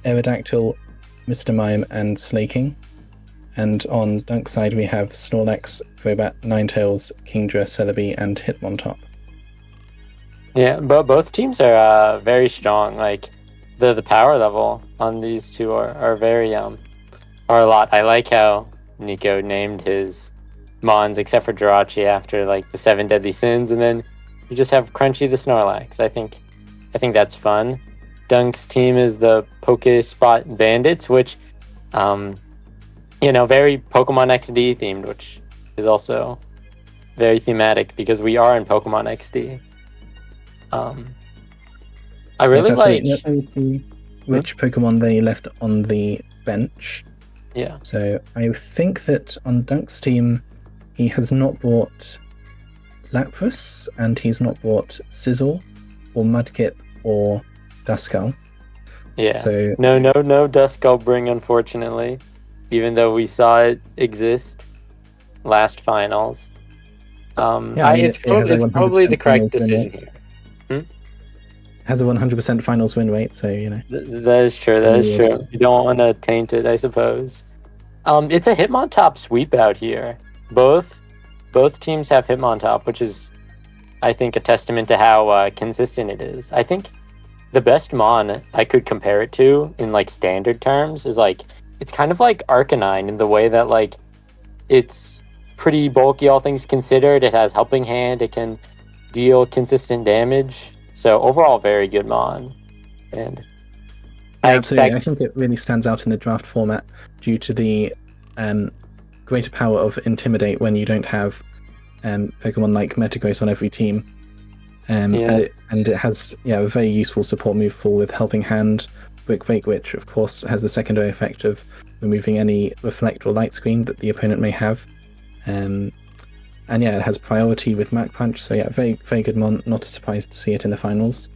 Aerodactyl, Mr. Mime, and Slaking. And on Dunk's side, we have Snorlax, Crobat, Ninetales, Kingdra, Celebi, and Hitmontop. Yeah, but both teams are very strong. Like the power level on these two are very are a lot. I like how Nnico named his Mons, except for Jirachi, after like the 7 deadly sins, and then you just have Crunchy the Snorlax. I think that's fun. Dunk's team is the Pokespot Bandits, which very Pokemon XD themed, which is also very thematic because we are in Pokemon XD. I really like. Let me see which Pokemon they left on the bench. Yeah. So I think that on Dunk's team, he has not brought Lapras, and he's not brought Sizzle, or Mudkip, or Duskull. Yeah. So no Duskull bring, unfortunately, even though we saw it exist last finals. It's probably the correct decision here. Has a 100% finals win rate, so that is true. That is true. You don't want to taint it, I suppose. It's a Hitmontop sweep out here. Both teams have Hitmontop, which is, I think, a testament to how consistent it is. I think the best Mon I could compare it to in like standard terms is like it's kind of like Arcanine in the way that like it's pretty bulky, all things considered. It has Helping Hand. It can deal consistent damage. So overall, very good Mon. And absolutely. I think it really stands out in the draft format due to the greater power of Intimidate when you don't have Pokemon like Metagross on every team. And it has a very useful support move pool with Helping Hand, Brick Break, which of course has the secondary effect of removing any reflect or light screen that the opponent may have. And it has priority with Mach Punch, so very, very good Mon. Not surprised to see it in the finals.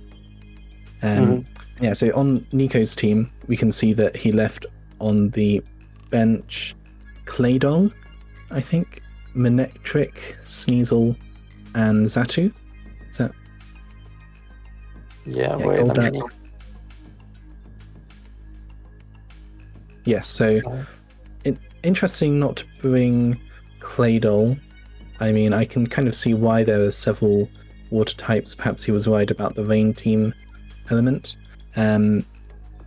So on Nnico's team, we can see that he left on the bench Claydol, I think, Manectric, Sneasel, and Xatu. Is that? Yeah, wait a minute. Yes, so interesting not to bring Claydol. I mean, I can kind of see why there are several water types. Perhaps he was worried about the rain team element. No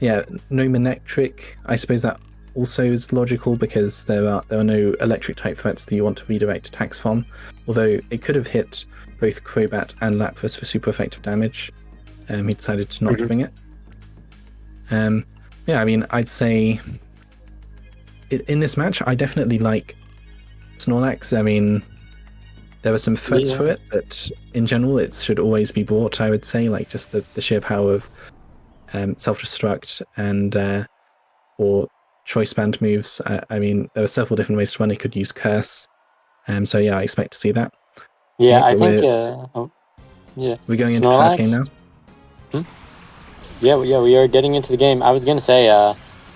Manectric. I suppose that also is logical because there are no electric type threats that you want to redirect attacks from. Although it could have hit both Crobat and Lapras for super effective damage. He decided to not bring it. I'd say in this match, I definitely like Snorlax. I mean, there are some threats for it, but in general, it should always be brought, I would say, like just the sheer power of self-destruct and or choice band moves. I mean, there are several different ways to run. It could use Curse. I expect to see that. I think. We're going into the first game now? We are getting into the game. I was going to say,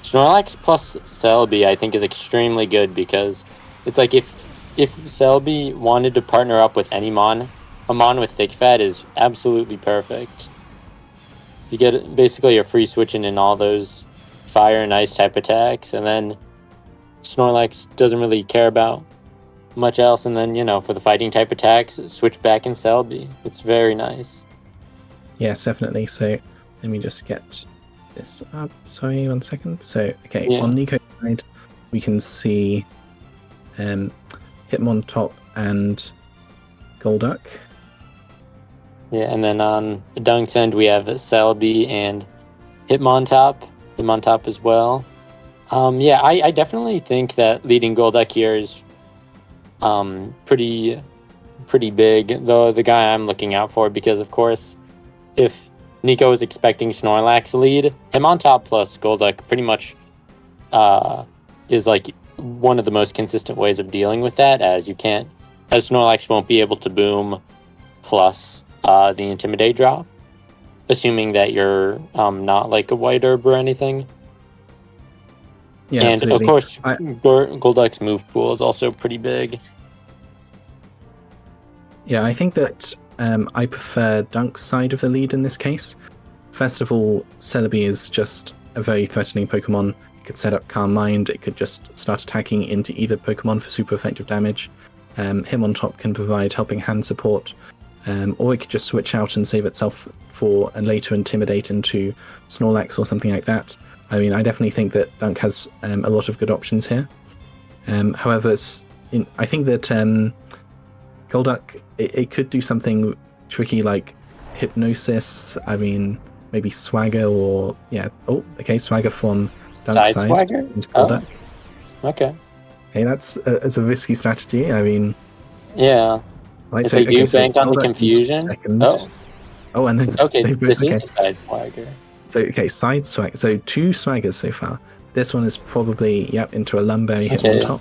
Snorlax plus Celebi, I think, is extremely good because it's like if Celebi wanted to partner up with any Mon, a Mon with Thick Fat is absolutely perfect. You get basically a free switching in all those fire and ice type attacks, and then Snorlax doesn't really care about much else, and then, for the fighting type attacks, switch back in Celebi. It's very nice. Yes, definitely. So let me just get this up. Sorry, 1 second. So, on Nnico's side, we can see Hitmontop and Golduck. Yeah, and then on Dunk's end, we have Celebi and Hitmontop as well. I definitely think that leading Golduck here is pretty big, though the guy I'm looking out for, because of course if Nnico is expecting Snorlax lead, Hitmontop plus Golduck pretty much is like one of the most consistent ways of dealing with that, as Snorlax won't be able to boom plus the Intimidate drop, assuming that you're not like a White Herb or anything. Yeah, and absolutely. Of course, Golduck's move pool is also pretty big. Yeah, I think that I prefer Dunk's side of the lead in this case. First of all, Celebi is just a very threatening Pokemon. It could set up Calm Mind. It could just start attacking into either Pokemon for super effective damage. Hitmontop can provide Helping Hand support, or it could just switch out and save itself for and later Intimidate into Snorlax or something like that. I mean, I definitely think that Dunk has a lot of good options here. However, I think that Golduck, it could do something tricky like Hypnosis. I mean, maybe Swagger or Swagger from Dunk's side. Swagger? Golduck. Okay. Hey, that's a risky strategy. I mean, yeah. Right, if they do bank on the confusion. And then this is the Side Swagger. So Side Swagger. So 2 Swaggers so far. This one is probably into a Lumberry Hitmontop.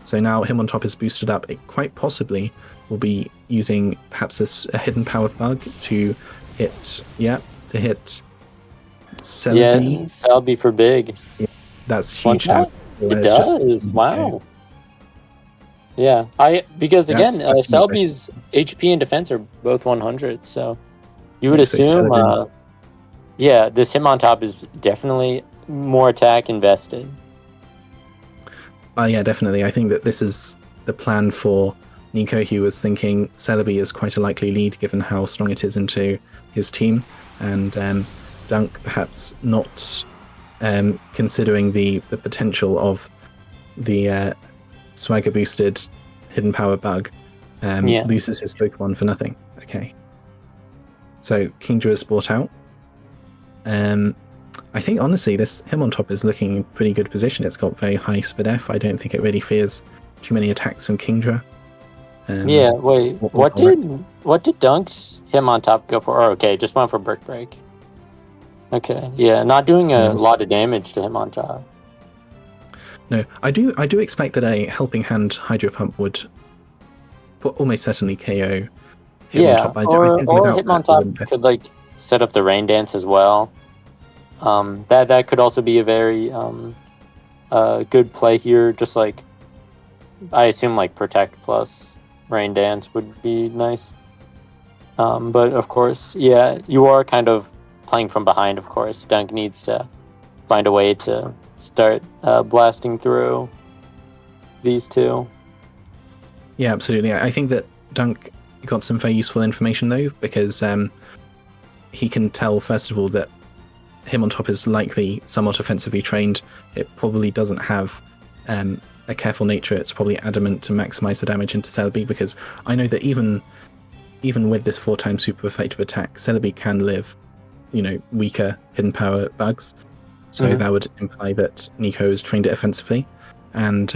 So now Hitmontop is boosted up. It quite possibly will be using perhaps a hidden power bug to hit Celebi. Yeah, Celebi for big. Yeah, that's huge. It does. Wow. Yeah, because again, Celebi's HP and defense are both 100, so you would assume, this Hitmontop is definitely more attack invested. Yeah, definitely. I think that this is the plan for Nnico. He was thinking Celebi is quite a likely lead given how strong it is into his team, and Dunk perhaps not considering the potential of the Swagger boosted hidden power bug, loses his Pokemon for nothing. Okay. So Kingdra is brought out. I think honestly this Hitmontop is looking in pretty good position. It's got very high SpDef. I don't think it really fears too many attacks from Kingdra. What did Dunk's Hitmontop go for? Just went for Brick Break. Okay, yeah, not doing a lot of damage to Hitmontop. No, I do expect that a Helping Hand Hydro Pump would almost certainly KO Hitmontop. Or Hitmontop could set up the Rain Dance as well. That could also be a very good play here. Just I assume Protect plus Rain Dance would be nice. But of course, you are kind of playing from behind. Of course, Dunk needs to find a way to start blasting through these two. Yeah, absolutely. I think that Dunk got some very useful information though, because he can tell first of all that Hitmontop is likely somewhat offensively trained. It probably doesn't have a careful nature. It's probably adamant to maximize the damage into Celebi, because I know that even with this 4x super effective attack, Celebi can live, weaker hidden power bugs. So that would imply that Nnico has trained it offensively, and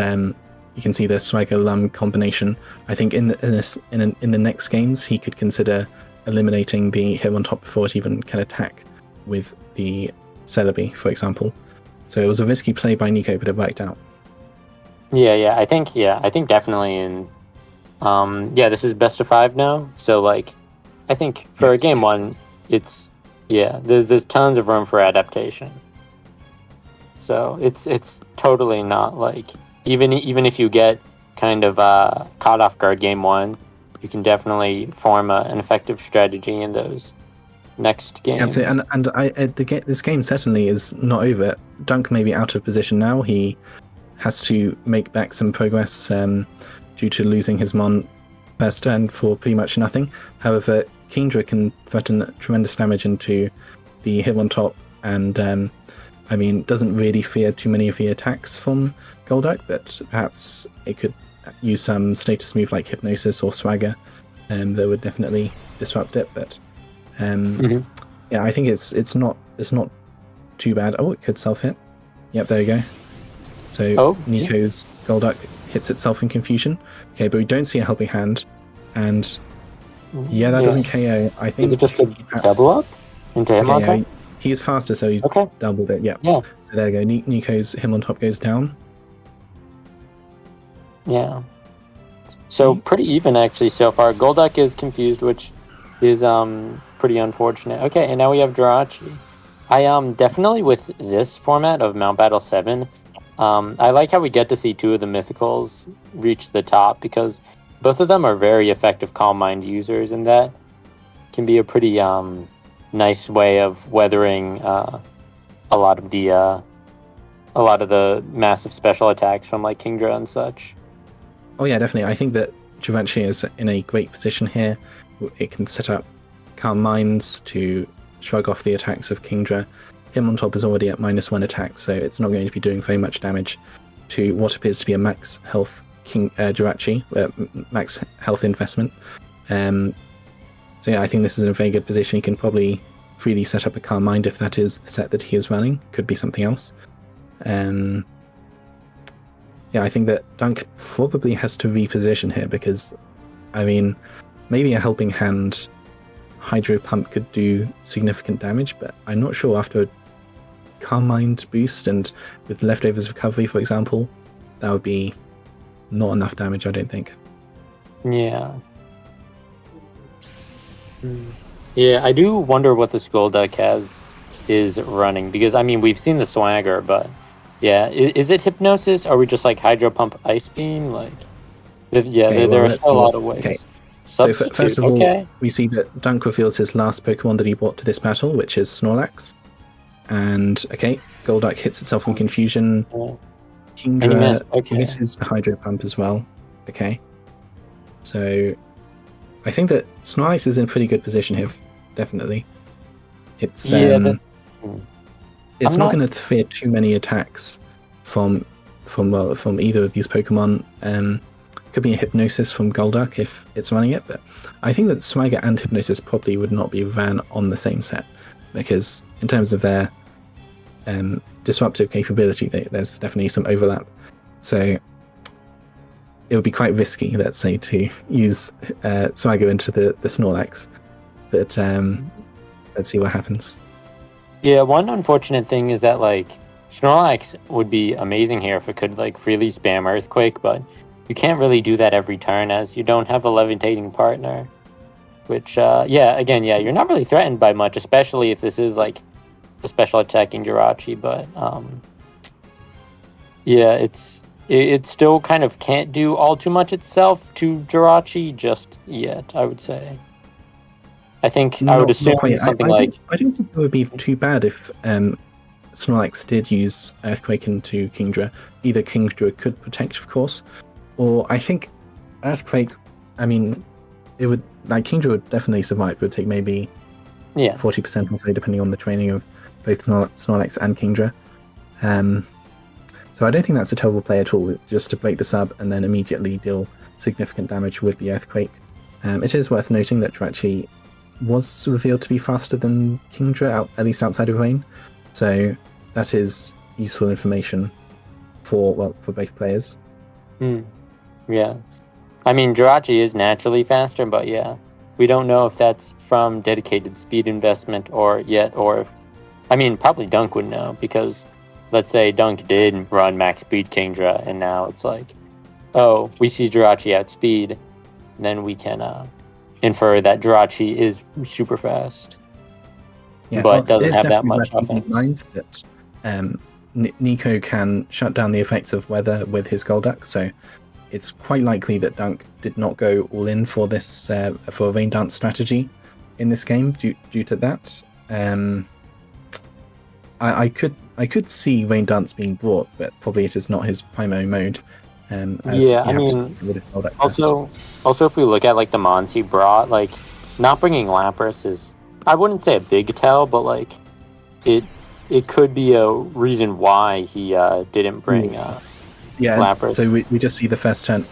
you can see the Swagger Lum combination. I think in the next games he could consider eliminating the Hitmontop before it even can attack with the Celebi, for example. So it was a risky play by Nnico, but it worked out. I think definitely in this is best of 5 now. So I think for game 1 it's there's tons of room for adaptation. So it's totally not even if you get kind of caught off guard game 1, you can definitely form an effective strategy in those next games. Absolutely. This game certainly is not over. Dunk may be out of position now. He has to make back some progress due to losing his Mon first turn for pretty much nothing. However, Kingdra can threaten tremendous damage into the Hitmontop, and doesn't really fear too many of the attacks from Golduck, but perhaps it could use some status move like Hypnosis or Swagger that would definitely disrupt it. But I think it's not too bad. Oh, it could self-hit. Yep, there you go. So Nnico's Golduck hits itself in confusion. Okay, but we don't see a Helping Hand, and that doesn't KO. I think is it just a double up into Hitmontop? He's faster, so he's doubled it. Yeah. So there you go. Nnico's Hitmontop goes down. Yeah. So pretty even actually so far. Golduck is confused, which is pretty unfortunate. Okay, and now we have Jirachi. I definitely with this format of Mount Battle 7, I like how we get to see 2 of the mythicals reach the top, because both of them are very effective Calm Mind users, and that can be a pretty nice way of weathering a lot of the massive special attacks from like Kingdra and such. Oh yeah, definitely. I think that Jirachi is in a great position here. It can set up Calm Minds to shrug off the attacks of Kingdra. Him on top is already at -1 attack, so it's not going to be doing very much damage to what appears to be a max health Jirachi, max health investment. So yeah, I think this is in a very good position. He can probably freely set up a Calm Mind if that is the set that he is running. Could be something else. Yeah, I think that Dunk probably has to reposition here because, I mean, maybe a Helping Hand Hydro Pump could do significant damage, but I'm not sure after a Calm Mind boost and with Leftovers Recovery, for example, that would be not enough damage, I don't think. Yeah. Yeah, I do wonder what the Skull deck is running because, I mean, we've seen the Swagger, but yeah, is it Hypnosis? Or are we just like Hydro Pump Ice Beam? Like, yeah, Okay, there are still a lot of ways. Okay. Substitute, so first of all, we see that Dunk reveals his last Pokemon that he brought to this battle, which is Snorlax. And okay, Golduck hits itself from Confusion. Kingdra misses the Hydro Pump as well. Okay. So I think that Snorlax is in a pretty good position here, definitely. It's it's not going to fear too many attacks from either of these Pokemon. Could be a Hypnosis from Golduck if it's running it, but I think that Swagger and Hypnosis probably would not be ran on the same set because in terms of their disruptive capability, there's definitely some overlap. So it would be quite risky, let's say, to use Swagger into the Snorlax. But let's see what happens. Yeah, one unfortunate thing is that like Snorlax would be amazing here if it could like freely spam Earthquake, but you can't really do that every turn as you don't have a levitating partner. Which, you're not really threatened by much, especially if this is like a special attacking Jirachi. But it still kind of can't do all too much itself to Jirachi just yet, I would say. I think I would assume something like... I don't think it would be too bad if Snorlax did use Earthquake into Kingdra. Either Kingdra could protect, of course, or I think Earthquake, I mean, it would, like, Kingdra would definitely survive. It would take maybe 40% or so, depending on the training of both Snorlax and Kingdra. So I don't think that's a terrible play at all, just to break the sub and then immediately deal significant damage with the Earthquake. It is worth noting that Jirachi was revealed to be faster than Kingdra, at least outside of rain. So that is useful information for both players. Yeah. I mean, Jirachi is naturally faster, but yeah, we don't know if that's from dedicated speed investment or I mean, probably Dunk would know because let's say Dunk did run max speed Kingdra and now it's like, oh, we see Jirachi outspeed, then we can infer that Jirachi is super fast, but doesn't have that much offense. Mind that Nnico can shut down the effects of weather with his Golduck, so it's quite likely that Dunk did not go all in for this for a Rain Dance strategy in this game due to that. I could see Rain Dance being brought, but probably it is not his primary mode. Also if we look at like the mons he brought, like not bringing Lapras is, I wouldn't say a big tell, but like it could be a reason why he didn't bring Lapras. So we just see the first turn,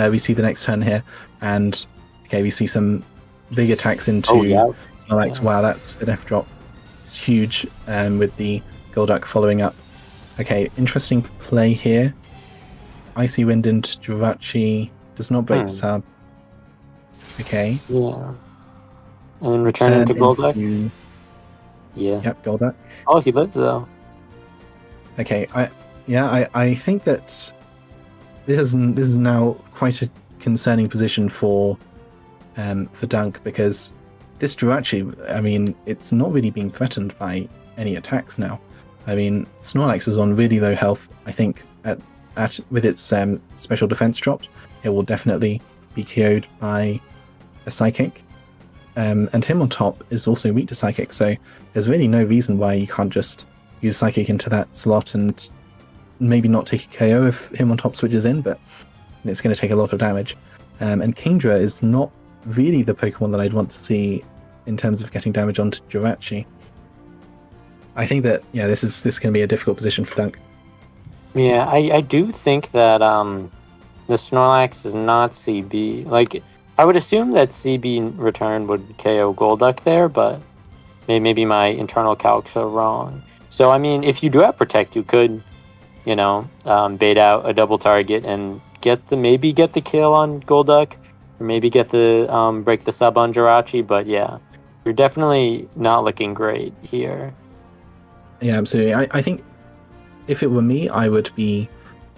we see the next turn here, and okay, we see some big attacks into Snorlax. Wow, that's an F drop. It's huge, with the Golduck following up. Okay, interesting play here. Icy Wind into Jirachi does not break the sub. Okay. Yeah. And return into Golduck. Yep, Golduck. Oh, he lived though. Okay, I think that this is now quite a concerning position for Dunk because this Jirachi, I mean, it's not really being threatened by any attacks now. I mean, Snorlax is on really low health. I think with its special defense dropped, it will definitely be KO'd by a Psychic. And him on top is also weak to Psychic, so there's really no reason why you can't just, use Psychic into that slot and maybe not take a KO if Hitmontop switches in, but it's going to take a lot of damage. And Kingdra is not really the Pokemon that I'd want to see in terms of getting damage onto Jirachi. I think that, this is going to be a difficult position for Dunk. Yeah, I do think that the Snorlax is not CB. Like, I would assume that CB return would KO Golduck there, but maybe my internal calcs are wrong. So, I mean, if you do have Protect, you could, bait out a double target and get the kill on Golduck, or maybe get the break the sub on Jirachi. But yeah, you're definitely not looking great here. Yeah, absolutely. I think if it were me, I would be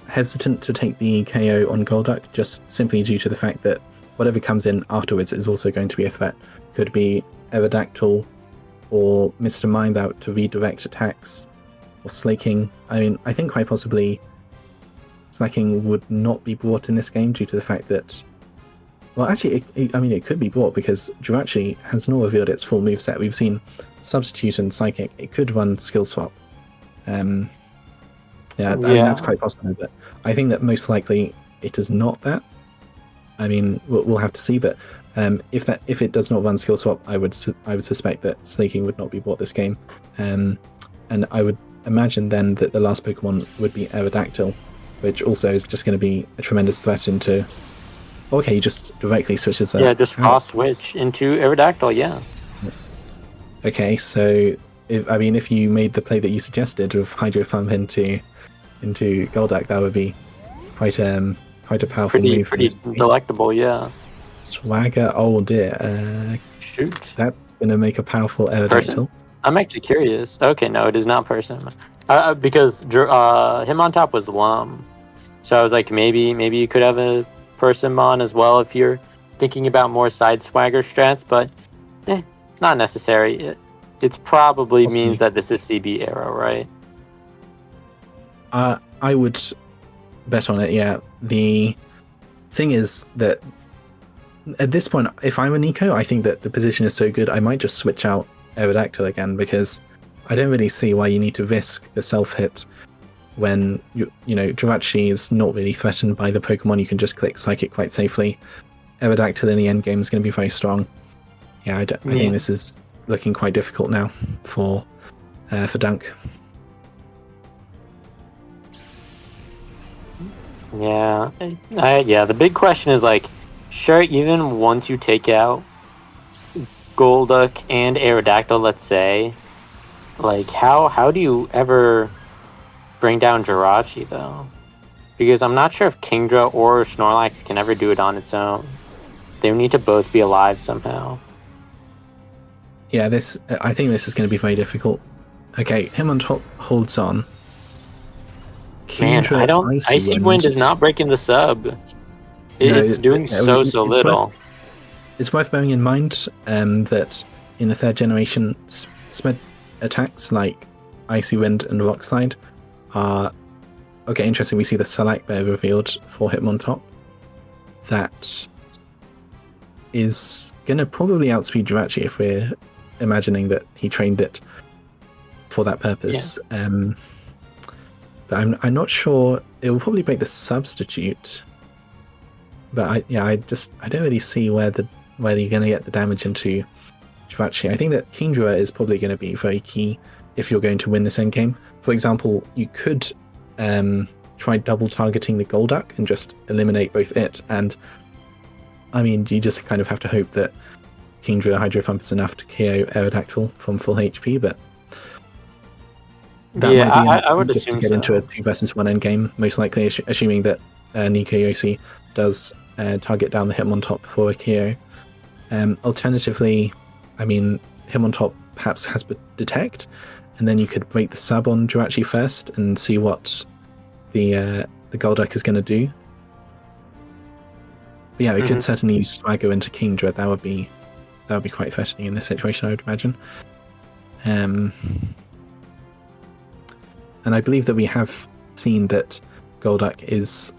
hesitant to take the KO on Golduck, just simply due to the fact that whatever comes in afterwards is also going to be a threat. Could be Aerodactyl or Mr. Mind out to redirect attacks, or Slaking. I mean, I think quite possibly Slaking would not be brought in this game due to the fact that, well, actually, it could be brought because Jirachi has not revealed its full moveset. We've seen Substitute and Psychic. It could run Skill Swap. I mean, that's quite possible, but I think that most likely it is not that. I mean, we'll have to see, but if it does not run Skill Swap, I would suspect that Slaking would not be bought this game, and I would imagine then that the last Pokemon would be Aerodactyl, which also is just going to be a tremendous threat into. Okay, he just directly switches. Just cross switch into Aerodactyl. Yeah. Okay, so if you made the play that you suggested of Hydro Pump into Golduck, that would be quite a powerful move. Pretty delectable, yeah. Swagger, oh dear. Shoot. That's going to make a powerful Aerodactyl. I'm actually curious. Okay, no, it is not person. Because Hitmontop was Lum. So I was like, maybe you could have a person Mon as well if you're thinking about more side Swagger strats, but not necessary. It probably means that this is CB era, right? I would bet on it, yeah. The thing is that at this point, if I'm a Nnico, I think that the position is so good, I might just switch out Aerodactyl again, because I don't really see why you need to risk the self-hit when Jirachi is not really threatened by the Pokemon. You can just click Psychic quite safely. Aerodactyl in the end game is going to be very strong. Yeah, I think this is looking quite difficult now for Dunk. Yeah, the big question is, like, sure, even once you take out Golduck and Aerodactyl, let's say, like, how do you ever bring down Jirachi, though? Because I'm not sure if Kingdra or Snorlax can ever do it on its own. They need to both be alive somehow. Yeah, I think this is going to be very difficult. Okay, Hitmontop holds on. Kingdra, Icy Wind is not breaking the sub. It's doing so little. It's worth bearing in mind that in the third generation, spread attacks like Icy Wind and Rock Slide are... Okay, interesting, we see the Select Bear revealed for Hitmontop. That is going to probably outspeed Jirachi if we're imagining that he trained it for that purpose. Yeah. But I'm not sure. It will probably break the Substitute. But I don't really see where you're going to get the damage into Jirachi. I think that Kingdra is probably going to be very key if you're going to win this endgame. For example, you could try double targeting the Golduck and just eliminate both it and, I mean, you just kind of have to hope that Kingdra Hydro Pump is enough to KO Aerodactyl from full HP, but that might be I would just to get into a 2 versus 1 endgame, most likely, assuming that Nnico Iosi does target down the Hitmontop for a KO. Alternatively, I mean, Hitmontop perhaps has Detect, and then you could break the sub on Jirachi first and see what the Golduck is going to do. But yeah, we could certainly use Swagger into Kingdra. That would be quite threatening in this situation, I would imagine. And I believe that we have seen that Golduck is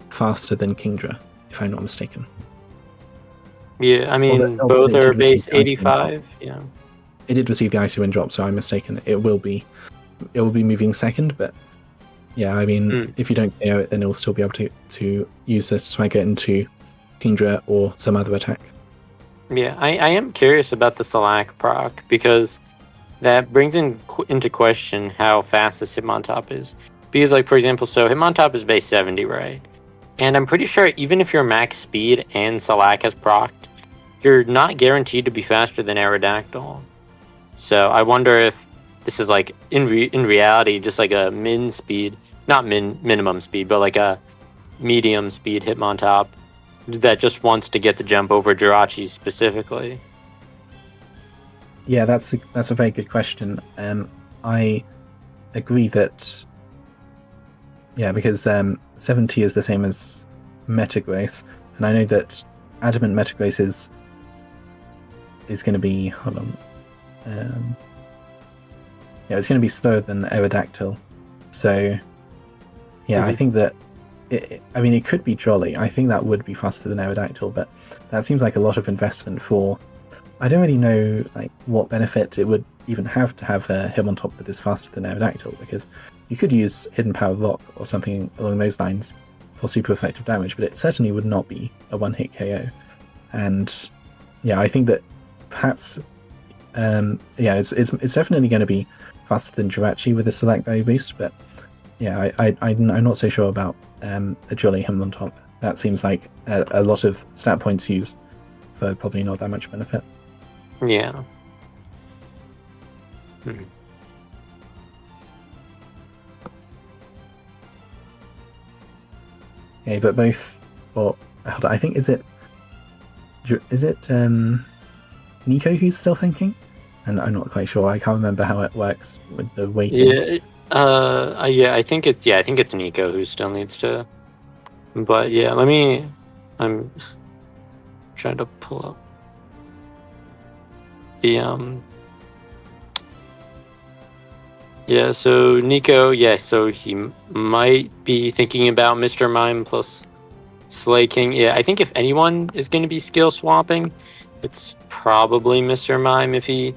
faster than Kingdra, if I'm not mistaken. Yeah, I mean, both are base 85. Yeah, it did receive the Icy Wind drop, so I'm mistaken. It will be it will be moving second, but yeah, I mean, if you don't KO it, then it will still be able to use this to try get into Kingdra or some other attack. Yeah, I am curious about the Slack proc, because that brings into question how fast this Hitmontop is. Because, like, for example, so Hitmontop is base 70, right? And I'm pretty sure even if you're max speed and Slack has procced, you're not guaranteed to be faster than Aerodactyl. So I wonder if this is, like, in reality, just like a min speed, not minimum speed, but like a medium speed Hitmontop that just wants to get the jump over Jirachi specifically. Yeah, that's a very good question. I agree that, yeah, because 70 is the same as Metagross, and I know that Adamant Metagross is going to be, hold on, yeah, it's going to be slower than Aerodactyl. So, yeah, I think that, it could be Jolly. I think that would be faster than Aerodactyl, but that seems like a lot of investment for. I don't really know like what benefit it would even have to have a Hitmontop that is faster than Aerodactyl, because you could use Hidden Power Rock or something along those lines for super effective damage, but it certainly would not be a one-hit KO. And yeah, I think that perhaps it's definitely going to be faster than Jirachi with the Select Value boost, but yeah, I'm not so sure about a Jolly Hitmontop. That seems like a lot of stat points used for probably not that much benefit. Yeah. Okay, but both, or hold on, I think is it Nnico who's still thinking? And I'm not quite sure. I can't remember how it works with the waiting. I think it's Nnico who still needs to. But yeah, I'm trying to pull up the yeah, so Nnico, yeah, so he might be thinking about Mr. Mime plus Slaking. Yeah, I think if anyone is going to be skill swapping, it's probably Mr. Mime if he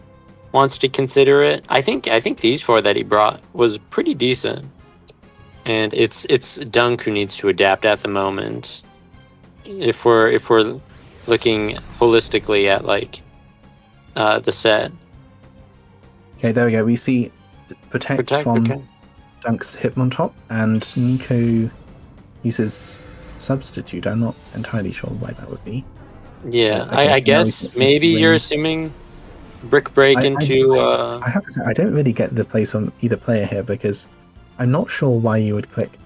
wants to consider it. I think these four that he brought was pretty decent, and it's Dunk who needs to adapt at the moment. If we're looking holistically at like the set. Okay, there we go. We see protect from okay. Dunk's Hitmontop, and Nnico uses Substitute. I'm not entirely sure why that would be. Yeah, I guess maybe you're assuming Brick Break into. I have to say, I don't really get the place on either player here, because I'm not sure why you would click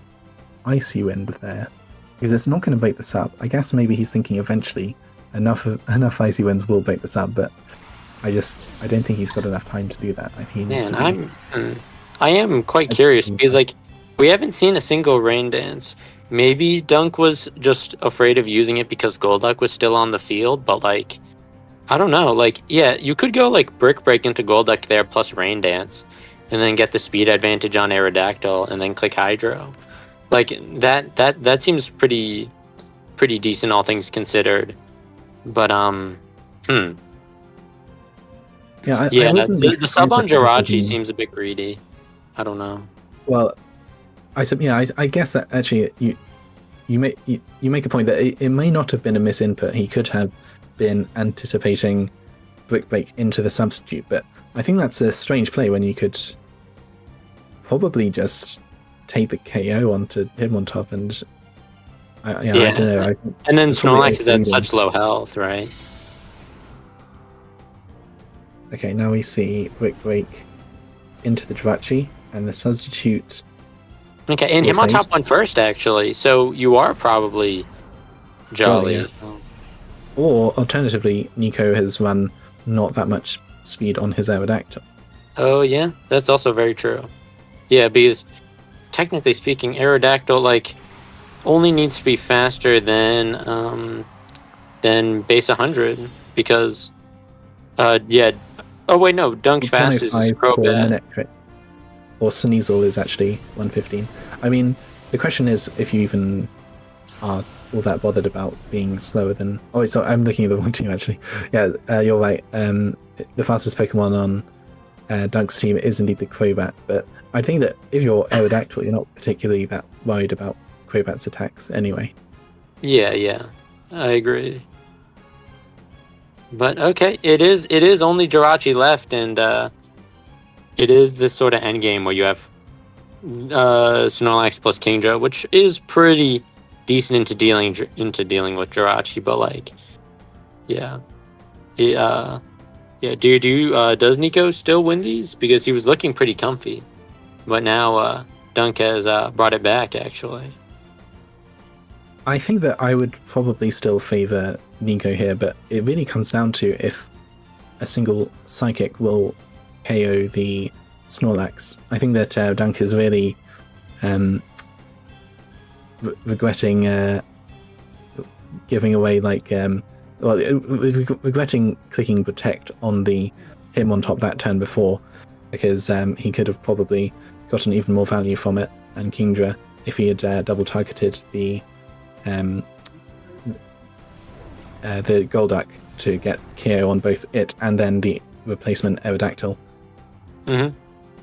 Icy Wind there, because it's not going to break this up. I guess maybe he's thinking eventually enough Icy Winds will break this up, but I don't think he's got enough time to do that. I think he needs I am quite curious, because like we haven't seen a single Rain Dance. Maybe Dunk was just afraid of using it because Golduck was still on the field, but like I don't know, like yeah, you could go like Brick Break into Golduck there plus Rain Dance, and then get the speed advantage on Aerodactyl, and then click Hydro. Like that seems pretty decent, all things considered. But Yeah, the sub on Jirachi seems a bit greedy. I don't know. Well, I guess that actually you make a point that it may not have been a misinput. He could have been anticipating Brick Break into the substitute, but I think that's a strange play when you could probably just take the KO onto Hitmontop, and I don't know. And then Snorlax is at such low health, right? Okay, now we see Brick Break into the Jirachi, and the substitute. Okay, and Hitmontop went first, actually, so you are probably Jolly. Yeah. Or, alternatively, Nnico has run not that much speed on his Aerodactyl. Oh, yeah, that's also very true. Yeah, because, technically speaking, Aerodactyl, like, only needs to be faster than base 100, because, yeah. Oh, wait, no, Dunk's fastest is Crobat. Or Sneasel is actually 115. I mean, the question is if you even are all that bothered about being slower than. Oh, so I'm looking at the wrong team actually. Yeah, you're right. The fastest Pokemon on Dunk's team is indeed the Crobat, but I think that if you're Aerodactyl, you're not particularly that worried about Crobat's attacks anyway. Yeah, I agree. But okay, it is only Jirachi left, and it is this sort of endgame where you have Snorlax plus Kingdra, which is pretty decent into dealing with Jirachi, but like, yeah. Yeah, does Nnico still win these? Because he was looking pretty comfy, but now Dunk has brought it back, actually. I think that I would probably still favor Nnico here, but it really comes down to if a single Psychic will KO the Snorlax. I think that Dunk is really regretting giving away regretting clicking Protect on the Hitmontop that turn before, because he could have probably gotten even more value from it and Kingdra if he had double targeted the Golduck to get KO on both it and then the replacement Aerodactyl.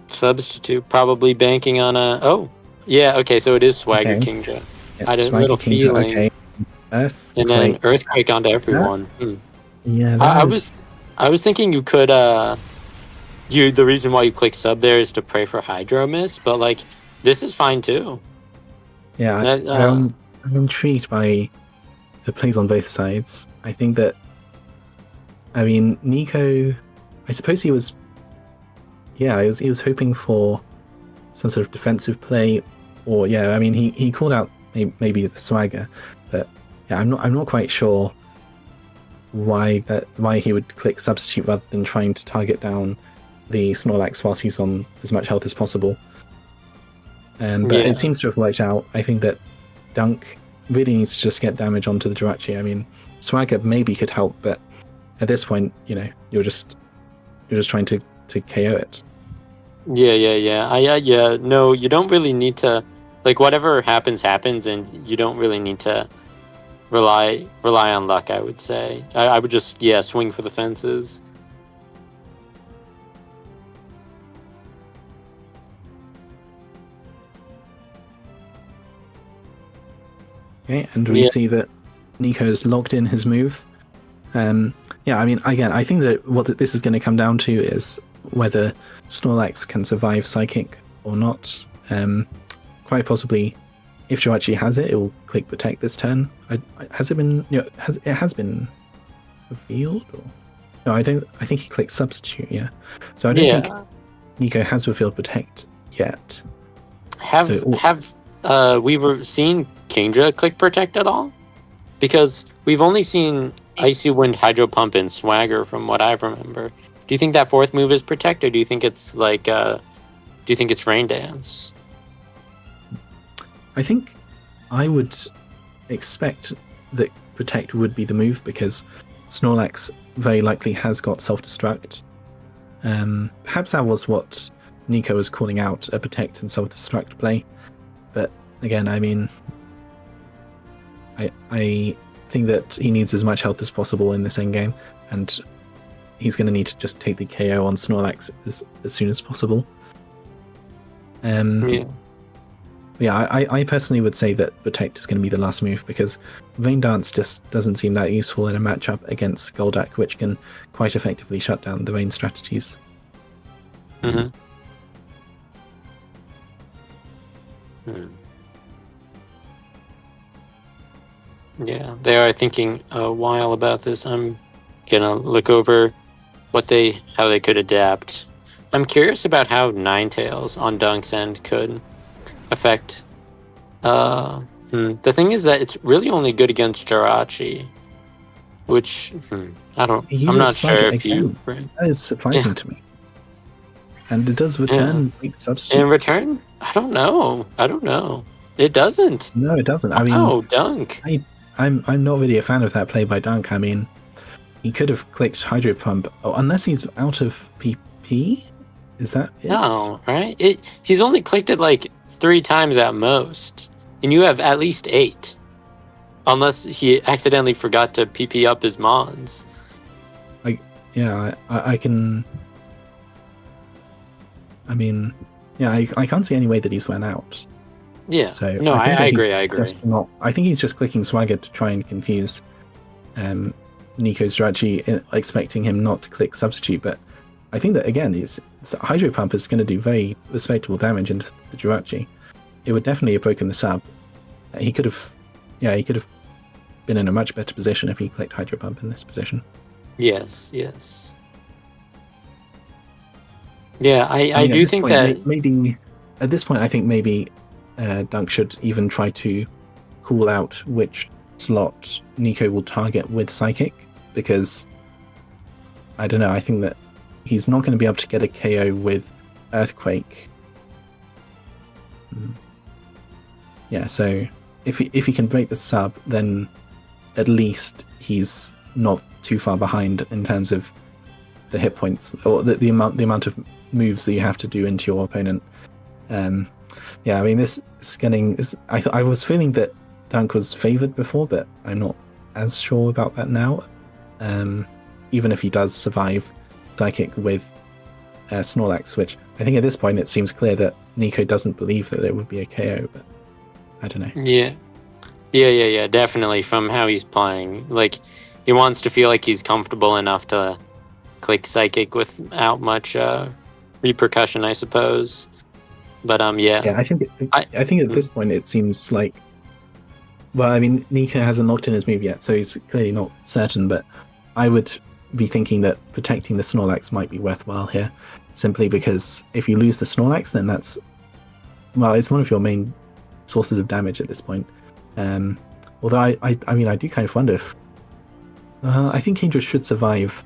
Substitute, probably banking on a... Oh, yeah, okay, so it is Swagger Kingdra. Yep, I had a little Kingdra, feeling. okay. Earthquake. And then Earthquake onto everyone. Yeah, I was thinking you could... the reason why you click sub there is to pray for Hydro Miss, but like, this is fine too. Yeah, I'm intrigued by the plays on both sides. I think that, Nnico, I suppose he was hoping for some sort of defensive play, or he called out maybe the Swagger, but yeah, I'm not quite sure why he would click substitute rather than trying to target down the Snorlax whilst he's on as much health as possible. But it seems to have worked out. I think that Dunk really needs to just get damage onto the Jirachi. Swagger maybe could help, but at this point, you're just trying to KO it. Yeah. No, you don't really need to, like, whatever happens, and you don't really need to rely on luck, I would say. I would just, swing for the fences. Okay, and we see that Nnico's logged in his move. Again, I think that what this is going to come down to is whether Snorlax can survive Psychic or not. Quite possibly, if Jirachi has it, it will click Protect this turn. Has it been? It has been revealed? Or no, I don't. I think he clicked Substitute. Yeah, so I don't think Nnico has revealed Protect yet. Have we seen Kingdra click Protect at all? Because we've only seen Icy Wind, Hydro Pump, and Swagger from what I remember. Do you think that fourth move is Protect, or do you think it's like do you think it's Rain Dance? I think I would expect that Protect would be the move, because Snorlax very likely has got Self-Destruct. Perhaps that was what Nnico was calling out, a Protect and Self-Destruct play. But again, I think that he needs as much health as possible in this endgame, and he's going to need to just take the KO on Snorlax as soon as possible. I personally would say that Protect is going to be the last move, because Rain Dance just doesn't seem that useful in a matchup against Golduck, which can quite effectively shut down the Rain strategies. Yeah, they are thinking a while about this. I'm gonna look over how they could adapt. I'm curious about how Ninetales on Dunk's end could affect. The thing is that it's really only good against Jirachi, which I'm not sure if you. That is surprising to me. And it does return weak substitute. In return, I don't know. It doesn't. No, it doesn't. Dunk. I'm not really a fan of that play by Dunk. He could have clicked Hydro Pump, unless he's out of PP. Is that it? No, right? He's only clicked it like 3 times at most, and you have at least 8, unless he accidentally forgot to PP up his Mons. I can. I mean, yeah, I can't see any way that he's went out. Yeah. So No, I agree. I agree. I think he's just clicking Swagger to try and confuse Nnico's Jirachi, expecting him not to click Substitute. But I think that, again, Hydro Pump is going to do very respectable damage into the Jirachi. It would definitely have broken the sub. He could have been in a much better position if he clicked Hydro Pump in this position. Yes. Yeah, I do think that maybe at this point, I think maybe Dunk should even try to call out which slot Nnico will target with Psychic, because I don't know. I think that he's not going to be able to get a KO with Earthquake. Yeah, so if he can break the sub, then at least he's not too far behind in terms of the hit points or the amount of moves that you have to do into your opponent. Yeah, I mean, this is getting. I was feeling that Dunk was favored before, but I'm not as sure about that now. Even if he does survive Psychic with Snorlax, which I think at this point it seems clear that Nnico doesn't believe that there would be a KO, but I don't know. Yeah, definitely. From how he's playing, like, he wants to feel like he's comfortable enough to click Psychic without much repercussion, I suppose. But yeah, I think at this point it seems like, well, I mean, Nnico hasn't locked in his move yet, so he's clearly not certain. But I would be thinking that protecting the Snorlax might be worthwhile here, simply because if you lose the Snorlax, then it's one of your main sources of damage at this point. Although I mean, I do kind of wonder if I think Kingdra should survive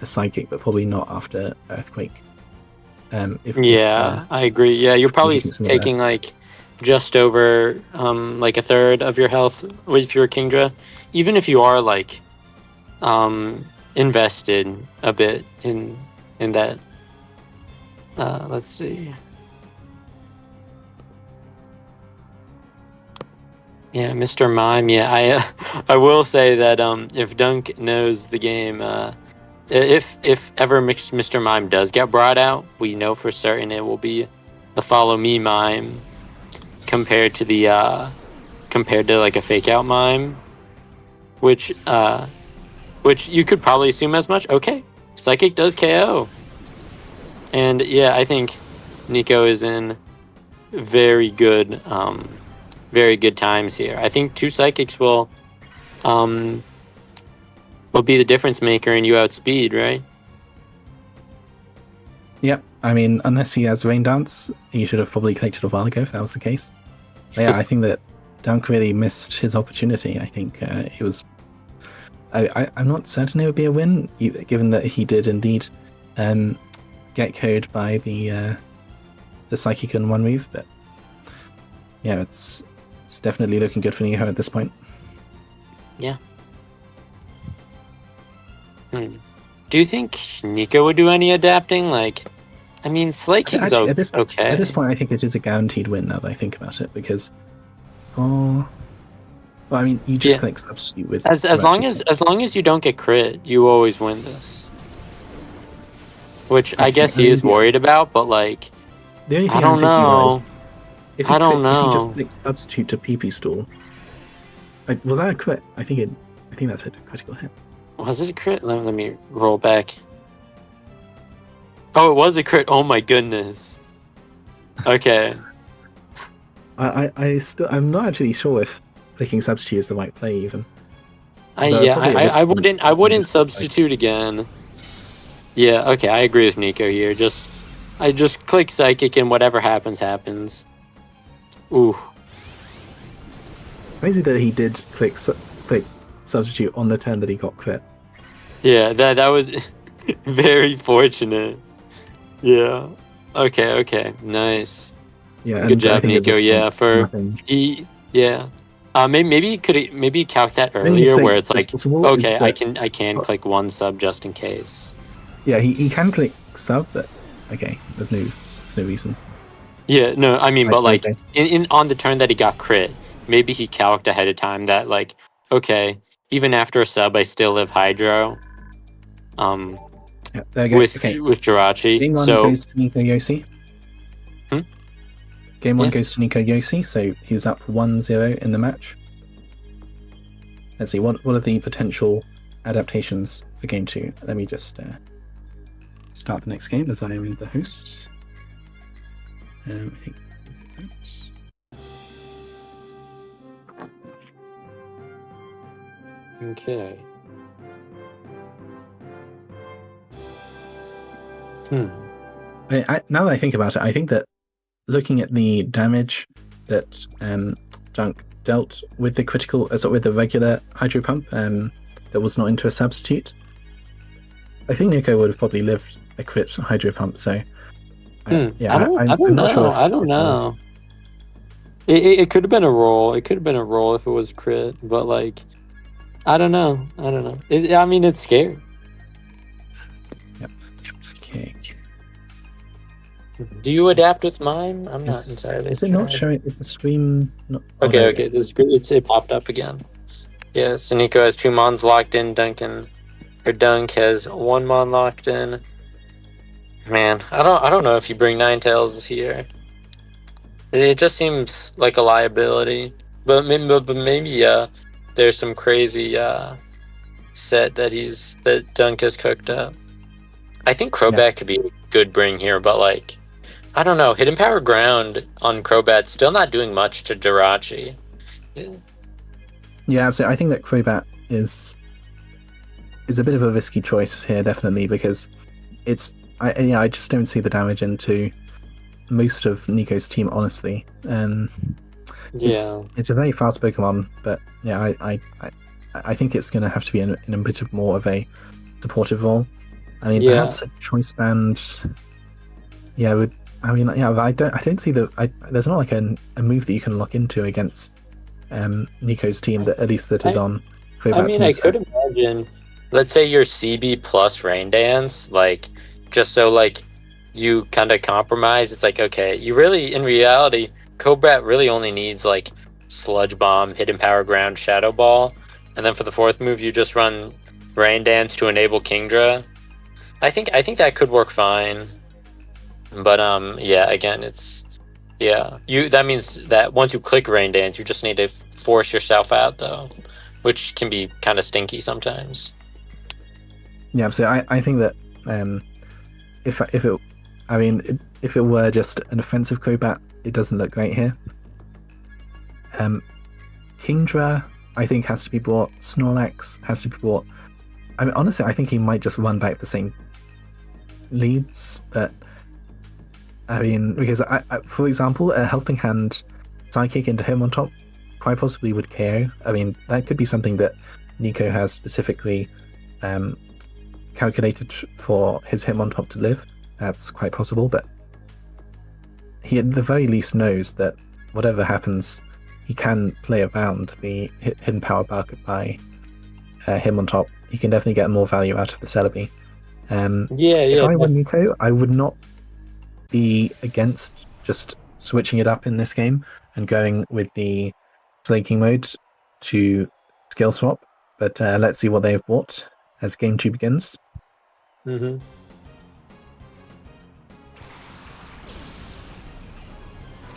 a Psychic, but probably not after Earthquake. I agree. Yeah, you're probably taking like just over like a third of your health with your Kingdra, even if you are like invested a bit in that. Let's see. Yeah, Mr. Mime. Yeah, I will say that if Dunk knows the game, if ever Mr. Mime does get brought out, we know for certain it will be the Follow Me Mime compared to like a Fake Out Mime, which you could probably assume as much. Okay, Psychic does KO, and yeah, I think Nnico is in very good times here. I think two Psychics will be the difference maker and you outspeed, right? Yep. I mean, unless he has Rain Dance, he should have probably clicked it a while ago if that was the case. But yeah, I think that Dunk really missed his opportunity. I think it was. I'm not certain it would be a win, given that he did indeed get KO'd by the Psychic in one move. But yeah, it's definitely looking good for Nnico at this point. Yeah. Do you think Nnico would do any adapting? Like, I mean, Slaking's okay. At this point, I think it is a guaranteed win now that I think about it, because, well, I mean, you just click Substitute with as long as you don't get crit, you always win this. Which I guess he is worried about, but like, I don't know. If you just click Substitute to PP Stall, was that a crit? I think that's a critical hit. Was it a crit? Let me roll back. Oh, it was a crit. Oh my goodness. Okay. I'm not actually sure if clicking Substitute is the right play even. I wouldn't substitute again. Yeah, okay, I agree with Nnico here. I just click Psychic and whatever happens. Ooh. Crazy that he did click Substitute on the turn that he got crit. Yeah, that was very fortunate. Yeah. Okay. Nice. Yeah. Good job, Nnico. Yeah, maybe calc that earlier where it's like, okay, I can click one sub just in case. Yeah, he can click sub, but okay, there's no reason. Yeah, no, I mean, but like in on the turn that he got crit, maybe he calced ahead of time that like, okay, even after a sub, I still live Hydro. Yeah, there you go. with Okay. Jirachi. Game 1 So goes to Nnico Iosi. Game 1 Yeah. goes to Nnico Iosi, so he's up 1-0 in the match. Let's see, what are the potential adaptations for Game 2? Let me just start the next game as I am the host. I think is that. Okay. Now that I think about it, I think that looking at the damage that Dunk dealt with the critical, with the regular hydro pump that was not into a substitute, I think Nnico would have probably lived a crit hydro pump. So I don't not sure. I don't know. It could have been a roll. It could have been a roll if it was crit, but like, I don't know. I mean, it's scary. Yep. Okay. Do you adapt with mime? I'm not entirely. Is it not showing? Is the stream not? Okay. It popped up again. Yeah, so Nnico has 2 mons locked in. Dunk has 1 mon locked in. Man, I don't know if you bring Ninetales here. It just seems like a liability. But maybe there's some crazy set that Dunk has cooked up. I think Crobat could be a good bring here, but like, I don't know. Hidden Power Ground on Crobat still not doing much to Jirachi. Yeah, absolutely. I think that Crobat is a bit of a risky choice here, definitely, because I just don't see the damage into most of Nnico's team, honestly. It's a very fast Pokemon, but yeah, I think it's going to have to be in a bit of more of a supportive role. I mean, perhaps a choice band. Yeah, I don't see there's not like a move that you can lock into against Nnico's team that is on Crobat's I could imagine, let's say you're CB plus Rain Dance, like, just so like you kind of compromise. It's like, okay, you really, in reality, Crobat really only needs like Sludge Bomb, Hidden Power Ground, Shadow Ball, and then for the 4th move you just run Rain Dance to enable Kingdra. I think that could work fine. But again, that means that once you click Rain Dance, you just need to force yourself out, though, which can be kind of stinky sometimes. Yeah, so I think that if it were just an offensive Crobat, it doesn't look great here. Kingdra, I think, has to be brought. Snorlax has to be brought. I mean, honestly, I think he might just run back the same leads, but I mean, because for example, a Helping Hand Psychic into Hitmontop quite possibly would KO. I mean, that could be something that Nnico has specifically calculated for his Hitmontop to live. That's quite possible, but he at the very least knows that whatever happens, he can play around the Hidden Power Bug by Hitmontop. He can definitely get more value out of the Celebi. If I were Nnico, I would not be against just switching it up in this game and going with the Slaking mode to skill swap, but let's see what they've bought as game 2 begins.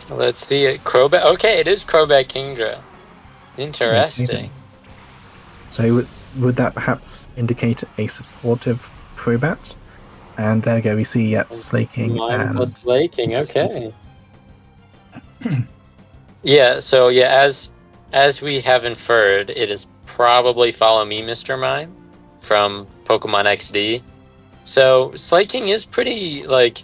Let's see it. Crobat. Okay, it is Crobat Kingdra. Interesting. Okay. So would that perhaps indicate a supportive Crobat? And there we go, we see Slaking and Slaking, okay. As we have inferred, it is probably Follow Me, Mr. Mime from Pokemon XD. So Slaking is pretty, like,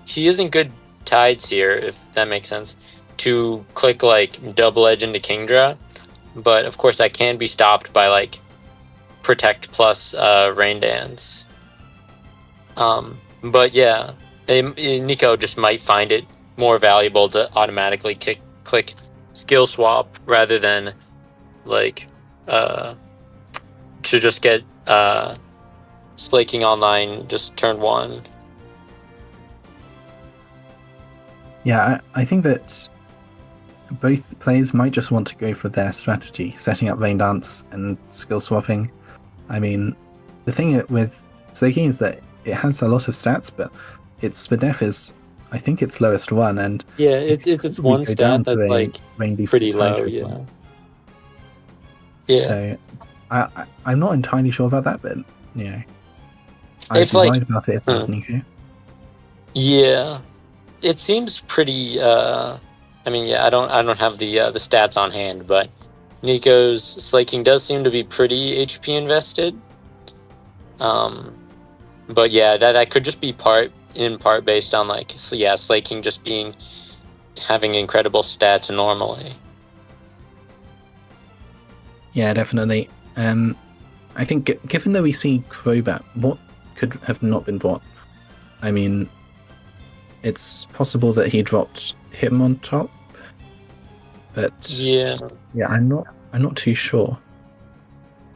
he is in good tides here, if that makes sense, to click like Double Edge into Kingdra, but of course that can be stopped by like Protect plus Rain Dance. But yeah, Nnico just might find it more valuable to automatically click Skill Swap rather than like to just get Slaking online just turn 1. Yeah, I think that both players might just want to go for their strategy, setting up Rain Dance and skill swapping. I mean, the thing with Slaking is that it has a lot of stats, but its SPDEF is, I think, its lowest one, and yeah, it's one stat that's like pretty low. Yeah, yeah. So I'm not entirely sure about that, but I'd If be like, worried about it if I was Nnico. yeah, it seems pretty. I mean, yeah, I don't have the stats on hand, but Nnico's slaking does seem to be pretty HP invested. But yeah, that could just be in part based on like, slaking just having incredible stats normally. Yeah, definitely. I think given that we see Crobat, what could have not been bought? I mean, it's possible that he dropped Hitmontop, but yeah, I'm not too sure.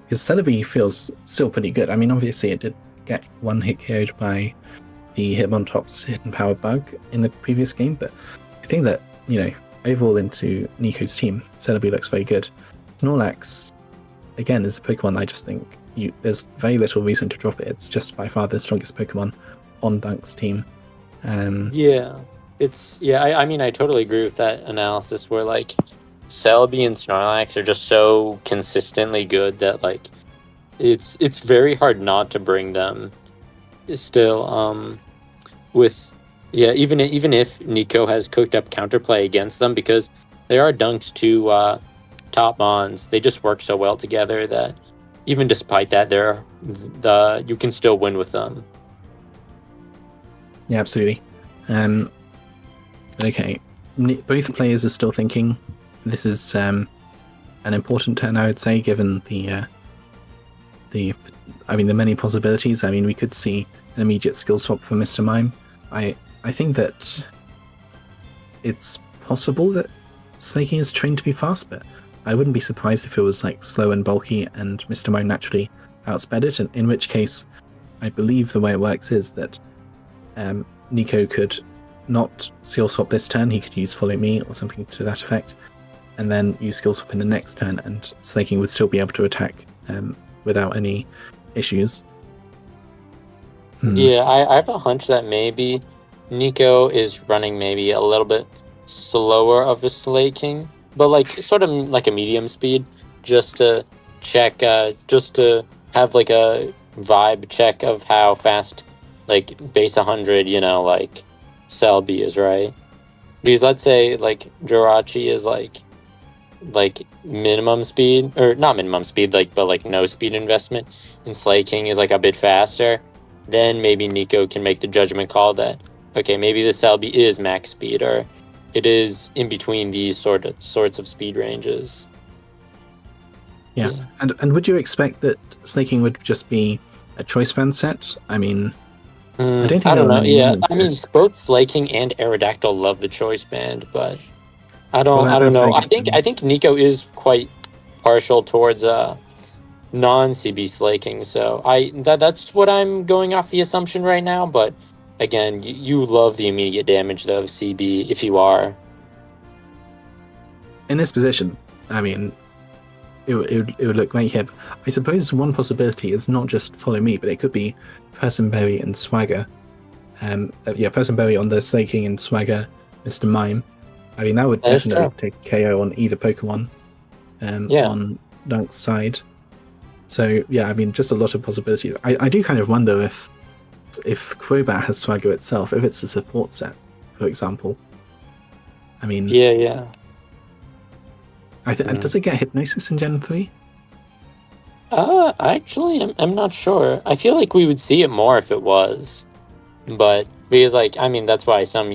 Because Celebi feels still pretty good. I mean, obviously it did get one hit KO'd by the Hitmontop's hidden power bug in the previous game, but I think that, overall into Nnico's team, Celebi looks very good. Snorlax, again, is a Pokemon I just think there's very little reason to drop it. It's just by far the strongest Pokemon on Dunk's team. I mean, I totally agree with that analysis where like Celebi and Snorlax are just so consistently good that like it's very hard not to bring them still. Even if Nnico has cooked up counterplay against them, because they are Dunk's two top mons, they just work so well together that even despite that, you can still win with them. Yeah, absolutely. Okay, both players are still thinking this is an important turn, I would say, given the many possibilities. I mean, we could see an immediate skill swap for Mr. Mime. I think that it's possible that Slaking is trained to be fast, but I wouldn't be surprised if it was like slow and bulky and Mr. Mime naturally outsped it, and in which case I believe the way it works is that Nnico could not skill swap this turn, he could use Follow Me or something to that effect, and then use skill swap in the next turn, and Slaking would still be able to attack without any issues. Yeah, I have a hunch that maybe Nnico is running maybe a little bit slower of a slaking, but like sort of like a medium speed, just to check, just to have like a vibe check of how fast, like base 100, like Celebi is, right? Because let's say like Jirachi is like minimum speed, or not minimum speed, but like no speed investment, and Slaking is like a bit faster, then maybe Nnico can make the judgment call that, okay, maybe the Celebi is max speed, or it is in between these sorts of speed ranges. Yeah. And would you expect that Slaking would just be a choice band set? I mean, I don't don't know. Yeah, I mean, both Slaking and Aerodactyl love the choice band, but I don't know. I think Nnico is quite partial towards non-CB slaking, so that's what I'm going off the assumption right now. But again, you love the immediate damage though of CB if you are in this position. I mean, it would look great here. I suppose one possibility is not just Follow Me, but it could be Personberry and Swagger. Personberry on the slaking and Swagger Mr. Mime. I mean, that would definitely take KO on either Pokemon on Dunk's side. So, yeah, I mean, just a lot of possibilities. I do kind of wonder if Crobat has Swagger itself, if it's a support set, for example. I mean... Yeah. Does it get Hypnosis in Gen 3? Actually, I'm not sure. I feel like we would see it more if it was. But, because, like, I mean, that's why some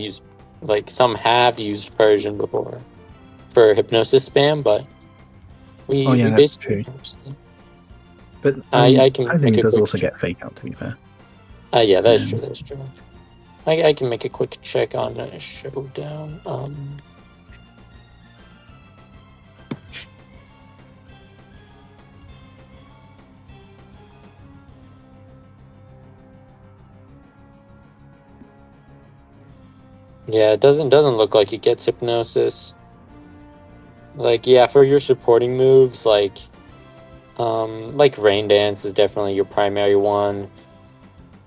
have used Persian before for Hypnosis spam, but we that's true. But I think it does also get Fake Out, to be fair. Yeah, that's true. That's true. I can make a quick check on Showdown. Yeah, it doesn't look like it gets Hypnosis. Like, yeah, for your supporting moves, like Rain Dance is definitely your primary one.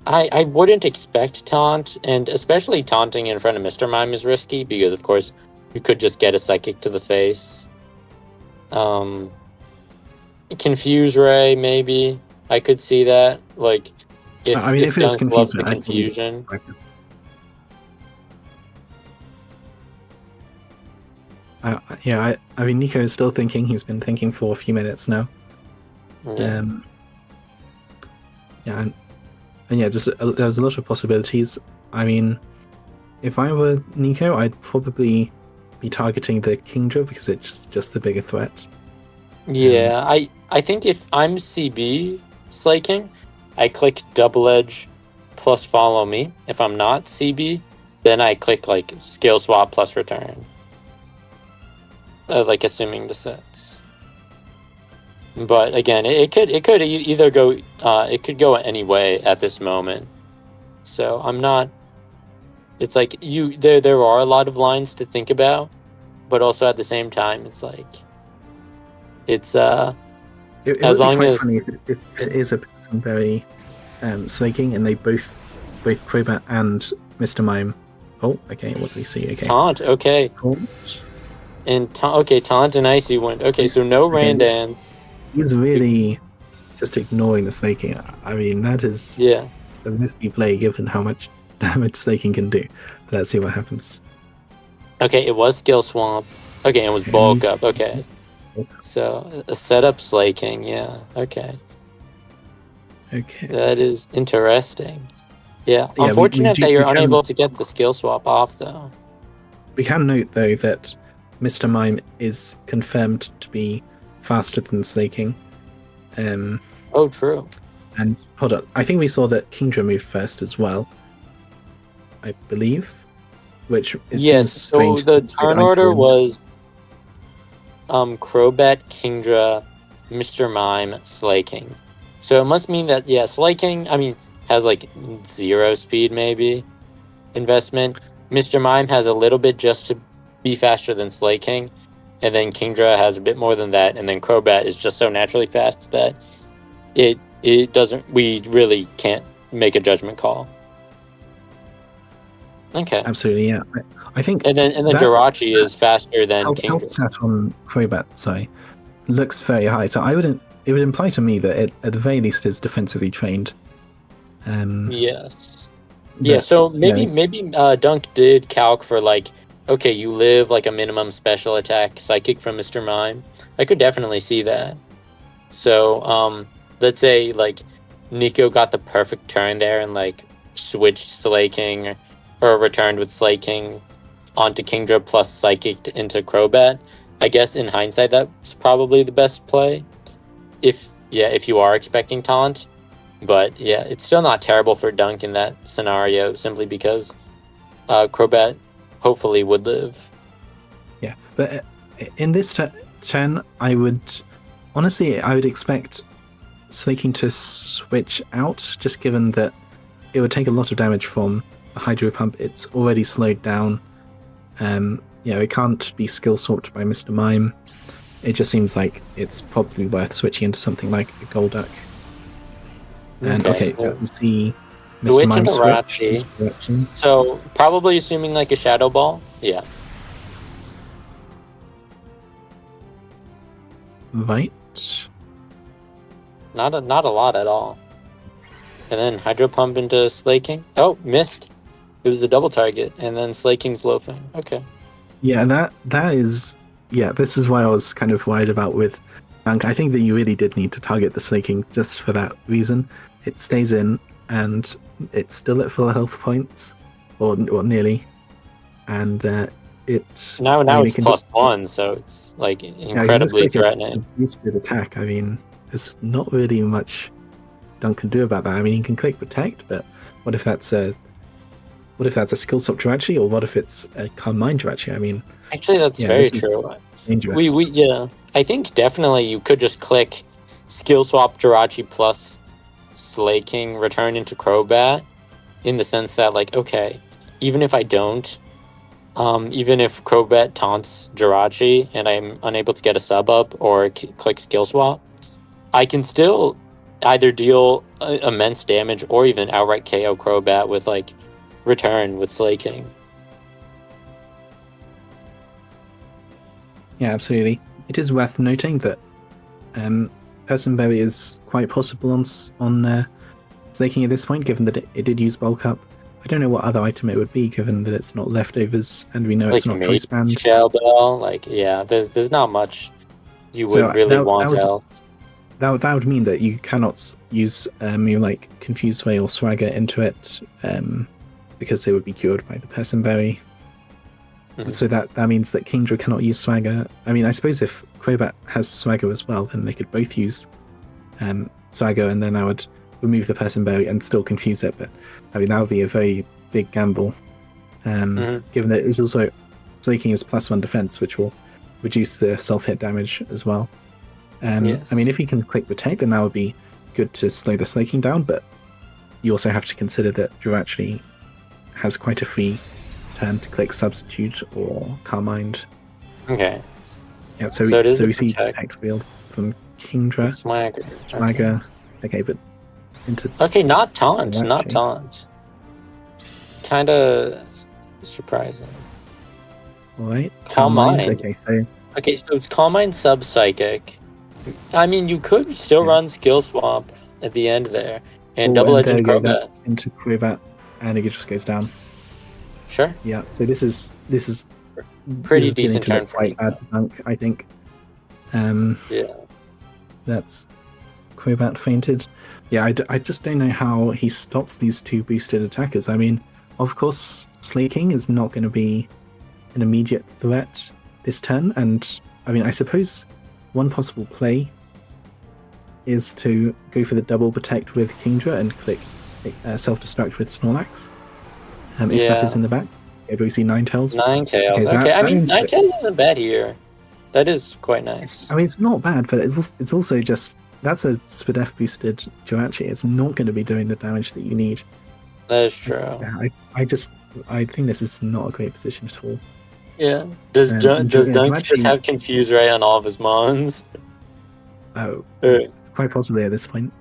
I wouldn't expect taunt, and especially taunting in front of Mr. Mime is risky because, of course, you could just get a psychic to the face. Confuse Ray, maybe. I could see that. Like, if it was Dunk loves confused, the confusion. I mean, Nnico is still thinking. He's been thinking for a few minutes now. Yeah. And just there's a lot of possibilities. I mean, if I were Nnico, I'd probably be targeting the Kingdra because it's just the bigger threat. Yeah, I think if I'm CB Slaking, I click Double Edge plus Follow Me. If I'm not CB, then I click like Skill Swap plus Return. Like assuming the sets. But again, it could either go it could go any way at this moment. So I'm not. It's like there are a lot of lines to think about, but also at the same time, it's like it's it as would long be quite as funny if it is a person very slaking and they both Crobat and Mr. Mime. Oh, okay. What do we see? Okay. Taunt. Okay. And Taunt and Icy went. Okay, so no Randans. He's really just ignoring the slaking. I mean, that is a risky play given how much damage slaking can do. But let's see what happens. Okay, it was Skill Swamp. Okay, it was Bulk Up. Okay. So a setup slaking, yeah. Okay. That is interesting. Yeah. Unfortunate that you're unable to get the skill swap off, though. We can note, though, that Mr. Mime is confirmed to be faster than slaking. Oh, true. And hold on, I think we saw that Kingdra moved first as well. I believe, which seems strange. So the turn order was Crobat, Kingdra, Mr. Mime, Slaking. So it must mean that Slaking, I mean, has like 0 speed maybe investment. Mr. Mime has a little bit just to be faster than Slaking, and then Kingdra has a bit more than that, and then Crobat is just so naturally fast that it doesn't. We really can't make a judgment call. Okay. Absolutely, yeah. I think. And then Jirachi is faster than Kingdra. Health stat on Crobat, looks very high. So it would imply to me that it at the very least is defensively trained. Yes. Yeah. So maybe Dunk did calc for like, okay, you live like a minimum special attack psychic from Mr. Mime. I could definitely see that. So let's say like Nnico got the perfect turn there and like switched Slaking or returned with Slaking onto Kingdra plus Psychic into Crobat. I guess in hindsight that's probably the best play. If you are expecting taunt. But yeah, it's still not terrible for Dunk in that scenario simply because Crobat hopefully would live. Yeah, but in this turn, I would expect Slaking to switch out, just given that it would take a lot of damage from the Hydro Pump. It's already slowed down. It can't be skill swapped by Mr. Mime. It just seems like it's probably worth switching into something like a Golduck. And so we see Mr. Mime switch. So probably assuming like a Shadow Ball. Yeah. Right. Not a lot at all. And then Hydro Pump into Slaking. Oh, missed. It was a double target, and then Slaking's loafing. Okay. Yeah, that is. Yeah, this is why I was kind of worried about with Dunk. I think that you really did need to target the Slaking just for that reason. It stays in, and it's still at full health points, or nearly. And it's now it's +1, so it's like incredibly threatening. Boosted attack. I mean, there's not really much Dunk can do about that. I mean, you can click Protect, but what if that's a skill swap Jirachi, or what if it's a Calm Mind Jirachi? I mean, actually, that's very true. Dangerous. I think definitely you could just click skill swap Jirachi plus Slaking, return into Crobat, in the sense that like, okay, even if I don't, even if Crobat taunts Jirachi and I'm unable to get a sub up or click skill swap, I can still either deal immense damage or even outright KO Crobat with like return with Slaking. Yeah, absolutely. It is worth noting that Personberry is quite possible on Slaking at this point, given that it did use Bulk Up. I don't know what other item it would be, given that it's not leftovers, and we know it's not choice band. Shell Bell, like there's not much you would really want else. That would mean that you cannot use like Confused Ray or Swagger into it, because they would be cured by the Personberry. Mm-hmm. So that means that Kingdra cannot use Swagger. I mean, I suppose if Crobat has Swagger as well, then they could both use Swagger, and then I would remove the Personberry and still confuse it. But I mean, that would be a very big gamble, given that it is also Slaking is +1 defense, which will reduce the self-hit damage as well. Yes. I mean, if you can click Protect, then that would be good to slow the Slaking down, but you also have to consider that Jirachi has quite a free turn to click Substitute or Carmine. Okay. Yeah, so we see Protect field from Kingdra. Swagger. Okay, but into... Okay, not Taunt. Not Taunt. Kind of surprising. Alright. Calm Mind. Okay, so it's Calm Mind Sub-Psychic. I mean, you could still run Skill Swap at the end there. And Double Edged Crobat. Into Crobat, and it just goes down. Sure. Yeah, so this is pretty decent turn for quite bad dunk, I think. Yeah. That's Crobat fainted. Yeah, I just don't know how he stops these two boosted attackers. I mean, of course, Slaking is not going to be an immediate threat this turn, and I mean, I suppose one possible play is to go for the double Protect with Kingdra and click Self-Destruct with Snorlax. If that is in the back. Okay, but we see Ninetales. Okay, I mean, Ninetales isn't bad here. That is quite nice. I mean, it's not bad, but it's also just... That's a Spadef boosted Jirachi. It's not going to be doing the damage that you need. That is true. Yeah, I think this is not a great position at all. Yeah. Does Dunk just have Confuse Ray on all of his Mons? Oh, quite possibly at this point.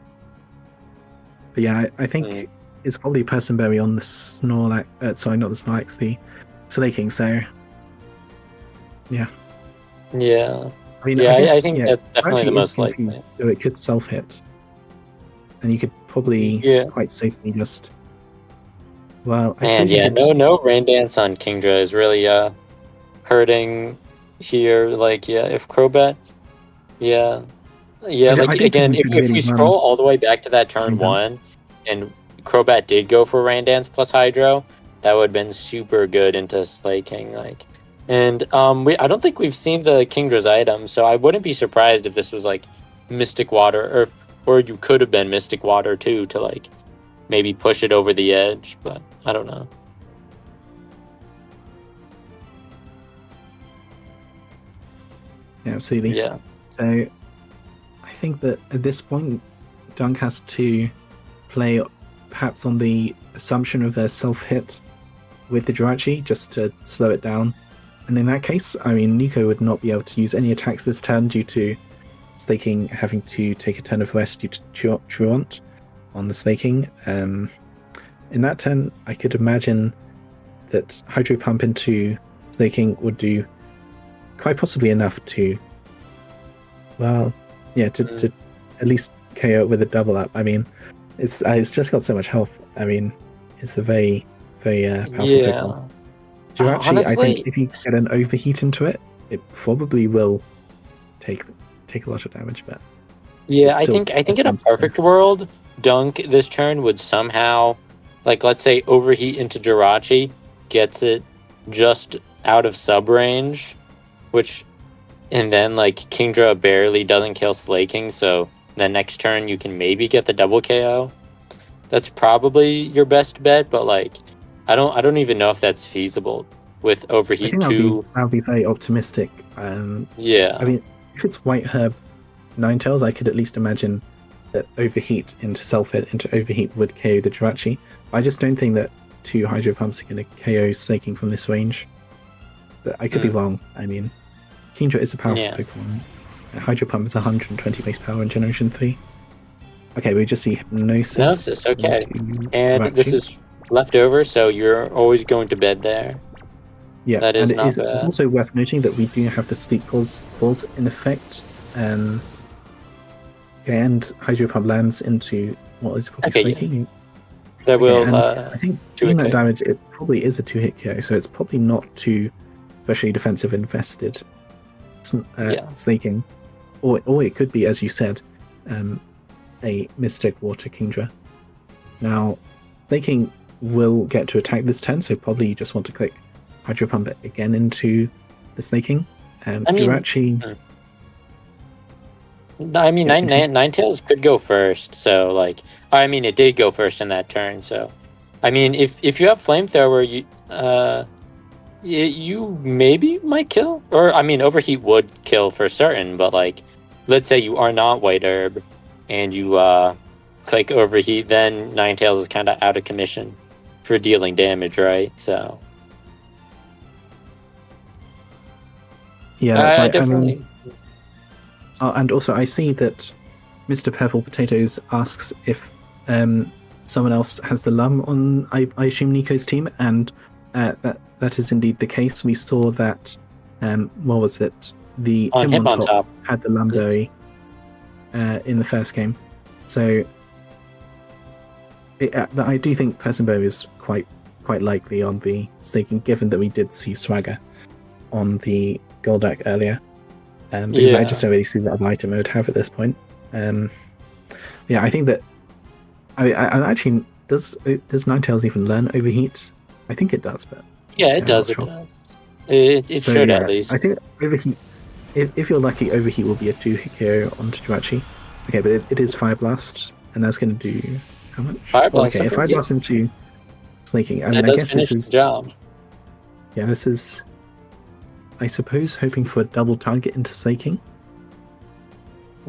But yeah, I think it's probably Personberry on the Snorlax. Sorry, not the Snorlax, the Slaking. So, yeah. Yeah. I mean, I think that's definitely the most likely. So it could self-hit. And you could probably quite safely just... Well, no Rain Dance on Kingdra is really hurting here. Like, if Crobat... if we scroll all the way back to that turn 1, and Crobat did go for Rain Dance plus Hydro, that would have been super good into Slaking, like... And I don't think we've seen the Kingdra's item, so I wouldn't be surprised if this was like Mystic Water, or you could have been Mystic Water too, to like maybe push it over the edge, but I don't know. Yeah, absolutely. Yeah. So I think that at this point, Dunk has to play perhaps on the assumption of their self-hit with the Jirachi, just to slow it down. And in that case, I mean, Nnico would not be able to use any attacks this turn due to Slaking having to take a turn of rest due to Truant on the Slaking. In that turn, I could imagine that Hydro Pump into Slaking would do quite possibly enough to, to at least KO it with a double up. I mean, it's just got so much health. I mean, it's a very, very powerful Pokemon. Jirachi, honestly, I think if you get an overheat into it, it probably will take a lot of damage. But I think in a perfect world, Dunk this turn would somehow, like, let's say overheat into Jirachi, gets it just out of sub range, and then like Kingdra barely doesn't kill Slaking, so the next turn you can maybe get the double KO. That's probably your best bet, but like, I don't even know if that's feasible with overheat 2. That would be very optimistic. I mean, if it's White Herb Ninetales, I could at least imagine that overheat into self-hit into overheat would KO the Jirachi. I just don't think that 2 Hydro Pumps are going to KO Slaking from this range. But I could be wrong. I mean, Kingdra is a powerful Pokemon. Hydro Pump is 120 base power in Generation 3. Okay, we just see hypnosis. Hypnosis, okay. And this is left over, so you're always going to bed there. Yeah, that is and not bad. It's also worth noting that we do have the sleep clause in effect. Okay, and Hydro Pump lands into what is probably Slaking. That will. And I think seeing that damage, it probably is a 2-hit KO, so it's probably not too especially defensive invested. Slaking, or it could be, as you said, a Mystic Water Kingdra. Now, Slaking will get to attack this turn, so probably you just want to click Hydro Pump it again into the Slaking. Jirachi. I mean, Ninetales could go first, so like, I mean, it did go first in that turn. So, I mean, if you have Flamethrower, you maybe might kill, or I mean, Overheat would kill for certain. But like, let's say you are not White Herb, and you click Overheat, then Ninetales is kind of out of commission for dealing damage, right? So. Yeah, that's right. Definitely. I mean, and also, I see that Mr. Purple Potatoes asks if someone else has the Lum on, I assume, Nnico's team, and that is indeed the case. We saw that, what was it? The Hitmontop had the Lum berry in the first game. So I do think Persimbo is quite likely on the Slaking, given that we did see Swagger on the Golduck earlier. Because I just don't really see that other item I would have at this point. I think that I actually does Ninetales even learn Overheat? I think it does, but it does. It does. It should at least. I think Overheat. If you're lucky, Overheat will be a 2-hit KO onto Jirachi. Okay, but it is Fire Blast, and that's going to do how much? Fire Blast. Okay, Fire Blast into Slaking. I mean, I guess this is the job. Yeah, this is, I suppose, hoping for a double target into Slaking.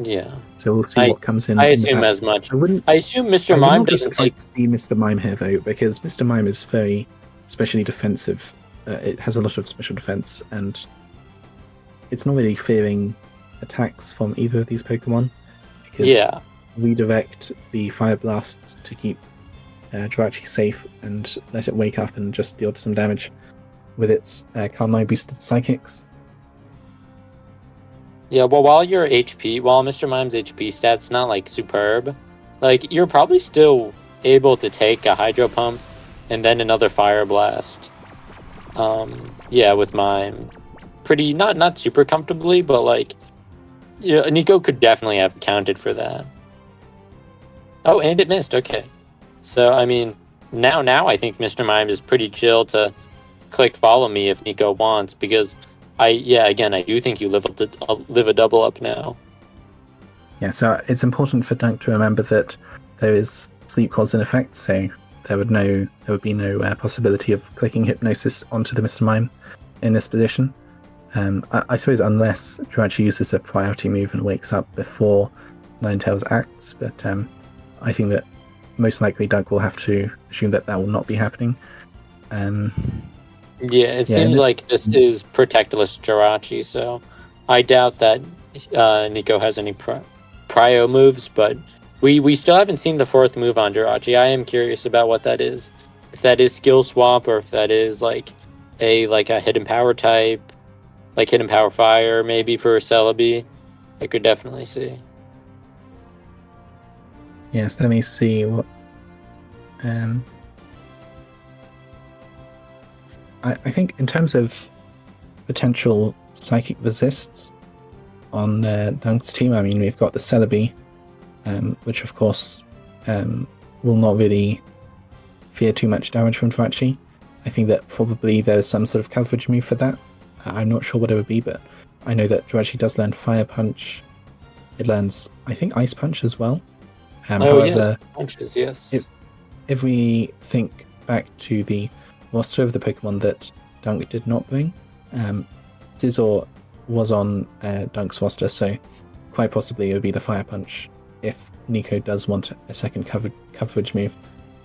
Yeah. So we'll see what comes in. I assume as much. I assume Mr. Mime doesn't take. To see Mr. Mime here though, because Mr. Mime is very specially defensive. It has a lot of special defense, and it's not really fearing attacks from either of these Pokemon. Because redirect the Fire Blasts to keep Jirachi safe and let it wake up and just deal some damage with its Calm-9 boosted Psychics. Yeah, well, while Mr. Mime's HP stats not like superb, like you're probably still able to take a Hydro Pump and then another Fire Blast. With Mime, pretty not super comfortably, but like, Nnico could definitely have counted for that. Oh, and it missed. Okay, so I mean, now I think Mr. Mime is pretty chill to click Follow Me if Nnico wants, because I do think you live a double up now. Yeah, so it's important for Dunk to remember that there is sleep cause in effect, so there would be no possibility of clicking Hypnosis onto the Mr. Mime in this position. I suppose unless Jirachi uses a priority move and wakes up before Ninetales acts, but I think that most likely Dunk will have to assume that will not be happening. It seems like this is Protectless Jirachi, so I doubt that Nnico has any prio moves, but we still haven't seen the fourth move on Jirachi. I am curious about what that is. If that is Skill Swap, or if that is like a Hidden Power type, like Hidden Power Fire maybe for Celebi. I could definitely see. Yes, let me see what... I think in terms of potential psychic resists on Dunk's team, I mean, we've got the Celebi, which of course will not really fear too much damage from Jirachi. I think that probably there's some sort of coverage move for that. I'm not sure what it would be, but I know that Jirachi does learn Fire Punch. It learns, I think, Ice Punch as well. However, yes, punches, yes. If we think back to the roster of the Pokemon that Dunk did not bring, Scizor was on Dunk's roster, so quite possibly it would be the Fire Punch if Nnico does want a second coverage move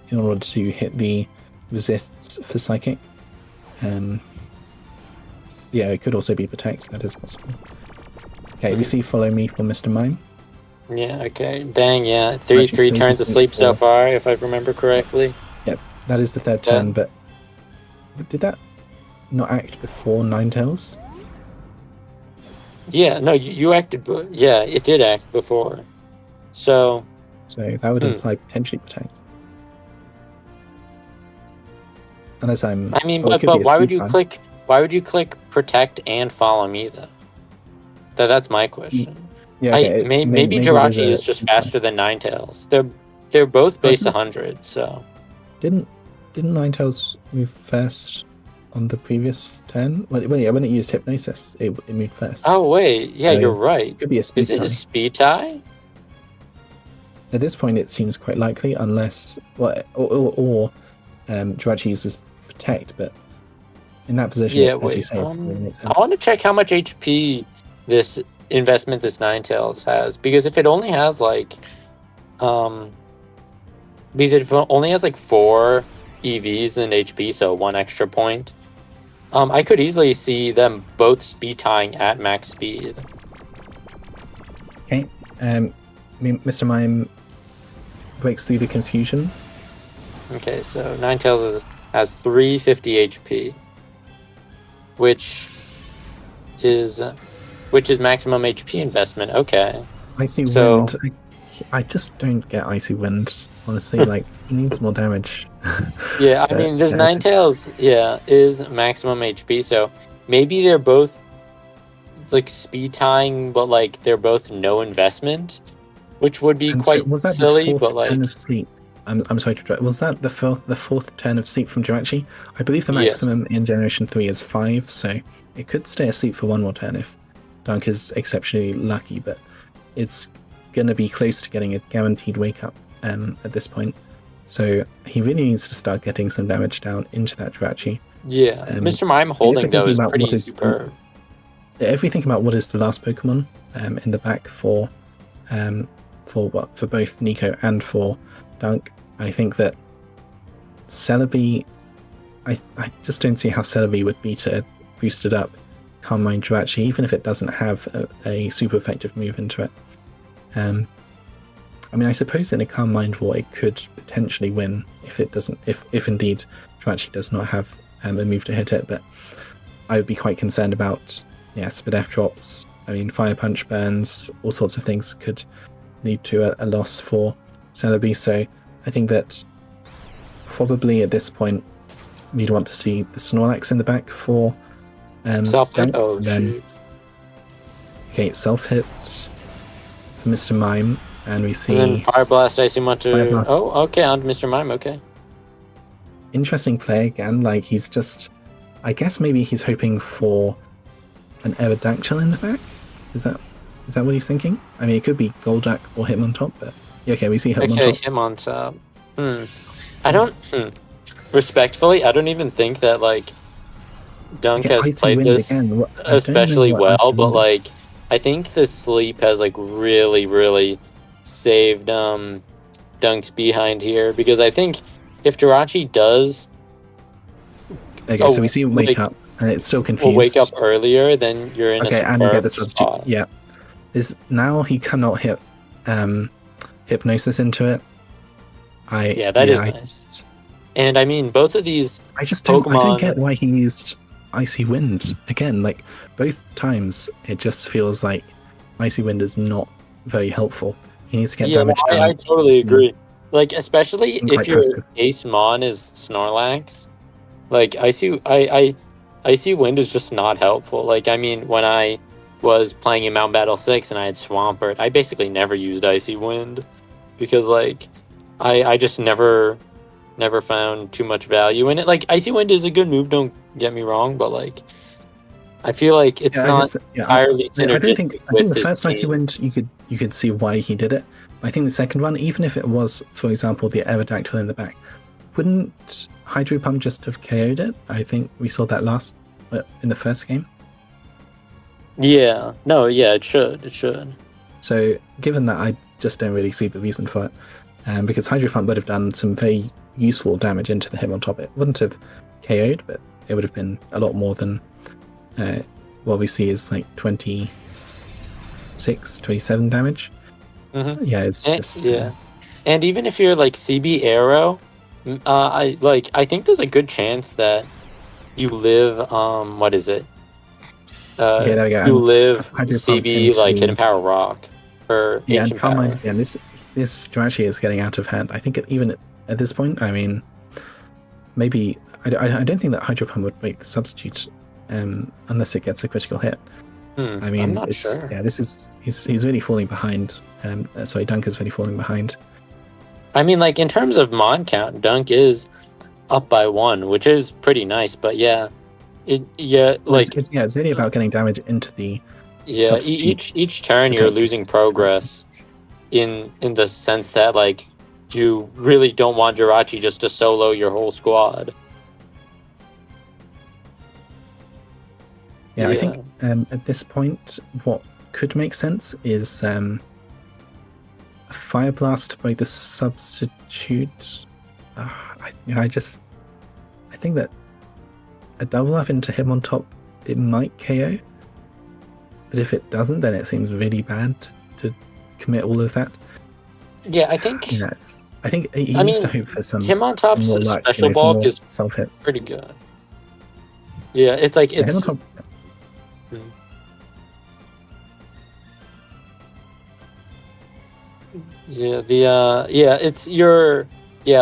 in order to hit the resists for Psychic. It could also be Protect, that is possible. Okay, we see Follow Me from Mr. Mime. Yeah, okay. Dang, yeah. 3 stays turns asleep so far, if I remember correctly. Yep, that is the third turn, but did that not act before Ninetales? Yeah, no, you acted. Yeah, it did act before. So that would imply potentially protect. Unless I'm. I mean, but why would you click? Why would you click protect and follow me though? That's my question. Yeah, okay. Maybe Jirachi is just faster than Ninetales. They're both base 100. So didn't Ninetales move first on the previous turn? When it used Hypnosis, it moved first. Oh wait, yeah, so you're right. It could be a speed tie. Is it a speed tie? At this point, it seems quite likely, unless Jirachi uses protect, but in that position, as you say, it really makes sense. I want to check how much HP this Ninetales has, because if it only has like, because if it only has like 4 EVs and HP, so 1 extra point, I could easily see them both speed tying at max speed. Okay, Mr. Mime breaks through the confusion. Okay, so Ninetales has 350 HP, which is maximum HP investment. Okay. Icy Wind. I just don't get Icy Wind, honestly. Like, he needs more damage. Yeah, I mean, this Ninetales, is maximum HP, so maybe they're both like speed tying, but like they're both no investment, which would be quite silly. But like, turn of sleep? I'm sorry to interrupt. Was that the fourth turn of sleep from Jirachi? I believe the maximum in Generation 3 is 5, so it could stay asleep for 1 more turn if Dunk is exceptionally lucky, but it's going to be close to getting a guaranteed wake up at this point. So he really needs to start getting some damage down into that Jirachi. Yeah, Mr. Mime holding though is pretty superb. If we think about what is the last Pokemon in the back for both Nnico and for Dunk, I think that Celebi, I just don't see how Celebi would beat a boosted up Calm Mind Jirachi, even if it doesn't have a super effective move into it. I mean, I suppose in a Calm Mind War it could potentially win if it doesn't, if indeed Jirachi does not have a move to hit it, but I would be quite concerned about Spit F drops. I mean, Fire Punch burns, all sorts of things could lead to a loss for Celebi, so I think that probably at this point we'd want to see the Snorlax in the back for self-hit. Oh, shoot. Okay, self-hit for Mr. Mime, and we see... And then Fire Blast, I see much to... Oh, okay, on to Mr. Mime, okay. Interesting play again, like he's just... I guess maybe he's hoping for an Aerodactyl in the back? Is that what he's thinking? I mean, it could be Golduck or Hitmontop, but... Yeah, okay, we see Hitmontop. I don't... Respectfully, I don't even think that, like, Dunk has played this especially well, but, like, I think the sleep has, like, really, really saved Dunk's behind here, because I think if Jirachi does... Okay, so we see him wake up, and it's still confused. Wake up earlier, then you're in a and get the substitute. Spot. Yeah. Now he cannot hit Hypnosis into it. That is nice. And I mean, both of these I don't get why he used Icy Wind again. Like, both times it just feels like Icy Wind is not very helpful. He needs to get damage down. I totally agree. Like, especially if your Ace Mon is Snorlax, like, Icy Wind is just not helpful. Like, I mean, when I was playing in Mount Battle 6 and I had Swampert, I basically never used Icy Wind because, like, I just never found too much value in it. Like, Icy Wind is a good move, don't get me wrong, but, like, I feel like it's not entirely synergistic. I think the first Icy Wind, you could see why he did it. But I think the second one, even if it was, for example, the Aerodactyl in the back, wouldn't Hydro Pump just have KO'd it? I think we saw that in the first game. Yeah. No, yeah, it should. So, given that, I just don't really see the reason for it. Because Hydro Pump would have done some very useful damage into the Hitmontop. It wouldn't have KO'd, but it would have been a lot more than what we see is like 26, 27 damage. Mm-hmm. Yeah, it's just yeah. And even if you're like CB Arrow, I think there's a good chance that you live. What is it? okay. There we go. You And live Hydro Pump CB into like the Hidden Power Rock or yeah, and Ancient Calm Mind. Power. Yeah, this actually is getting out of hand. I think even at this point, I mean, maybe I don't think that Hydro Pump would break the substitute, unless it gets a critical hit. I mean, I'm not it's sure. yeah. This is he's really falling behind. Sorry, Dunk is really falling behind. I mean, like in terms of mod count, Dunk is up by 1, which is pretty nice. But yeah, It's really about getting damage into the substitute. each turn you're protected. losing progress in the sense that like you really don't want Jirachi just to solo your whole squad. Yeah, I think at this point, what could make sense is a Fire Blast to break the substitute. I think that a double up into him on top, it might KO. But if it doesn't, then it seems really bad to commit all of that. Yeah, I think. Yes, I think he needs to hope for some him on top more luck, special bulk is self hits. pretty good. Yeah, it's like it's. Him on top. Yeah, it's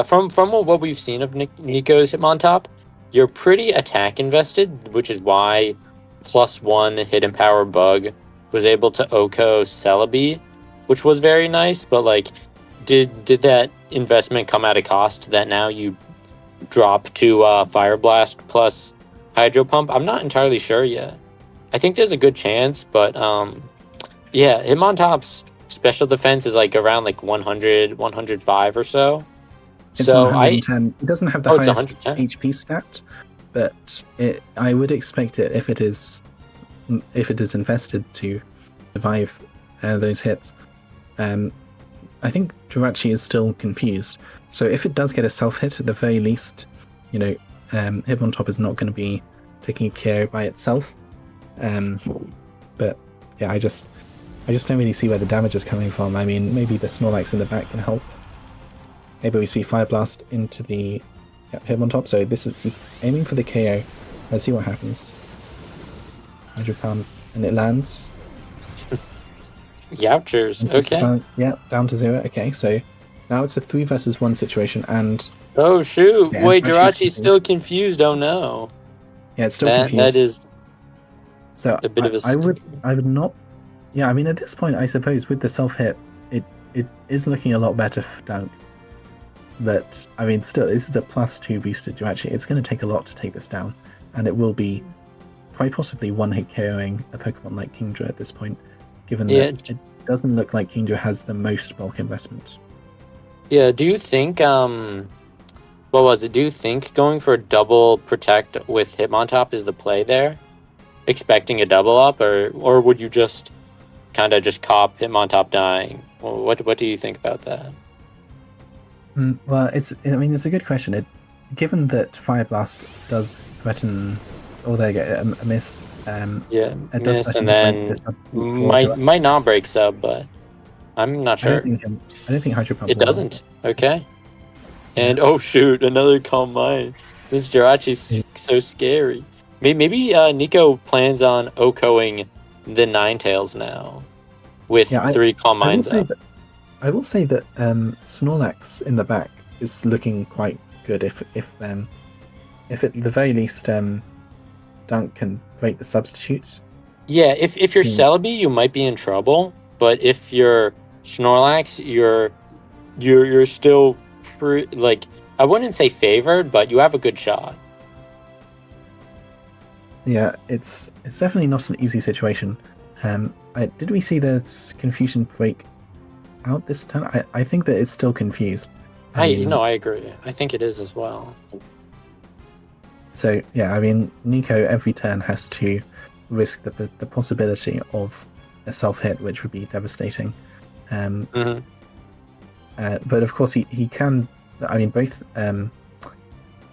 from what we've seen of Nnico's Hitmontop, you're pretty attack invested, which is why +1 hidden power bug was able to Oko Celebi, which was very nice. But like, did that investment come at a cost that now you drop to Fire Blast plus Hydro Pump? I'm not entirely sure yet. I think there's a good chance, but yeah, Hitmontop's special defense is like around like 100, 105 or so. It's 110. It doesn't have the highest 110. HP stat, but I would expect it if it is invested to survive those hits. I think Jirachi is still confused. So if it does get a self hit, at the very least, Hitmontop is not going to be taking a KO by itself. But yeah, I just don't really see where the damage is coming from. I mean, maybe the Snorlax in the back can help. Maybe we see Fire Blast into the Hitmontop. So he's aiming for the KO. Let's see what happens. 100 pound, and it lands. Youchers. Okay. Down to 0. Okay, so now it's a 3 versus 1 situation, and oh shoot! Wait, Jirachi's still confused. Oh no. Yeah, it's still confused. That is. So a bit of a. I would not. Yeah, I mean, at this point, I suppose with the self hit, it is looking a lot better for Dunk. But I mean, still, this is a +2 boosted Jirachi. It's going to take a lot to take this down, and it will be quite possibly one-hit KOing a Pokemon like Kingdra at this point, given that it doesn't look like Kingdra has the most bulk investment. Yeah, do you think what was it? Do you think going for a double protect with Hitmontop is the play there? Expecting a double up, or would you just kind of just cop Hitmontop dying? What do you think about that? Well, it's a good question. Given that Fire Blast does threaten, or they get a miss. It does miss, and then might not break sub, but I'm not sure. I don't think Hydro Pump. It doesn't. Okay. And oh shoot, another Calm Mind. This Jirachi's so scary. Maybe Nnico plans on Okoing the Ninetales now with 3 Calm Minds up. I will say that Snorlax in the back is looking quite good. If at the very least Dunk can break the substitute. Yeah, if you're Celebi, you might be in trouble. But if you're Snorlax, you're still I wouldn't say favored, but you have a good shot. Yeah, it's definitely not an easy situation. Did we see the confusion break out this turn? I think that it's still confused. I agree. I think it is as well. So yeah, I mean, Nnico every turn has to risk the possibility of a self hit, which would be devastating. But of course, he can. I mean, both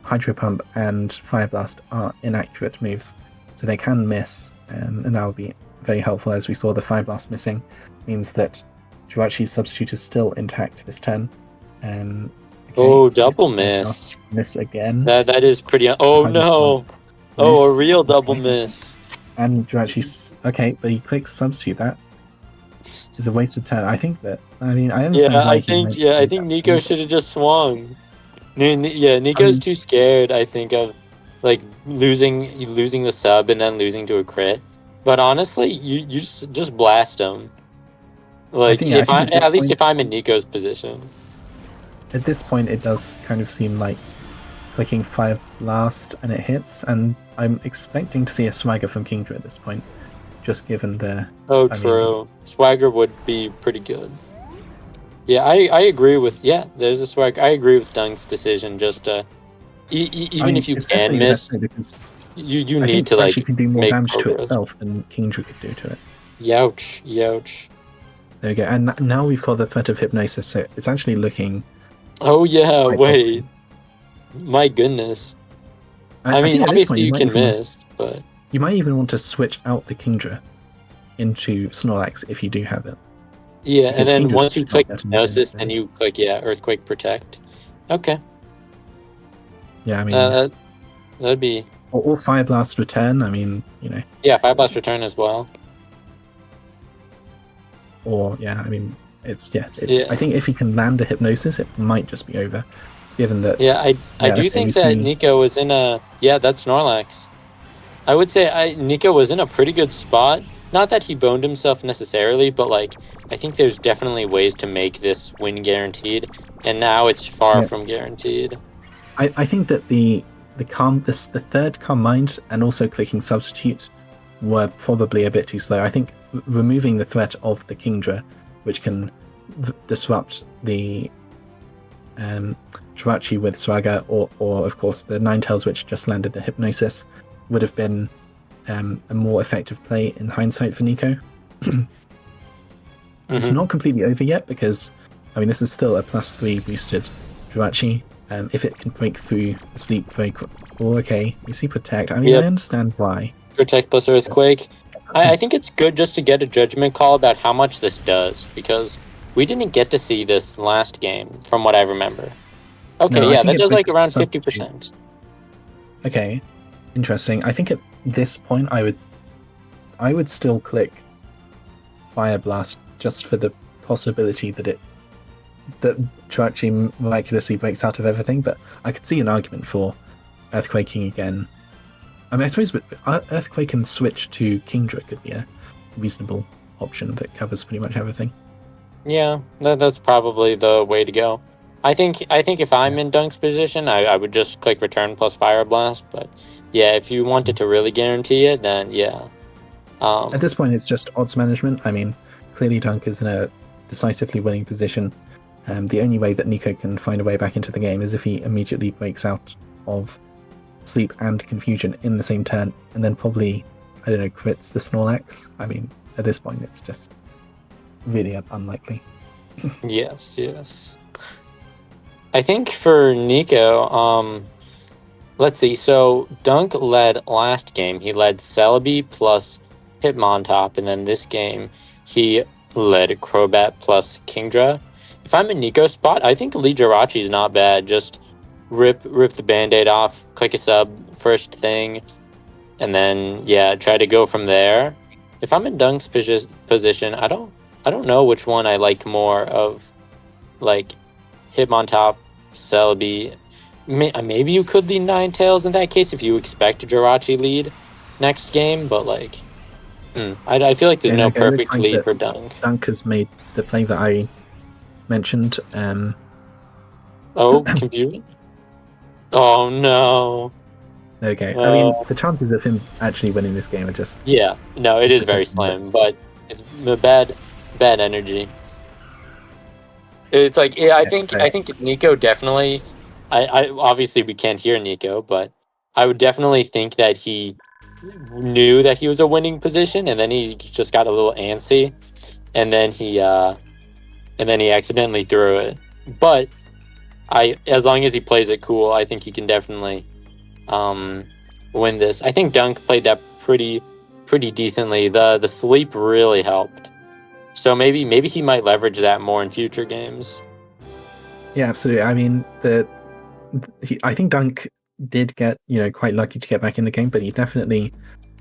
Hydro Pump and Fire Blast are inaccurate moves, so they can miss, and that would be very helpful. As we saw, the Fire Blast missing means that Jirachi's substitute is still intact this turn. Okay, oh, double miss. Miss again. That is pretty. Oh no! Oh, a real double miss. And Jirachi's okay, but he clicks substitute. That is a waste of turn. I think that. I mean, I understand why. I think Nnico should have just swung. Yeah, Nnico's too scared. I think of like losing the sub and then losing to a crit. But honestly, you just blast him. Like if I'm in Nnico's position. At this point, it does kind of seem like clicking Fire Blast and it hits, and I'm expecting to see a Swagger from Kingdra at this point, just given the. Oh, true. Swagger would be pretty good. Yeah, I agree with. Yeah, there's a Swagger. I agree with Dunk's decision. Just even if you can miss, you need to like can do more damage to itself than Kingdra could do to it. Youch. There we go. And now we've got the threat of Hypnosis, so it's actually looking. Oh yeah, wait. My goodness. I mean, obviously you can miss, but you might even want to switch out the Kingdra into Snorlax if you do have it. Yeah, because and then once you click Hypnosis, then you click Earthquake Protect. Okay. Yeah, I mean that'd be. Or Fire Blast Return. I mean, Yeah, Fire Blast Return as well. Or I mean, it's. I think if he can land a Hypnosis, it might just be over. Given that. Yeah, I do think that Nnico was in a. Yeah, that's Snorlax. I would say Nnico was in a pretty good spot. Not that he boned himself necessarily, but like I think there's definitely ways to make this win guaranteed, and now it's far from guaranteed. I think that the third Calm Mind and also clicking Substitute were probably a bit too slow. I think removing the threat of the Kingdra, which can disrupt the Jirachi with Swagger, or of course the Ninetales, which just landed the Hypnosis, would have been a more effective play in hindsight for Nnico. It's not completely over yet because, I mean, this is still a +3 boosted Jirachi. If it can break through the sleep very quick. Oh, okay, you see Protect. I mean, I understand why. Protect plus Earthquake. I think it's good just to get a judgment call about how much this does, because we didn't get to see this last game, from what I remember. Okay, that does like around 50%. Okay, interesting. I think at this point I would still click Fire Blast just for the possibility that Jirachi miraculously breaks out of everything, but I could see an argument for Earthquaking again. I mean, I suppose Earthquake and switch to Kingdra could be a reasonable option that covers pretty much everything. Yeah, that's probably the way to go. I think if I'm in Dunk's position, I would just click Return plus Fire Blast. But yeah, if you wanted to really guarantee it, then yeah. At this point, it's just odds management. I mean, clearly Dunk is in a decisively winning position. The only way that Nnico can find a way back into the game is if he immediately breaks out of Sleep and Confusion in the same turn, and then probably, I don't know, crits the Snorlax. I mean, at this point, it's just really unlikely. Yes. I think for Nnico, let's see. So Dunk led last game. He led Celebi plus Hitmontop, and then this game he led Crobat plus Kingdra. If I'm in Nnico's spot, I think Lead Jirachi is not bad. Just rip the band-aid off, click a sub first thing, and then try to go from there. If I'm in Dunk's position, I don't know which one I like more of, like Hitmontop, Celebi. Maybe you could lead Ninetales in that case if you expect Jirachi lead next game, but like I feel like there's no perfect lead for Dunk. Dunk has made the play that I mentioned. Confusion? Oh no. Okay. I mean, the chances of him actually winning this game are just... Yeah, no, it is very slim, but it's a bad energy. It's like, I think Nnico definitely... I obviously we can't hear Nnico, but I would definitely think that he knew that he was a winning position, and then he just got a little antsy, and then he accidentally threw it. But as long as he plays it cool, I think he can definitely win this. I think Dunk played that pretty decently. The sleep really helped. So maybe he might leverage that more in future games. Yeah, absolutely. I mean, I think Dunk did get quite lucky to get back in the game, but he definitely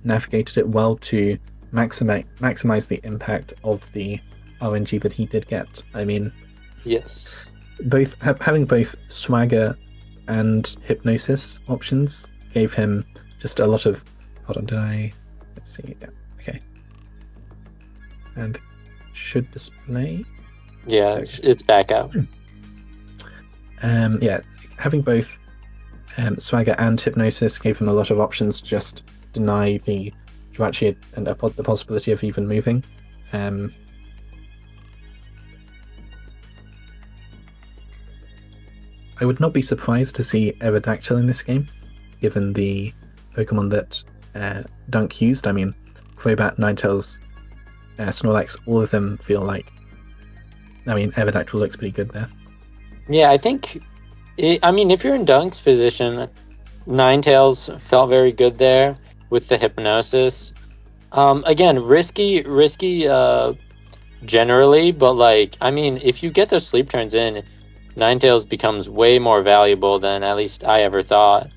navigated it well to maximize the impact of the RNG that he did get. I mean, yes, having both swagger and hypnosis options gave him just a lot of. Hold on, let's see. Yeah, okay. And should display. Yeah, it's back out. Yeah, having both swagger and hypnosis gave him a lot of options to just deny the Jirachi and the possibility of even moving. I would not be surprised to see Aerodactyl in this game, given the Pokemon that Dunk used. I mean, Crobat, Ninetales, Snorlax, all of them feel like. I mean, Aerodactyl looks pretty good there. Yeah, I think. If you're in Dunk's position, Ninetales felt very good there with the hypnosis. Again, risky, generally, but if you get those sleep turns in, Ninetales becomes way more valuable than at least I ever thought.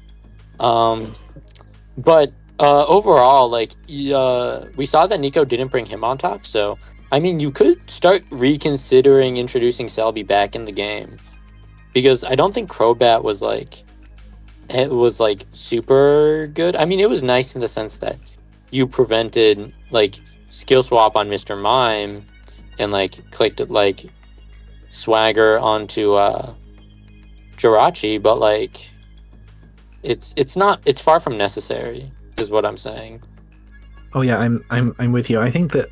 But overall, we saw that Nnico didn't bring him on top, so you could start reconsidering introducing Celebi back in the game, because I don't think Crobat was super good. I mean, it was nice in the sense that you prevented skill swap on Mr. Mime and clicked swagger onto Jirachi, but it's far from necessary, is what I'm saying. Oh yeah, I'm with you. I think that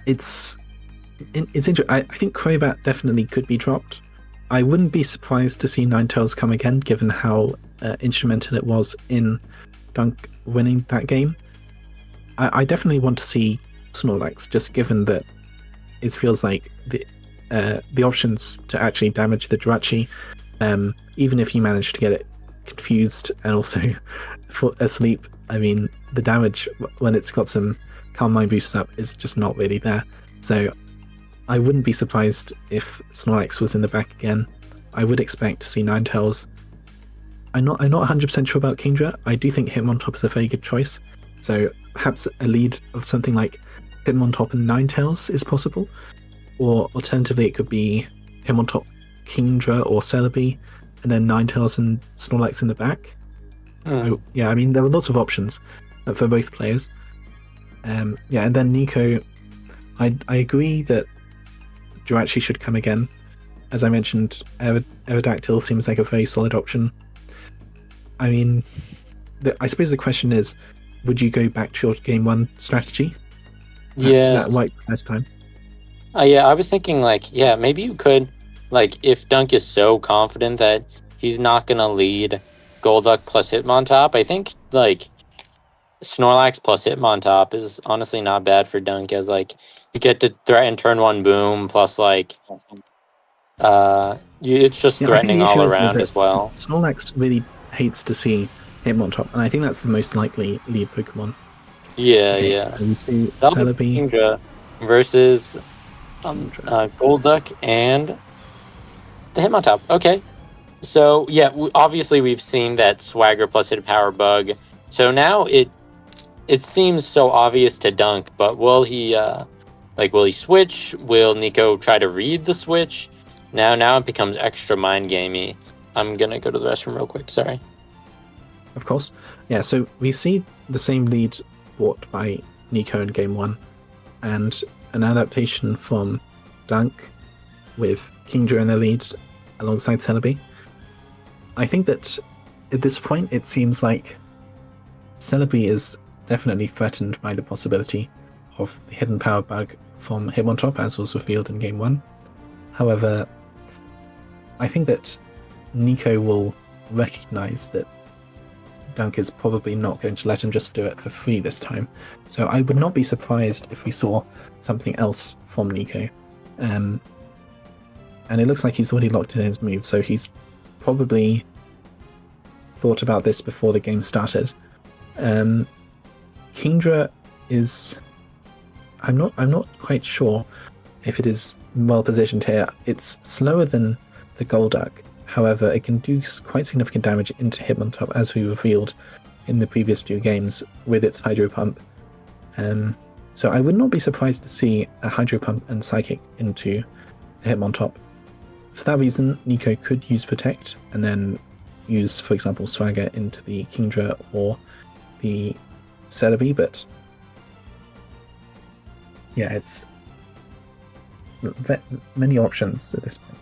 it's interesting. I think Crobat definitely could be dropped. I wouldn't be surprised to see Ninetales come again, given how instrumental it was in Dunk winning that game. I definitely want to see Snorlax, just given that it feels like the options to actually damage the Jirachi, even if you manage to get it confused and also asleep, I mean, the damage when it's got some Calm Mind boosts up is just not really there. So I wouldn't be surprised if Snorlax was in the back again. I would expect to see Ninetales. I'm not 100% sure about Kingdra. I do think Hitmontop is a very good choice. So perhaps a lead of something like Hitmontop and Ninetales is possible. Or alternatively, it could be Hitmontop, Kingdra, or Celebi, and then Ninetales and Snorlax in the back. Yeah, I mean, there were lots of options for both players. And then Nnico, I agree that Jirachi should come again. As I mentioned, Aerodactyl seems like a very solid option. I mean, I suppose the question is, would you go back to your Game 1 strategy? Yes. That worked last time. Yeah, I was thinking, maybe you could, if Dunk is so confident that he's not going to lead Golduck plus Hitmontop, I think, Snorlax plus Hitmontop is honestly not bad for Dunk, as, you get to threaten turn 1 boom, plus, it's just threatening all around as well. Snorlax really hates to see Hitmontop, and I think that's the most likely lead Pokemon. Yeah. And we see Celebi versus Golduck and the Hitmontop. Okay. So, yeah, obviously we've seen that Swagger plus Hit Power bug. So now it seems so obvious to Dunk, but will he switch? Will Nnico try to read the switch? Now it becomes extra mind gamey. I'm going to go to the restroom real quick. Sorry. Of course. Yeah, so we see the same lead brought by Nnico in Game 1, and an adaptation from Dunk with Kingdra in the lead alongside Celebi. I think that at this point it seems like Celebi is definitely threatened by the possibility of the hidden power bug from Hitmontop, as was revealed in Game 1. However, I think that Nnico will recognize that Dunk is probably not going to let him just do it for free this time. So I would not be surprised if we saw something else from Nnico. And it looks like he's already locked in his move, so he's probably thought about this before the game started. Kingdra is I'm not quite sure if it is well positioned here. It's slower than the Golduck. However, it can do quite significant damage into Hitmontop, as we revealed in the previous 2 games with its Hydro Pump. So I would not be surprised to see a Hydro Pump and Psychic into the Hitmontop. For that reason, Nnico could use Protect and then use, for example, Swagger into the Kingdra or the Celebi, but yeah, it's many options at this point.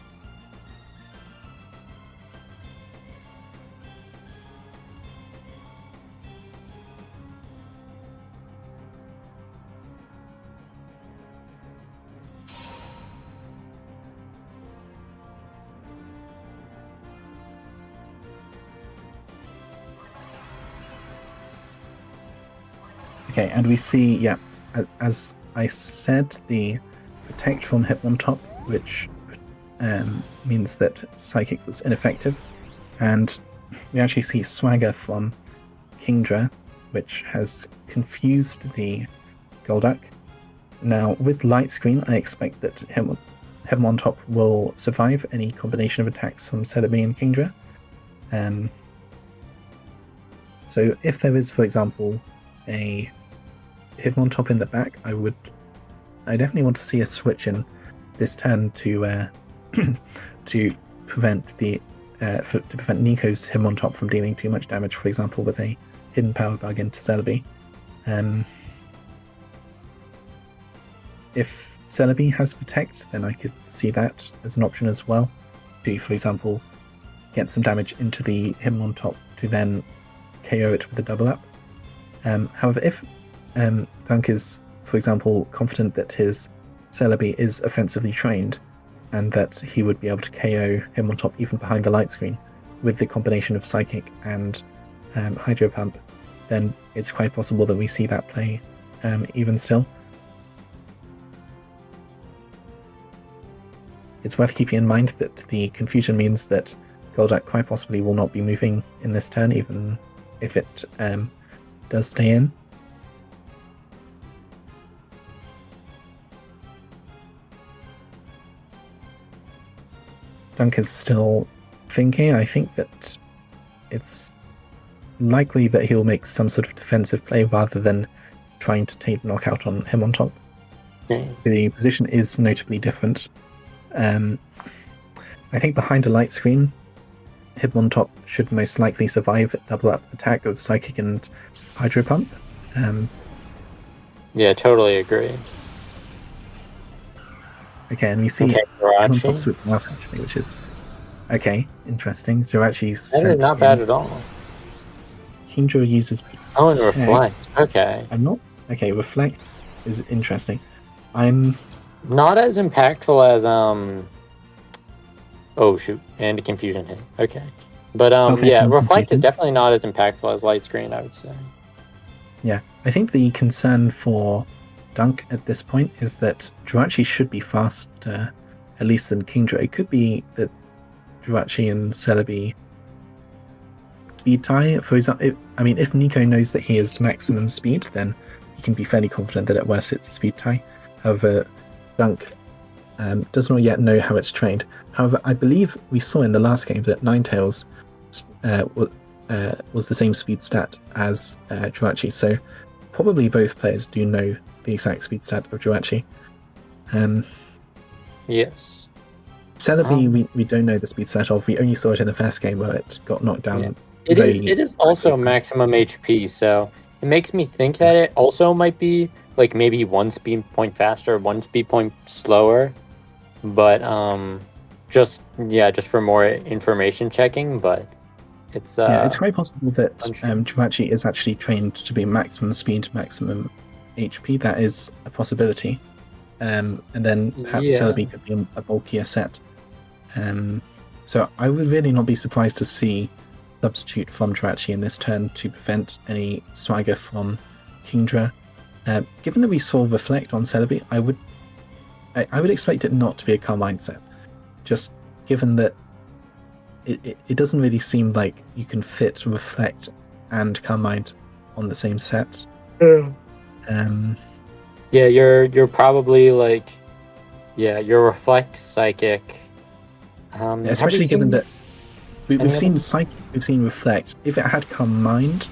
Okay, and we see, yeah, as I said, the Protect from Hitmontop, which means that Psychic was ineffective, and we actually see Swagger from Kingdra, which has confused the Golduck. Now, with Light Screen, I expect that Hitmontop will survive any combination of attacks from Celebi and Kingdra. So if there is, for example, a Hitmontop in the back, I definitely want to see a switch in this turn to to prevent Nnico's Hitmontop from dealing too much damage, for example, with a hidden power bug into Celebi. If Celebi has Protect, then I could see that as an option as well, to, for example, get some damage into the Hitmontop to then KO it with a double up. However, if Dunk is, for example, confident that his Celebi is offensively trained and that he would be able to KO Hitmontop even behind the light screen with the combination of Psychic and Hydro Pump, then it's quite possible that we see that play even still. It's worth keeping in mind that the confusion means that Golduck quite possibly will not be moving in this turn, even if it does stay in. Dunk is still thinking. I think that it's likely that he'll make some sort of defensive play rather than trying to take the knockout on Hitmontop. The position is notably different. I think behind a light screen, Hitmontop should most likely survive a double up attack of Psychic and Hydro Pump. Yeah, totally agree. Okay, and we see Hitmontop swooping out actually, which is interesting. Jirachi's that is not bad at all. Kingdra uses and Reflect. Okay. Reflect is interesting. I'm not as impactful as and a confusion hit. Okay. But Reflect is definitely not as impactful as Light Screen, I would say. Yeah. I think the concern for Dunk at this point is that Jirachi should be faster, at least than Kingdra. It could be that Jirachi and Celebi speed tie. For example, if Nnico knows that he has maximum speed, then he can be fairly confident that at worst it's a speed tie. However, Dunk does not yet know how it's trained. However, I believe we saw in the last game that Ninetales was the same speed stat as Jirachi, so probably both players do know the exact speed stat of Jirachi. Yes. Celebi, we don't know the speed stat of. We only saw it in the first game where it got knocked down. Yeah. It is also maximum HP, so it makes me think that it also might be like maybe one speed point faster, one speed point slower, but just for more information checking. But it's it's quite possible that Jirachi is actually trained to be maximum speed, maximum HP. That is a possibility, and then perhaps Celebi could be a bulkier set. So I would really not be surprised to see substitute from Jirachi in this turn to prevent any Swagger from Kingdra. Given that we saw Reflect on Celebi, I would expect it not to be a Carmine set. Just given that it doesn't really seem like you can fit Reflect and Carmine on the same set. Yeah, you're probably like, yeah, your reflect psychic. Especially given that we've seen other? psychic, we've seen reflect. If it had calm mind,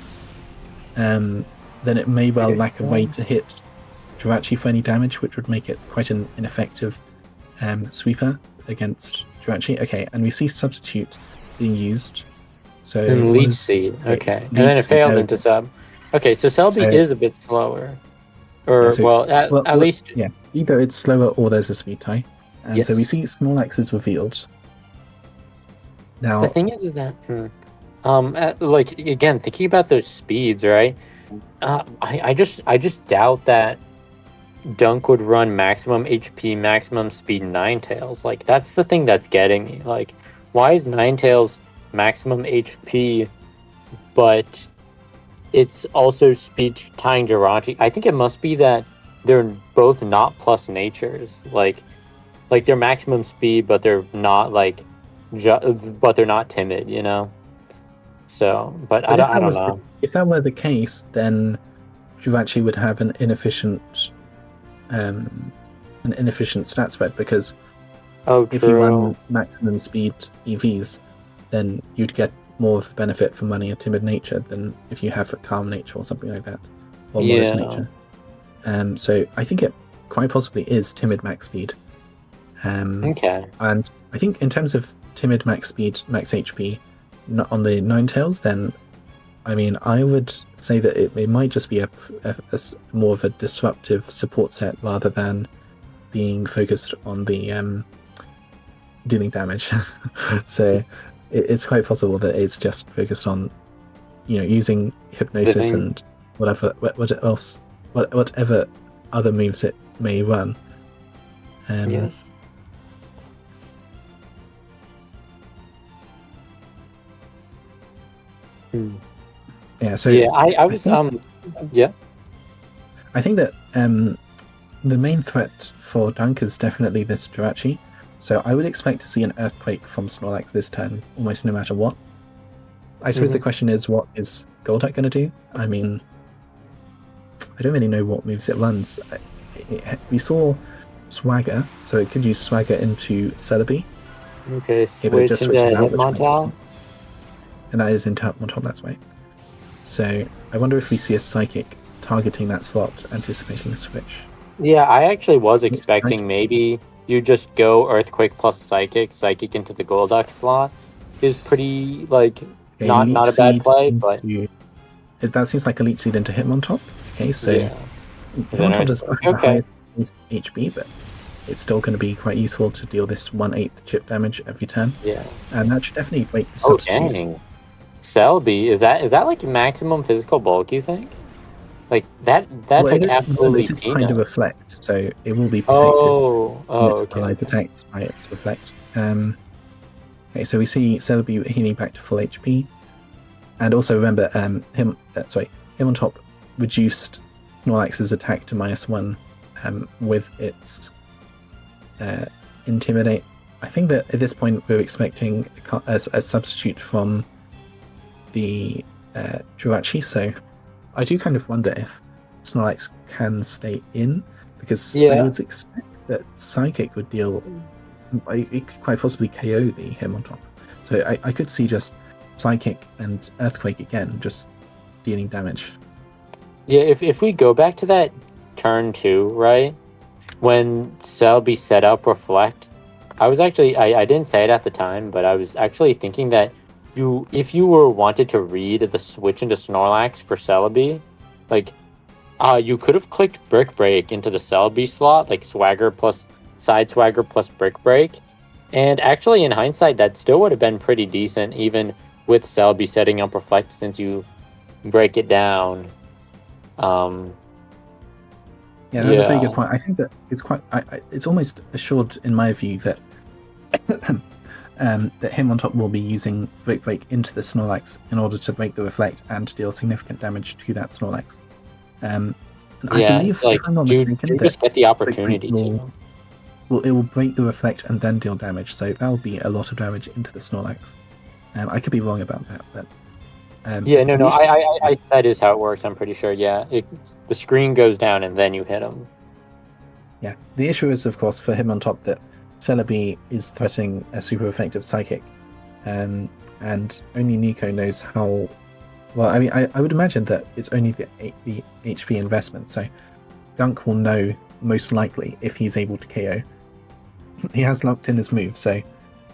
then it may well lack a way to hit Jirachi for any damage, which would make it quite an ineffective sweeper against Jirachi. Okay, and we see substitute being used. So And what leech is seed. Okay, and leech then it seed? failed into sub. Okay, so Selby So is a bit slower, yeah, or so well, at least yeah, either it's slower or there's a speed tie, and so we yes. see Snorlax is revealed. Now The thing is that like again, thinking about those speeds, right? I just doubt that Dunk would run maximum HP, maximum speed Ninetales. Like that's the thing that's getting me. Like, why is Ninetales maximum HP, but it's also speed tying Jirachi? I think it must be that they're both not plus natures. Like they're maximum speed, but they're not like, but they're not timid. You know. So, but I don't know. if that were the case, then Jirachi would have an inefficient stat spread, because if you run maximum speed EVs, then you'd get more of a benefit from running a timid nature than if you have a calm nature or something like that, or modest nature. So I think it quite possibly is timid max speed. Okay. And I think in terms of timid max speed, max HP, not on the Ninetales, then I mean, I would say that it might just be a more of a disruptive support set rather than being focused on the dealing damage. So it's quite possible that it's just focused on, using hypnosis and whatever other moves it may run. Yes. Yeah. So yeah, I was yeah. I think that the main threat for Dunk is definitely this Jirachi. So I would expect to see an Earthquake from Snorlax this turn, almost no matter what. I suppose the question is, what is Golduck going to do? I mean, I don't really know what moves it runs. We saw Swagger, so it could use Swagger into Celebi. Okay, but it just switches out, Hitmontop. And that is into Hitmontop, that's right. So I wonder if we see a Psychic targeting that slot, anticipating the switch. Yeah, I actually was expecting maybe you just go Earthquake plus Psychic into the Golduck slot is pretty, like, not a bad play, but that seems like a Leech Seed into Hitmontop. Okay, so yeah. Hitmontop does not have the highest HP, but it's still going to be quite useful to deal this 1/8 chip damage every turn. Yeah, and that should definitely break the substitute. Dang. Celebi, is that like maximum physical bulk, you think? Like that took absolutely it is kind of reflect, so it will be protected. Okay. Allies attacks by its reflect. Okay, so we see Celebi healing back to full HP, and also remember, Hitmontop reduced Snorlax's attack to -1 with its Intimidate. I think that at this point we're expecting a substitute from the Jirachi, so I do kind of wonder if Snorlax can stay in, because I would expect that Psychic would deal, it could quite possibly KO the Hitmontop. So I could see just Psychic and Earthquake again, just dealing damage. Yeah, if we go back to that turn 2, right? When Celebi set up Reflect, I was actually, I didn't say it at the time, but I was actually thinking that if you were wanted to read the switch into Snorlax for Celebi, like, you could have clicked Brick Break into the Celebi slot, like Swagger plus Side Swagger plus Brick Break, and actually in hindsight that still would have been pretty decent, even with Celebi setting up Reflect, since you break it down. Yeah, that's a very good point. I think that it's quite. It's almost assured, in my view, that that Hitmontop will be using Brick Break into the Snorlax in order to break the Reflect and deal significant damage to that Snorlax. And I believe, if I'm not mistaken, you just get the opportunity to. Well, it will break the Reflect and then deal damage, so that will be a lot of damage into the Snorlax. I could be wrong about that, but. I that is how it works. I'm pretty sure. Yeah, the screen goes down and then you hit them. Yeah, the issue is, of course, for him on top that Celebi is threatening a super effective psychic, and only Nnico knows how. Well, I mean, I would imagine that it's only the HP investment, so Dunk will know most likely if he's able to KO. He has locked in his move, so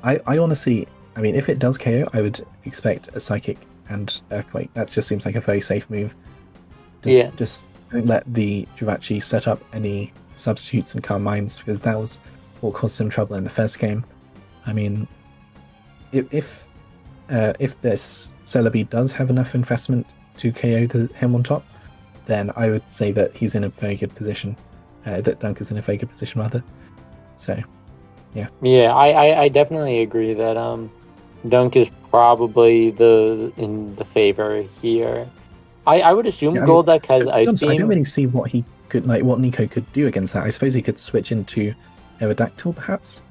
I honestly, I mean, if it does KO, I would expect a psychic and Earthquake. That just seems like a very safe move. Just don't let the Jirachi set up any substitutes and calm minds, because that was what caused him trouble in the first game. I mean, if this Celebi does have enough investment to KO him on top, then I would say that he's in a very good position. That Dunk is in a very good position, rather. So, yeah. Yeah, I definitely agree that Dunk is probably in the favor here. I would assume Golduck has Ice Beam. I don't really see what he could, like, what Nnico could do against that. I suppose he could switch into Aerodactyl, perhaps.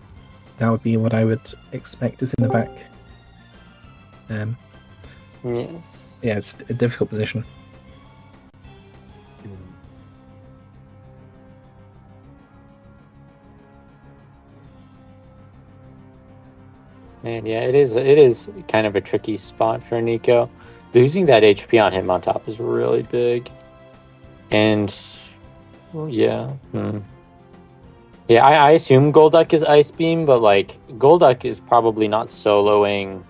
That would be what I would expect is in the back. Yes. Yeah, it's a difficult position. And yeah, it is kind of a tricky spot for Nnico. Losing that HP on him on top is really big. And yeah. Yeah, I assume Golduck is Ice Beam, but like Golduck is probably not soloing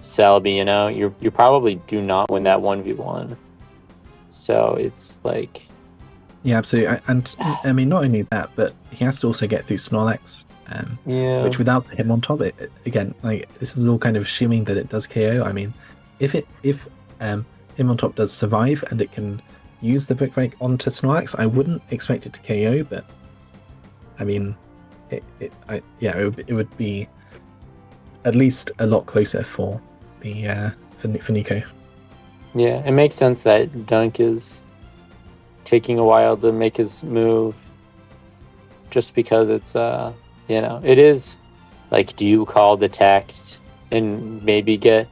Celebi, you know? You probably do not win that 1v1. So it's like, yeah, absolutely. And I mean, not only that, but he has to also get through Snorlax. Which without him on top, it again, like, this is all kind of assuming that it does KO. I mean, if him on top does survive and it can use the Brick Break onto Snorlax, I wouldn't expect it to KO, but I mean, it would be at least a lot closer for the for Nnico. Yeah, it makes sense that Dunk is taking a while to make his move, just because it's you know, it is like, do you call Detect and maybe get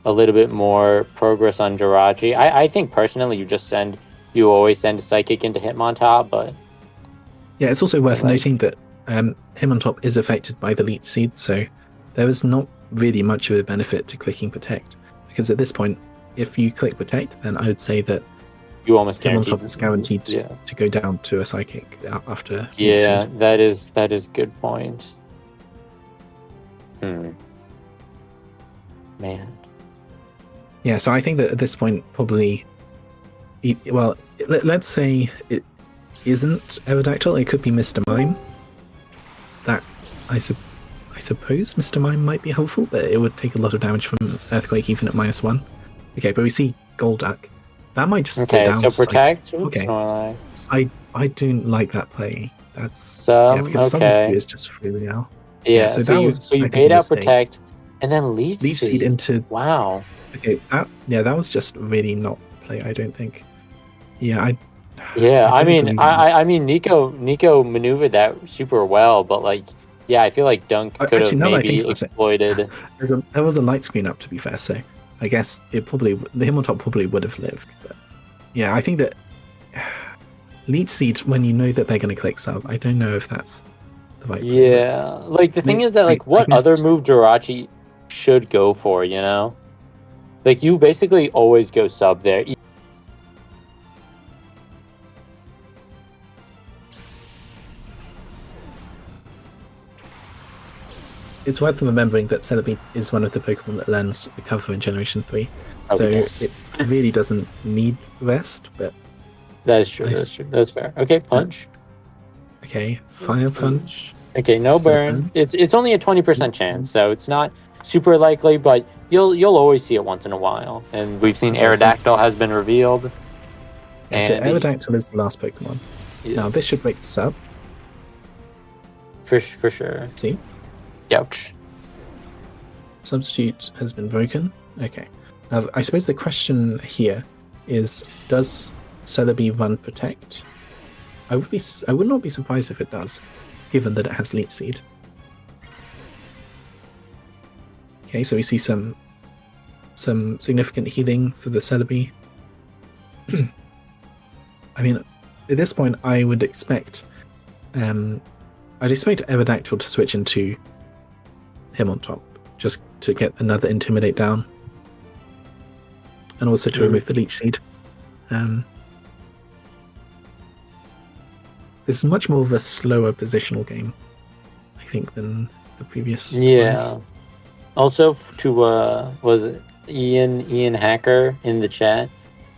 a little bit more progress on Jirachi? I think personally you always send a Psychic into Hitmontop, but yeah, it's also worth noting that Hitmontop is affected by the Leech Seed, so there is not really much of a benefit to clicking Protect, because at this point, if you click Protect, then I would say that you almost Hitmontop is guaranteed to go down to a Psychic after. Yeah, that is good point. Man. Yeah, so I think that at this point, probably, well, let's say it isn't Aerodactyl, it could be Mr. Mime. That, I suppose Mr. Mime might be helpful, but it would take a lot of damage from Earthquake even at -1. Okay, but we see Golduck. That might just go down. So Protect. Okay. I don't like that play. That's okay. because Substitute is just free now. Yeah, so you paid out Protect and then Leech Seed into. Wow. Okay, that was just really not the play, I don't think. Yeah, I mean Nnico maneuvered that super well, but like, yeah, I feel like Dunk could have maybe exploited. There was a light screen up, to be fair, so I guess the Hitmontop probably would have lived. But yeah, I think that Leech Seed, when you know that they're going to click sub, I don't know if that's the right play. Yeah, like the thing is that, like, what other move Jirachi should go for, you know? Like, you basically always go sub there. It's worth remembering that Celebi is one of the Pokemon that learns Recover in Generation 3. It really doesn't need rest, but... That is true, that's fair. Okay, Punch. Okay, Fire Punch. Okay, no burn. It's only a 20% chance, so it's not super likely, but you'll always see it once in a while. And we've seen Aerodactyl has been revealed. Yeah, so Aerodactyl is the last Pokemon. Yes. Now, this should break the sub. For sure. See? Ouch. Substitute has been broken. Okay. Now, I suppose the question here is, does Celebi run Protect? I would not be surprised if it does, given that it has Leech Seed. Okay, so we see some significant healing for the Celebi. I mean, at this point, I would expect I'd expect Aerodactyl to switch into Hitmontop, just to get another Intimidate down. And also to remove the Leech Seed. This is much more of a slower positional game, I think, than the previous ones. Also, to was it Ian Hacker in the chat?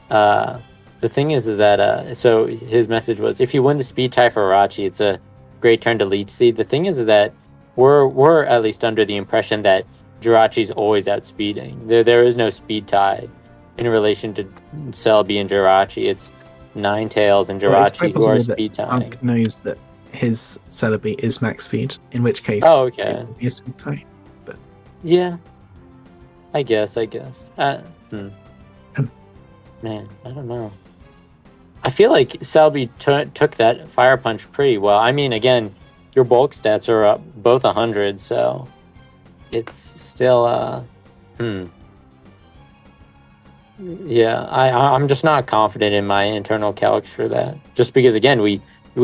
The thing is that so his message was, if you win the speed tie for Irachi, it's a great turn to Leech Seed. The thing is that we're at least under the impression that Jirachi's always outspeeding. There is no speed tie in relation to Celebi and Jirachi. It's Ninetales and Jirachi who are speed tying. Dunk knows that his Celebi is max speed, in which case it would be a speed tie. But yeah, I guess. Man, I don't know. I feel like Celebi took that Fire Punch pretty well. I mean, again, your bulk stats are up both 100, so it's still Yeah, I'm just not confident in my internal calcs for that. Just because, again, we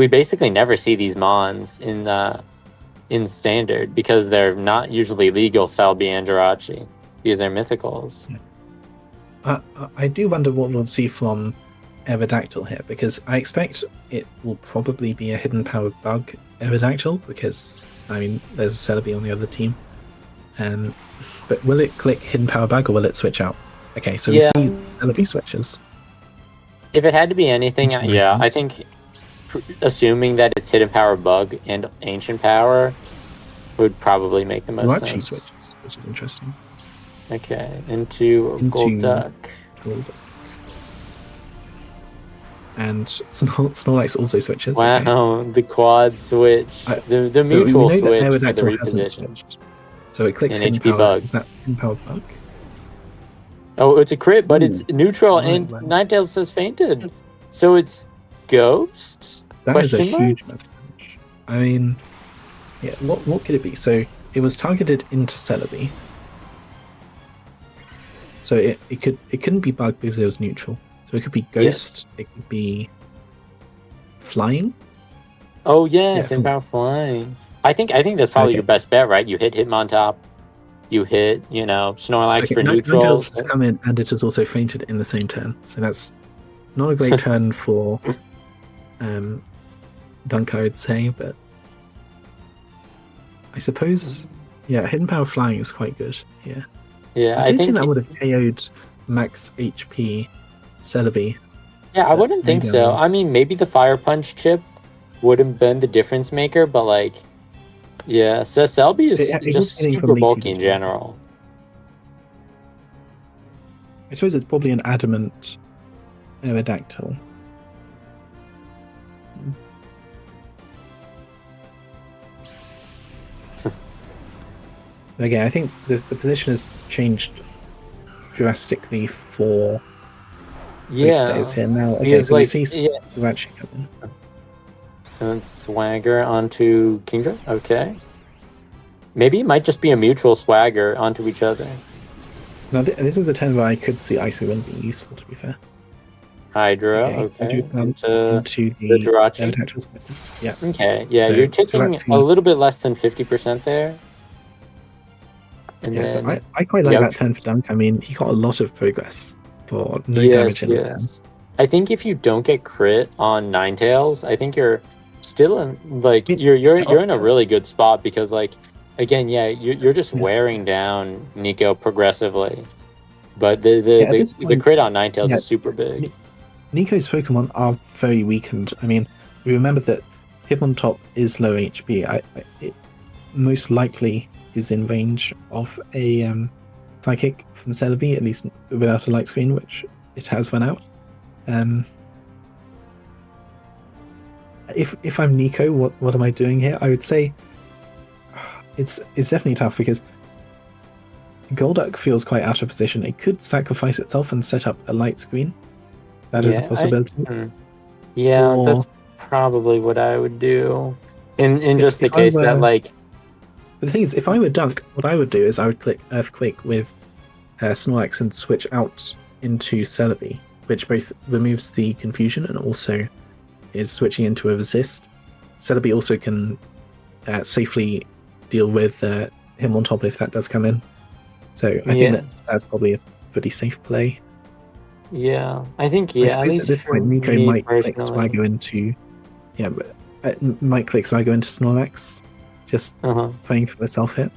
basically never see these mons in standard because they're not usually legal Celebi and Jirachi because they're mythicals. Yeah. I do wonder what we'll see from Aerodactyl here, because I expect it will probably be a hidden power bug Aerodactyl, because I mean there's a Celebi on the other team. But will it click hidden power bug or will it switch out? Okay, so we see Celebi switches. If it had to be anything, I think assuming that it's hidden power bug and ancient power would probably make the most sense. Switches, which is interesting. Okay, into Golduck. And Snorlax also switches. Wow, okay. The quad switch. The mutual switch for the reposition. So it clicks hidden power bug. Is that hidden power bug? Oh, it's a crit, but it's neutral, and Ninetales says fainted. So it's Ghost? That is a huge amount of damage. I mean, yeah, what could it be? So it was targeted into Celebi. So it couldn't be bug because it was neutral. So it could be Ghost, it could be Flying. Oh yes, Power Flying. I think that's probably your best bet, right? You hit Hitmontop, you hit, Snorlax for neutral. Ninetales has come in and it has also fainted in the same turn. So that's not a great turn for Dunk, I would say, but I suppose hidden power Flying is quite good. Yeah, I think that would have KO'd max HP Celebi. Yeah, I wouldn't think so. I mean, maybe the Fire Punch chip would have been the difference maker, but so Celebi is just super bulky in general. I suppose it's probably an adamant Aerodactyl. Again, I think the position has changed drastically for players here now. Okay, so we see Swagger come in. And Swagger onto Kingdra? Okay. Maybe it might just be a mutual Swagger onto each other. Now, this is a turn where I could see Icy Wind being useful, to be fair. Hydra, okay. Into the Jirachi. Yeah. Okay, yeah, so you're taking a little bit less than 50% there. And then, I quite like that turn for Dunk. I mean, he got a lot of progress for no damage in the turn. I think if you don't get crit on Ninetales, I think you're still in you're in a really good spot because again, you're just wearing down Nnico progressively. But the crit on Ninetales is super big. Nnico's Pokemon are very weakened. I mean, we remember that Hitmontop is low HP. It most likely is in range of a Psychic from Celebi, at least without a light screen, which it has run out. If I'm Nnico, what am I doing here? I would say it's definitely tough because Golduck feels quite out of position. It could sacrifice itself and set up a light screen. That is a possibility. That's probably what I would do. In just the case that But the thing is, if I were Dunk, what I would do is I would click Earthquake with Snorlax and switch out into Celebi, which both removes the confusion and also is switching into a resist. Celebi also can safely deal with him on top if that does come in. So I think that's probably a pretty safe play. Yeah, I think I suppose at this point Nnico might click Swagger into might click Swagger into Snorlax, just playing for the self hit.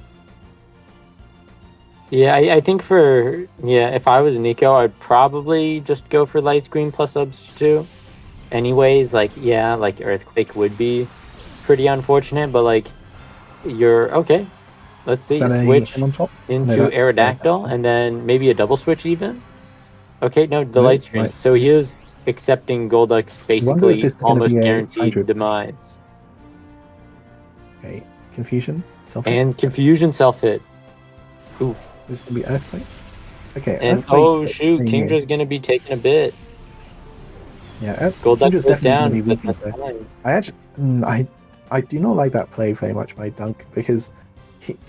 Yeah, I think if I was Nnico, I'd probably just go for Light Screen plus Substitute. Anyways, like Earthquake would be pretty unfortunate, but like okay. Let's see, switch into Aerodactyl, and then maybe a double switch even. Okay, no, the Light Screen. Right. So he is accepting Golduck's basically almost guaranteed demise. Okay, Confusion, self-hit. And Confusion self-hit. Oof. This is going to be Earthquake. Okay, and Earthquake shoot, Kingdra's going to be taking a bit. Yeah, Kingdra's definitely going to be weak into it. I do not like that play very much by Dunk, because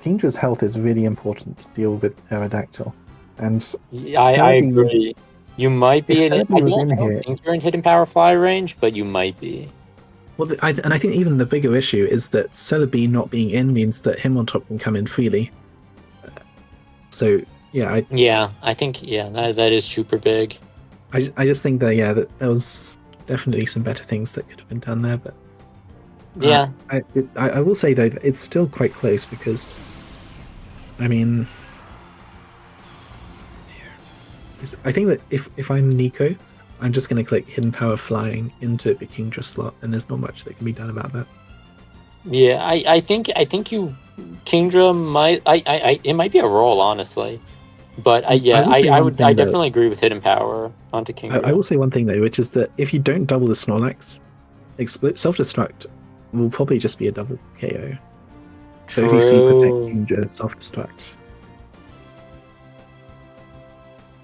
Kingdra's health is really important to deal with Aerodactyl. And I agree. You might be Kingdra in Hidden Power Fly range, but you might be. Well, I think even the bigger issue is that Celebi not being in means that him on top can come in freely. So yeah, I think that is super big. I just think that that there was definitely some better things that could have been done there, but I will say though that it's still quite close, because I mean, I think that if I'm Nnico, I'm just going to click Hidden Power Flying into the Kingdra slot, and there's not much that can be done about that. Yeah, I think you Kingdra might it might be a roll, honestly, but I definitely agree with Hidden Power onto Kingdra. I will say one thing though, which is that if you don't double the Snorlax, self-destruct will probably just be a double KO. So if you see Protect Kingdra, self-destruct.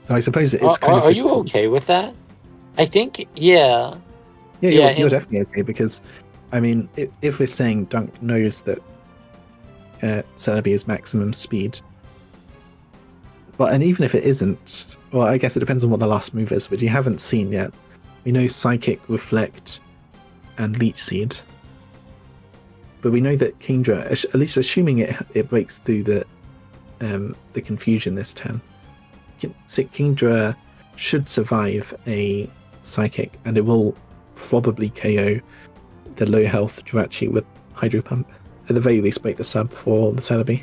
So I suppose it's kind of... Are you okay with that? I think, yeah. Yeah, you're definitely okay, because, I mean, if we're saying Dunk knows that Celebi is maximum speed, and even if it isn't, well, I guess it depends on what the last move is, but you haven't seen yet. We know Psychic, Reflect, and Leech Seed. But we know that Kingdra, at least assuming it breaks through the confusion this turn, Kingdra should survive a Psychic, and it will probably KO the low health Jirachi with Hydro Pump. At the very least, break the sub for the Celebi.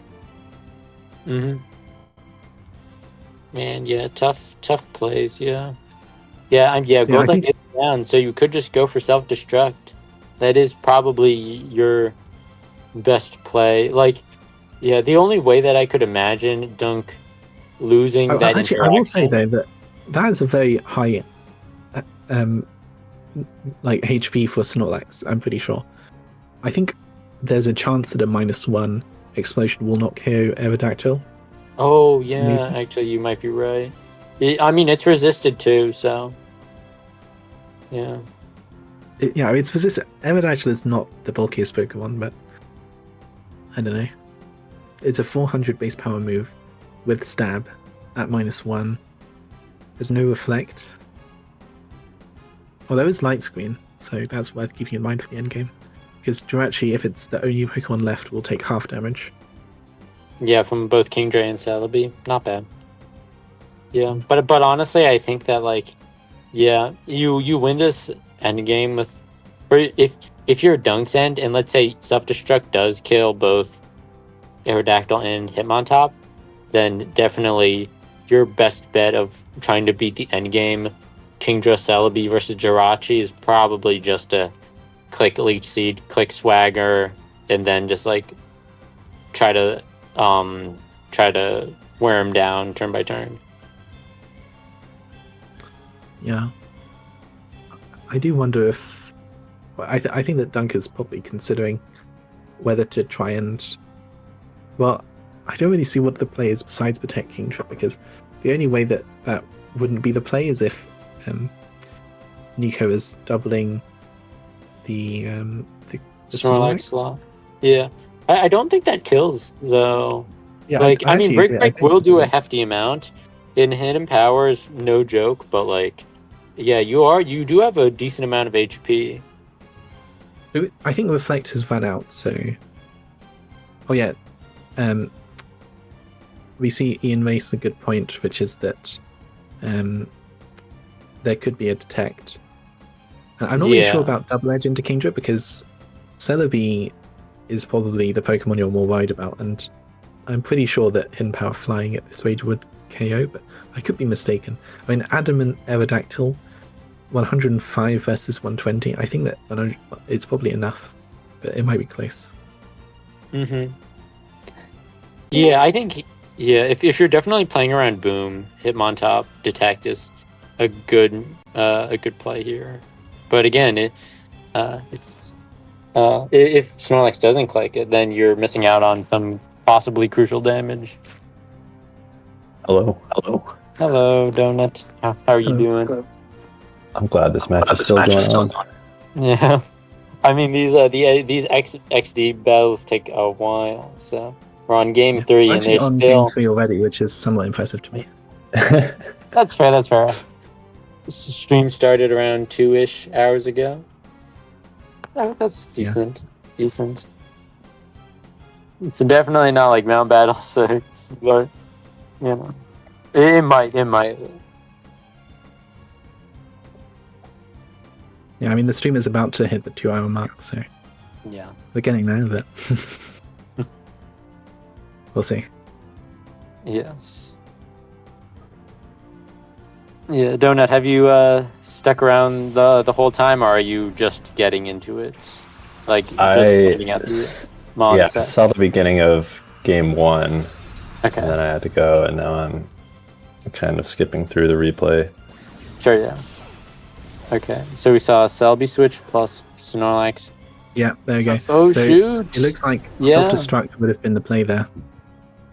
Man, yeah, tough plays, Golduck is down, so you could just go for self-destruct. That is probably your best play. Like, the only way that I could imagine Dunk losing that actually, I will say though that is a very high HP for Snorlax, I'm pretty sure. I think there's a chance that a -1 explosion will not KO Aerodactyl. Oh yeah, actually you might be right. I mean, it's resisted too, so yeah. It's resisted. Aerodactyl is not the bulkiest Pokemon, but I don't know. It's a 400 base power move with Stab at -1. There's no Reflect. Well, there is Light Screen, so that's worth keeping in mind for the endgame. Because Jirachi, if it's the only Pokemon left, will take half damage. Yeah, from both Kingdra and Celebi. Not bad. Yeah, but honestly, I think that you win this endgame with, or if you're Dunk's end, and let's say self-destruct does kill both Aerodactyl and Hitmontop, then definitely your best bet of trying to beat the endgame Kingdra Celebi versus Jirachi is probably just to click Leech Seed, click Swagger, and then just try to wear him down turn by turn. Yeah, I do wonder if I think that Dunk is probably considering whether to try and, well, I don't really see what the play is besides Protect Kingdra, because the only way that wouldn't be the play is if Nnico is doubling the Snorlax slot. Yeah, I don't think that kills though. Yeah, I mean, Break will do a hefty amount. In Hidden Powers, no joke, but you do have a decent amount of HP. I think Reflect has run out, so... Oh yeah, we see Ian raise a good point, which is that there could be a Detect. I'm not really sure about Double Edge into Kingdra, because Celebi is probably the Pokemon you're more worried about, and I'm pretty sure that Hidden Power flying at this rate would KO, but I could be mistaken. I mean, Adamant Aerodactyl, 105 versus 120. I think that it's probably enough, but it might be close. Mm-hmm. Yeah, I think if you're definitely playing around Boom, Hitmontop, Detect is a good play here. But again, if Snorlax doesn't click it, then you're missing out on some possibly crucial damage. Hello, Donut. How are you doing? Hello. I'm glad this match is still going on. Yeah, I mean these XD battles take a while, so we're on game 3 and they're on still game 3 already, which is somewhat impressive to me. That's fair. This stream started around 2-ish hours ago. That's decent. Decent. It's definitely not like Mount Battle 6, but you know, it might. Yeah, I mean the stream is about to hit the 2-hour mark, so yeah, we're getting there, but we'll see. Yes. Yeah, Donut, have you stuck around the whole time, or are you just getting into it? Like, just finding out the mod set? I saw the beginning of game 1, okay, and then I had to go, and now I'm kind of skipping through the replay. Sure, yeah. Okay, so we saw Celebi switch plus Snorlax. Yeah, there we go. Oh, so shoot! It looks like self-destruct would have been the play there.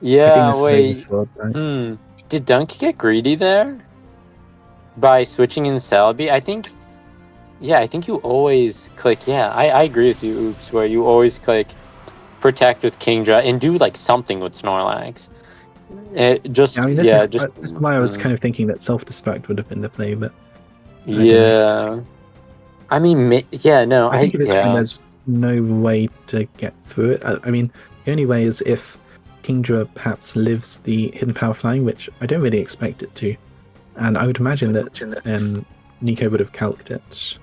Yeah, I think this wait. is overfraud, right? Did Dunk get greedy there? By switching in Celebi? I think you always click, I agree with you, Oops, where you always click Protect with Kingdra and do like something with Snorlax. This is why I was kind of thinking that self-destruct would have been the play, but I mean, no. I think at this point there's no way to get through it. I mean, the only way is if Kingdra perhaps lives the Hidden Power Flying, which I don't really expect it to. And I would imagine that Nnico would have calced it.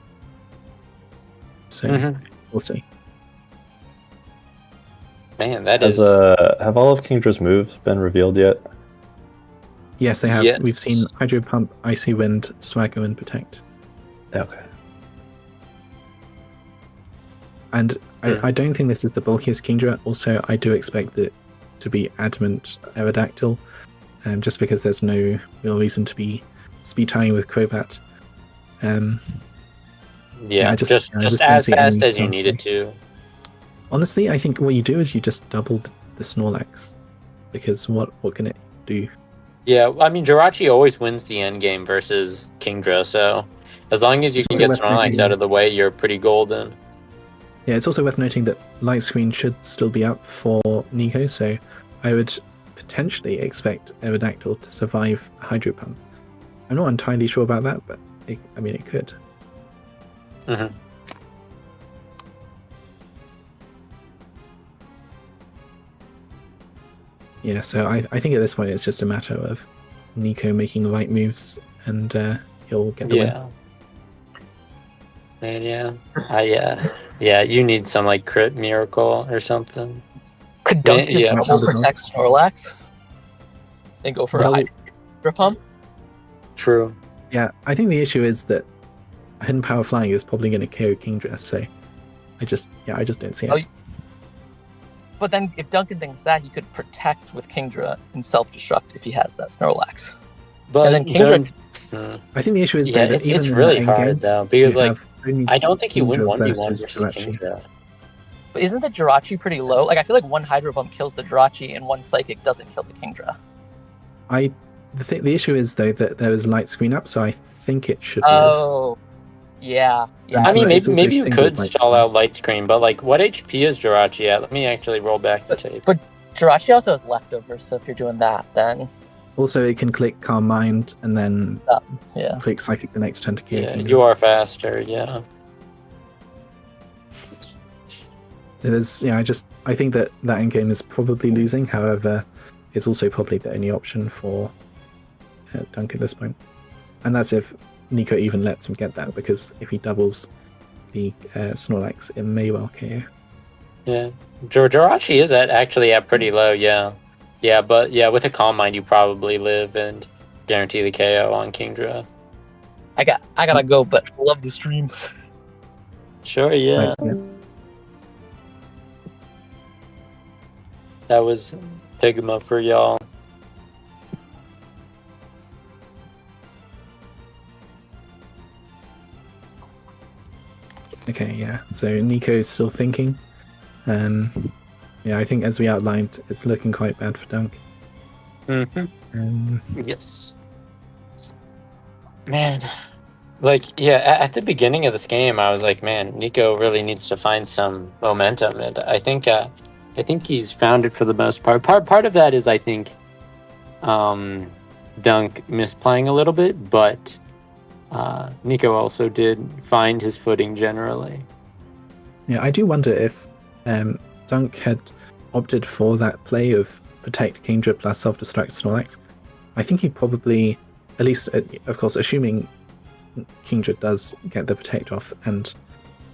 So we'll see. Man, that have all of Kingdra's moves been revealed yet? Yes, they have. Yes. We've seen Hydro Pump, Icy Wind, Swagger, and Protect. Okay. And I don't think this is the bulkiest Kingdra. Also, I do expect it to be Adamant Aerodactyl, just because there's no real reason to be speed tying with Crobat. Just as fast as you need it to. Honestly, I think what you do is you just double the Snorlax, because what can it do? Yeah, I mean Jirachi always wins the end game versus Kingdra, so as long as you can get Snorlax out of the way, you're pretty golden. Yeah, it's also worth noting that Light Screen should still be up for Nnico, so I would potentially expect Aerodactyl to survive a Hydro Pump. I'm not entirely sure about that, but it could. Mm-hmm. Yeah, so I think at this point it's just a matter of Nnico making the right moves, and he'll get the win. Man, you need some like crit miracle or something. Could Dunk just double protect Snorlax and go for a Hydro Pump? True. Yeah, I think the issue is that Hidden Power Flying is probably going to KO Kingdra, so I just don't see it. But then if Duncan thinks that, he could protect with Kingdra and self-destruct if he has that Snorlax. But and then Kingdra... I think the issue is that it's really hard though, because like I don't think you win 1v1 versus Kingdra. But isn't the Jirachi pretty low? Like I feel like one Hydro Pump kills the Jirachi and one Psychic doesn't kill the Kingdra. The issue is though that there is Light Screen up, so I think it should. Oh, yeah. I mean, maybe you could stall out Light Screen, but like, what HP is Jirachi at? Let me actually roll back the tape. But Jirachi also has leftovers, so if you're doing that, then also it can click Calm Mind and then click Psychic the next turn to KO. Yeah, you are faster. Yeah. So there's, I think that endgame is probably losing. However, it's also probably the only option for Dunk at this point. And that's if Nnico even lets him get that, because if he doubles the Snorlax, it may well KO. Yeah, Jirachi is actually at pretty low. Yeah, but with a Calm Mind, you probably live and guarantee the KO on Kingdra. I gotta go, but love the stream. Sure, yeah. Thanks, yeah. That was Pigma for y'all. Okay, yeah. So Nnico is still thinking. I think as we outlined, it's looking quite bad for Dunk. Yes. Man, at the beginning of this game, I was like, man, Nnico really needs to find some momentum, and I think he's found it for the most part. Part of that is, I think, Dunk misplaying a little bit, but Nnico also did find his footing generally. Yeah, I do wonder if Dunk had opted for that play of Protect Kingdra plus Self-Destruct Snorlax. I think he probably, at least, of course, assuming Kingdra does get the Protect off and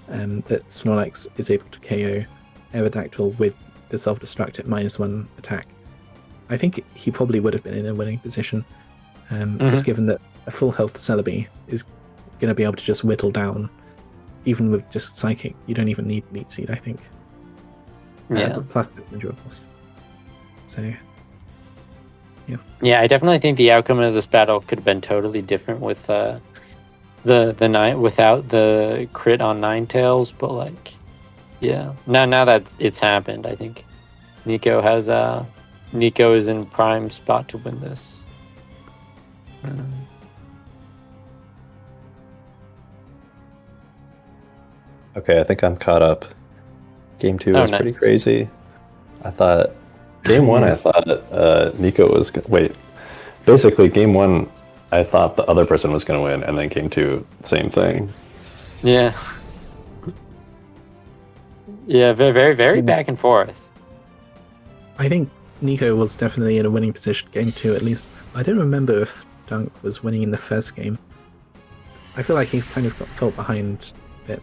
that Snorlax is able to KO Aerodactyl with the Self-Destruct at -1 attack, I think he probably would have been in a winning position, just given that a full health Celebi is going to be able to just whittle down, even with just Psychic. You don't even need Leech Seed, I think. Plus the Kingdra, of course. So, yeah. Yeah, I definitely think the outcome of this battle could have been totally different with the nine without the crit on Ninetales, but now that it's happened, I think Nnico is in prime spot to win this. Okay, I think I'm caught up. Game 2 was pretty crazy. I thought game 1, I thought Nnico was basically game 1, I thought the other person was going to win, and then game 2, same thing. Yeah, very, very, very back and forth. I think Nnico was definitely in a winning position game 2 at least. I don't remember if Dunk was winning in the first game. I feel like he kind of felt behind a bit.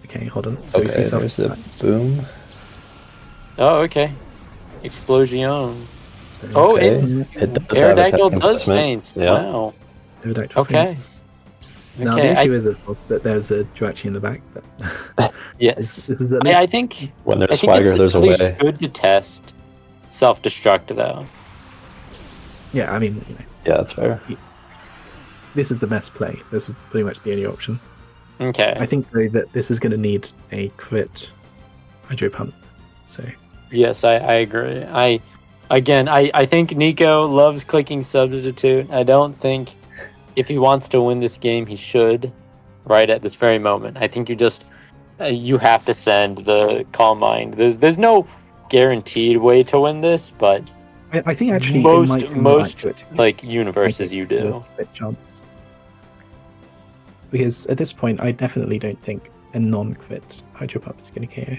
Okay, hold on. So okay, there's a boom. Oh, okay. Explosion. Okay. It does Aerodactyl does faint. Yeah. Wow. Aerodactyl faints. Now the issue is, of course, that there's a Jirachi in the back. But yes. This is at least... I think when there's Swagger, there's a way. It's good to test self-destruct, though. Yeah, I mean... yeah, that's fair. This is the best play. This is pretty much the only option. Okay. I think, though, that this is going to need a crit Hydro Pump. So... yes, I agree. I think Nnico loves clicking Substitute. I don't think if he wants to win this game, he should right at this very moment. I think you have to send the Calm Mind. There's no guaranteed way to win this, but I think actually most universes you do. Chance. Because at this point, I definitely don't think a non-crit Hydro Pump is going to KO.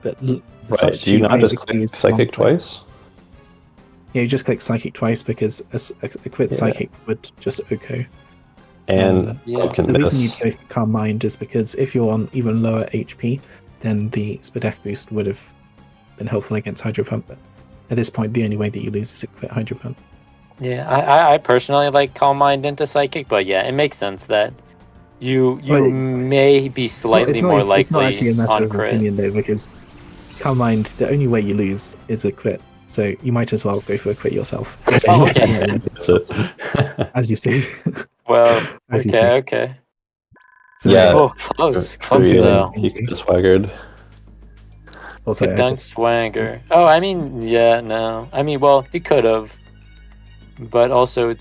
But right, do you not just click Psychic twice? Yeah, you just click Psychic twice because a crit Psychic would just OHKO. And the reason you go for Calm Mind is because if you're on even lower HP, then the Spadef boost would have been helpful against Hydro Pump. But at this point, the only way that you lose is a crit Hydro Pump. Yeah, I personally like Calm Mind into Psychic, but yeah, it makes sense that you may be slightly more likely it's not actually a matter of crit. opinion though, because Calm Mind, the only way you lose is a crit, so you might as well go for a crit yourself. As you see. Well, okay. So, yeah, close though. He could have swaggered. Also, Dunk swagger. Oh, I mean, yeah, no. I mean, well, he could have, but also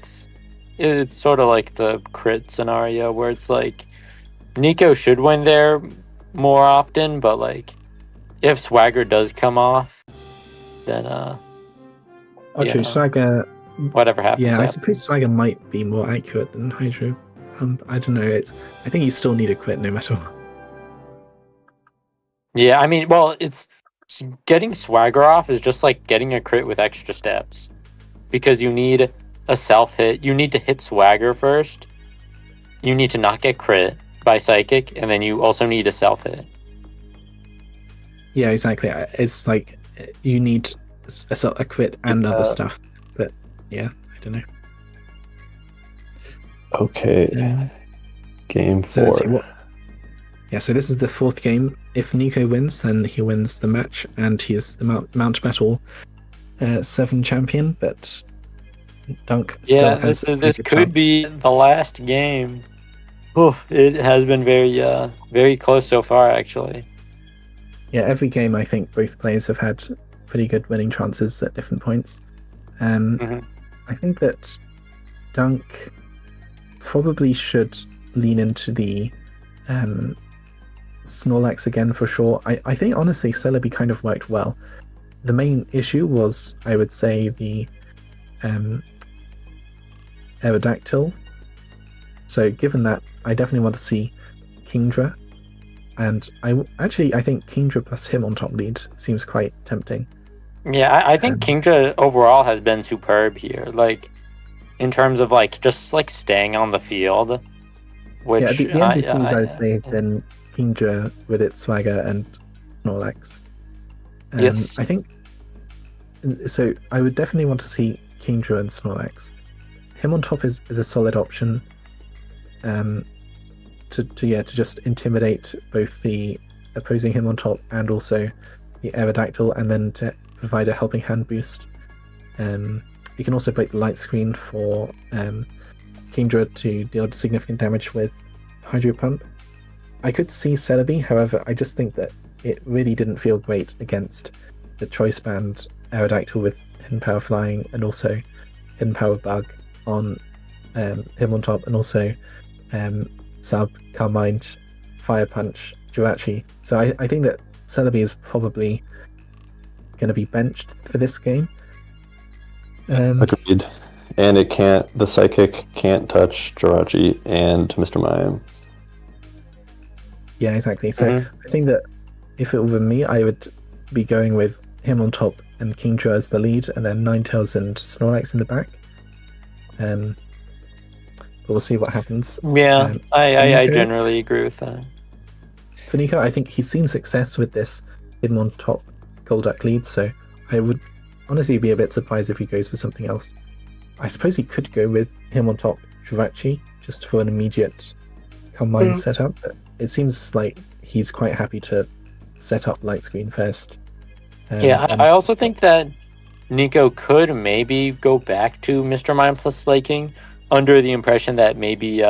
it's sort of like the crit scenario where it's like Nnico should win there more often, but like if swagger does come off, then true. Swagger. Whatever happens. Yeah, I suppose swagger might be more accurate than Hydro I don't know. I think you still need a crit no matter what. Yeah, I mean, well, it's getting swagger off is just like getting a crit with extra steps, because you need a self hit. You need to hit swagger first. You need to not get crit by psychic, and then you also need a self hit. Yeah, exactly. It's like you need a crit and other stuff. But yeah, I don't know. Okay. Game 4. So let's see yeah, so this is the 4th game. If Nnico wins, then he wins the match, and he is the Mount Battle 7 champion. But Dunk still has. This could be the last game. Oof, it has been very close so far, actually. Yeah, every game I think both players have had pretty good winning chances at different points. I think that Dunk probably should lean into the Snorlax again for sure. I think honestly Celebi kind of worked well. The main issue was, I would say, the Aerodactyl. So given that, I definitely want to see Kingdra, and I think Kingdra plus him on top lead seems quite tempting. Yeah, I think Kingdra overall has been superb here, like in terms of like just like staying on the field. Which yeah, the MVPs I would say have been Kingdra with its swagger and Snorlax. Yes, I think so. I would definitely want to see Kingdra and Snorlax. Him on top is a solid option. To just intimidate both the opposing him on top and also the Aerodactyl, and then to provide a helping hand boost. You can also break the light screen for Kingdra to deal significant damage with Hydro Pump. I could see Celebi, however, I just think that it really didn't feel great against the Choice Band Aerodactyl with Hidden Power Flying and also Hidden Power Bug on him on top, and also Sub, Calm Mind, Fire Punch, Jirachi. So I think that Celebi is probably going to be benched for this game. Agreed. And the Psychic can't touch Jirachi and Mr. Mime. Yeah, exactly. So I think that if it were me, I would be going with him on top and Kingdra as the lead, and then Ninetales and Snorlax in the back. But we'll see what happens. Yeah, I generally agree with that. For Nnico, I think he's seen success with this him on top Golduck lead, so I would honestly be a bit surprised if he goes for something else. I suppose he could go with him on top Jirachi just for an immediate Calm Mind setup, but it seems like he's quite happy to set up Light Screen first. I also think that Nnico could maybe go back to Mr. Mime plus Slaking under the impression that maybe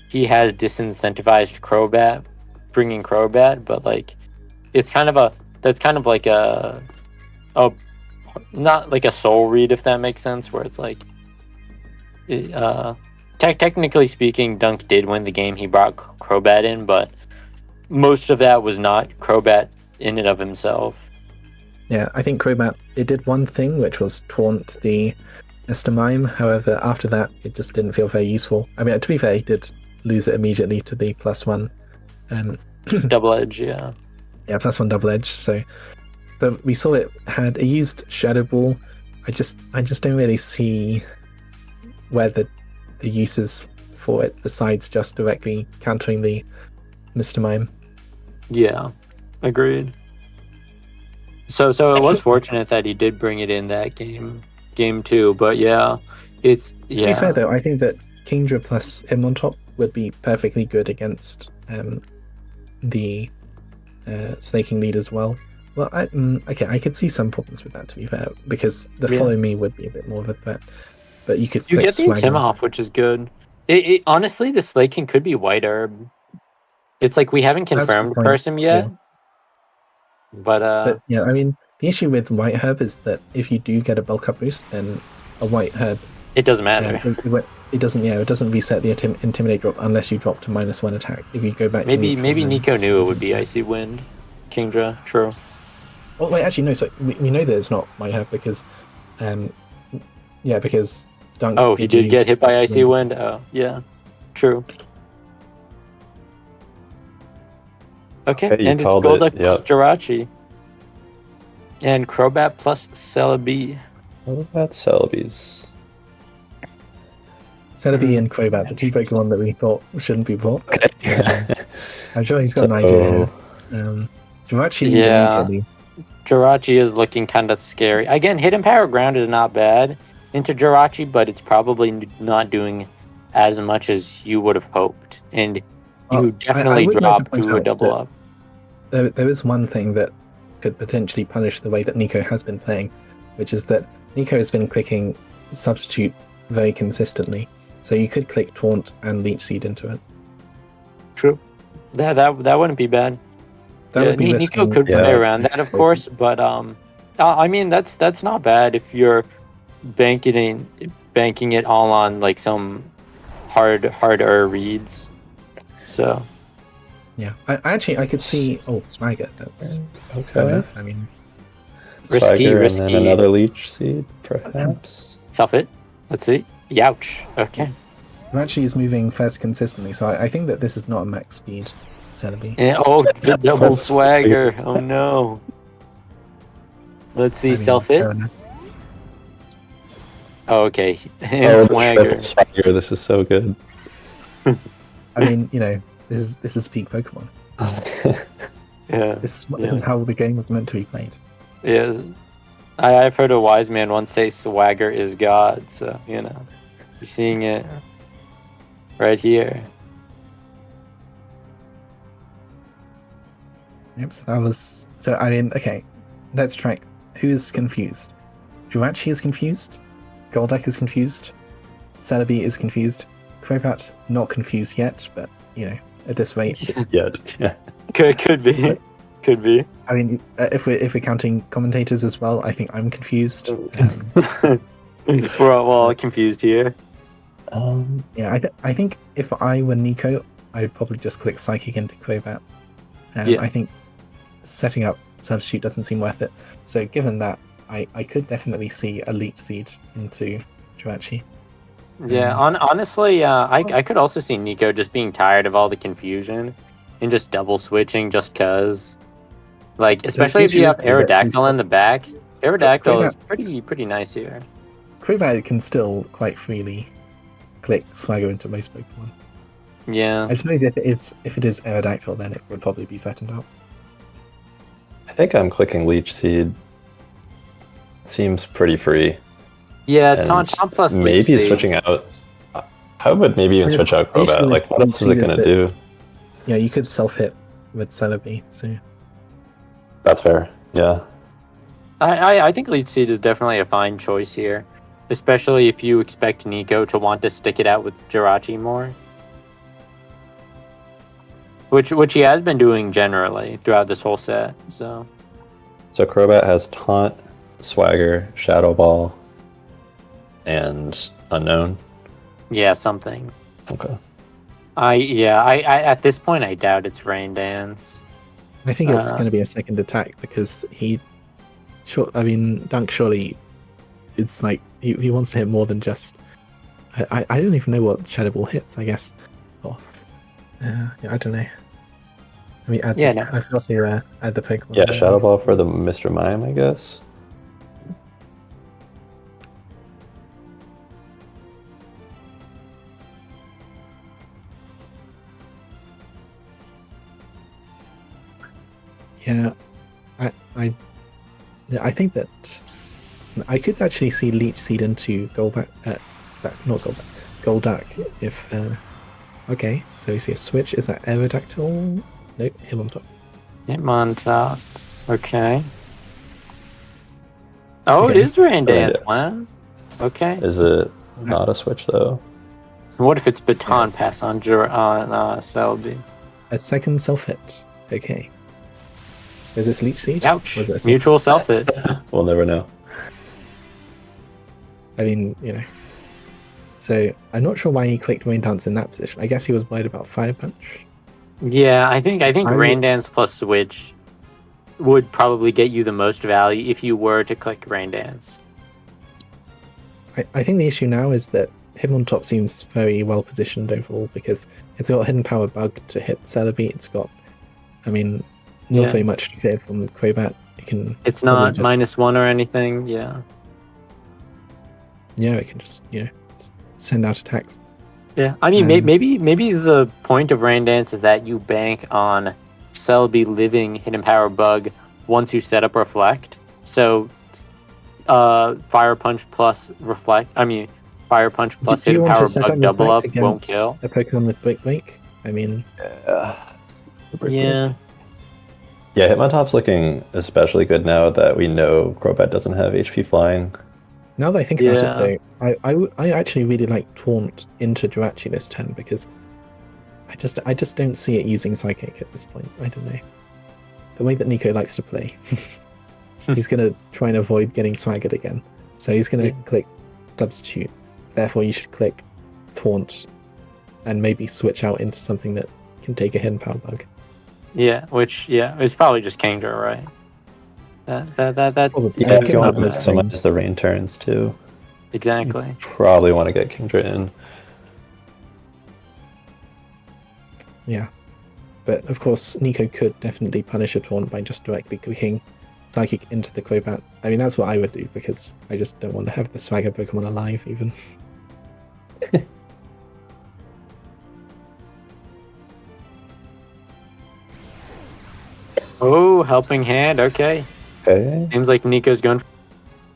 he has disincentivized Crobat, bringing Crobat, but like that's kind of like a not like a soul read, if that makes sense, where it's like technically speaking, Dunk did win the game. He brought Crobat in, but most of that was not Crobat in and of himself. Yeah, I think Crobat, it did one thing, which was taunt the Mr. Mime. However, after that, it just didn't feel very useful. I mean, to be fair, he did lose it immediately to the +1. Double Edge, yeah. Yeah, +1 Double Edge. So, but we saw it used Shadow Ball. I just don't really see where the uses for it besides just directly countering the Mr. Mime. Yeah, agreed. So it was fortunate that he did bring it in that game 2, but yeah, To be fair though, I think that Kingdra plus him on top would be perfectly good against the Snaking lead as well. Well, I could see some problems with that, to be fair, because the Follow Me would be a bit more of a threat. But you get the Tim off, which is good. It honestly, the Slaking could be White Herb. It's like we haven't confirmed Person yet. Yeah. But yeah, I mean, the issue with White Herb is that if you do get a bulk up boost, then a White Herb, it doesn't matter. It doesn't reset the Intimidate drop unless you drop to -1 attack. If you go back, maybe Nnico knew it would be Icy Wind, Kingdra. True. Oh wait, actually no. So we know that it's not White Herb because, because Dunk. Oh, he did get hit by Icy Wind. Oh, yeah. True. Okay, Okay, you and it's called Golduck it, plus yep. Jirachi. And Crobat plus Celebi. What about Celebi's? Celebi and Crobat, the two Pokemon that we thought shouldn't be bought. I'm sure he's got an idea here. Jirachi immediately. Jirachi is looking kind of scary. Again, Hidden Power Ground is not bad into Jirachi, but it's probably not doing as much as you would have hoped. And you definitely dropped to a double up. There is one thing that could potentially punish the way that Nnico has been playing, which is that Nnico has been clicking Substitute very consistently. So you could click Taunt and Leech Seed into it. True. That wouldn't be bad. Nnico could play around that, of course, but I mean that's not bad if you're banking it all on like some harder reads. So yeah, I could see Swagger. That's okay. enough. I mean, risky, and then another Leech Seed, perhaps. Self-hit. Let's see. Youch. Okay. Jirachi is moving fast consistently, so I think that this is not a max speed Celebi. And, the double Swagger. Oh no. Let's see. Self-hit. Oh, okay. And Swagger. Swagger. This is so good. I mean, this is peak Pokemon. Yeah. This is how the game was meant to be played. Yeah. I've heard a wise man once say Swagger is God, so you're seeing it right here. Yep, so that was I mean, okay. Let's track who is confused. Jirachi is confused, Golduck is confused, Celebi is confused, Crobat not confused yet, but at this rate. Yet. Yeah. Could be. Could be. I mean, if we're counting commentators as well, I think I'm confused. We're all confused here. Yeah, I think if I were Nnico, I'd probably just click Psychic into Crobat. I think setting up Substitute doesn't seem worth it. So given that, I could definitely see a Leech Seed into Jirachi. Yeah, honestly, I could also see Nnico just being tired of all the confusion and just double switching just cause. Like, especially if you have Aerodactyl in the back. Aerodactyl is pretty nice here. Crobat can still quite freely click Swagger into most Pokemon. Yeah. I suppose if it is Aerodactyl, then it would probably be fattened out. I think I'm clicking Leech Seed. Seems pretty free. Yeah, Taunt plus maybe Leech Seed. Switching out. I would maybe even switch out Crobat. Like, what else is it going to do? Yeah, you could self-hit with Celebi, so... That's fair, yeah. I think Leech Seed is definitely a fine choice here. Especially if you expect Nnico to want to stick it out with Jirachi more. Which he has been doing generally throughout this whole set, so... So Crobat has Taunt, Swagger, Shadow Ball, and Unknown? Yeah, something. Okay. I at this point I doubt it's Rain Dance. I think it's going to be a second attack because Dunk surely, it's like he wants to hit more than just. I don't even know what Shadow Ball hits. I guess. I don't know. I mean, I've got to add the Pokemon. Yeah, Shadow Ball for the Mr. Mime, I guess. Yeah, I think that I could actually see Leech Seed into Golduck. Golduck. If okay, so we see a switch. Is that Aerodactyl? Nope, Hitmontop. Hitmontop. Okay. Oh, it is Rain Dance. Wow. Okay. Is it not a switch though? What if it's Baton Pass on Celebi? A second self-hit. Okay. Is this Leech Seed? Ouch. Mutual self-hit. We'll never know. I mean, So, I'm not sure why he clicked Rain Dance in that position. I guess he was worried about Fire Punch. Yeah, I think Rain Dance plus Switch would probably get you the most value if you were to click Rain Dance. I think the issue now is that Hitmontop seems very well positioned overall because it's got hidden power bug to hit Celebi. It's got, not very much to fear from Crobat. It's not -1 or anything. Yeah. Yeah, it can just send out attacks. Yeah, I mean, maybe the point of Rain Dance is that you bank on Celebi living Hidden Power Bug once you set up Reflect. So, Fire Punch plus Reflect. I mean, Fire Punch plus Hidden Power Bug double up won't kill. A Pokemon with Brick Break. Yeah. Yeah, Hitmontop's looking especially good now that we know Crobat doesn't have HP Flying. Now that I think about it, though, I actually really like Taunt into Jirachi this turn because I just don't see it using Psychic at this point. I don't know. The way that Nnico likes to play, he's going to try and avoid getting swaggered again. So he's going to click Substitute. Therefore, you should click Taunt and maybe switch out into something that can take a Hidden Power Bug. Yeah, it's probably just Kingdra, right? That if you want to maximize the rain turns too. Exactly. You probably want to get Kingdra in. Yeah. But of course, Nnico could definitely punish a Taunt by just directly clicking Psychic into the Crobat. I mean, that's what I would do because I just don't want to have the Swagger Pokemon alive even. Oh, helping hand. Okay. Seems like Nico's going.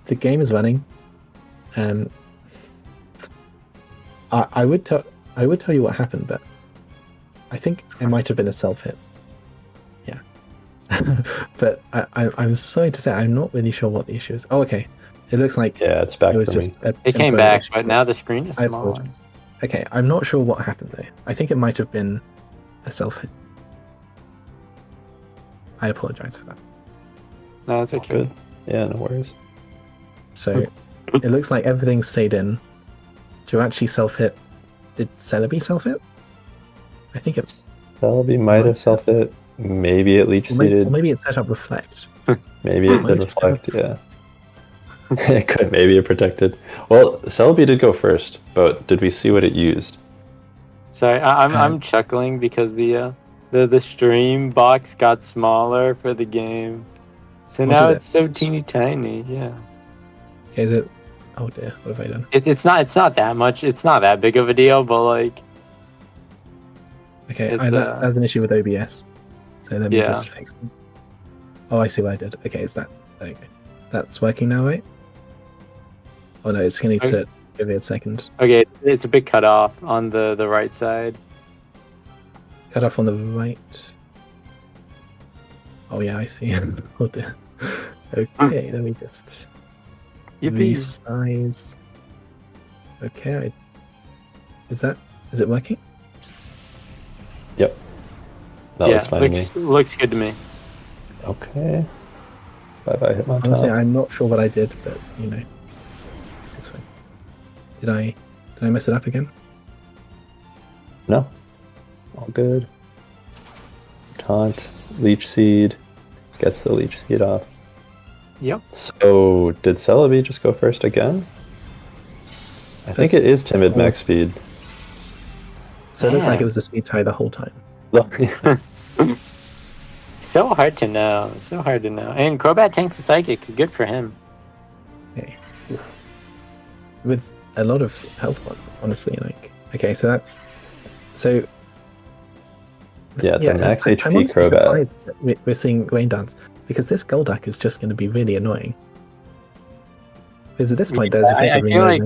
The game is running. I would tell you what happened, but I think it might have been a self-hit. Yeah. But I'm sorry to say I'm not really sure what the issue is. Oh, okay. It looks like it's back. It was just it came back, but now the screen is small. Okay, I'm not sure what happened though. I think it might have been a self-hit. I apologize for that. No, that's okay. Good. Yeah, no worries. So it looks like everything stayed in. Jirachi self-hit. Did Celebi self-hit? I think it. Celebi might have self-hit. Maybe it leech seeded. Or maybe it set up Reflect. Maybe it did Reflect. Yeah. It could. Maybe it protected. Well, Celebi did go first, but did we see what it used? Sorry, I'm chuckling because the stream box got smaller for the game, so now it's so teeny tiny. Yeah. Okay, is it? Oh dear, what have I done? It's not that much. It's not that big of a deal, but like. Okay, that's an issue with OBS. So let me just fix them. Oh, I see what I did. Okay, is that there you go? That's working now, right? Oh no, it's going to give it a second. Okay, it's a bit cut off on the right side. Cut off on the right. Oh yeah, I see. Oh dear. Okay, let me just resize. Okay, is it working? Yep. That looks fine to me. Looks good to me. Okay. Bye Hitmontop. Honestly, I'm not sure what I did, but it's fine. Did I mess it up again? No. All good. Taunt, Leech Seed, gets the Leech Seed off. Yep. So, did Celebi just go first again? I think it is Timid Max Speed. So it looks like it was a speed tie the whole time. So hard to know. And Crobat tanks a Psychic. Good for him. Okay. With a lot of health, honestly. Okay, so that's... So... Yeah, it's a max HP I'm honestly Crobat. surprised that we're seeing Rain Dance, because this Golduck is just going to be really annoying. Because at this point, there's effectively I feel like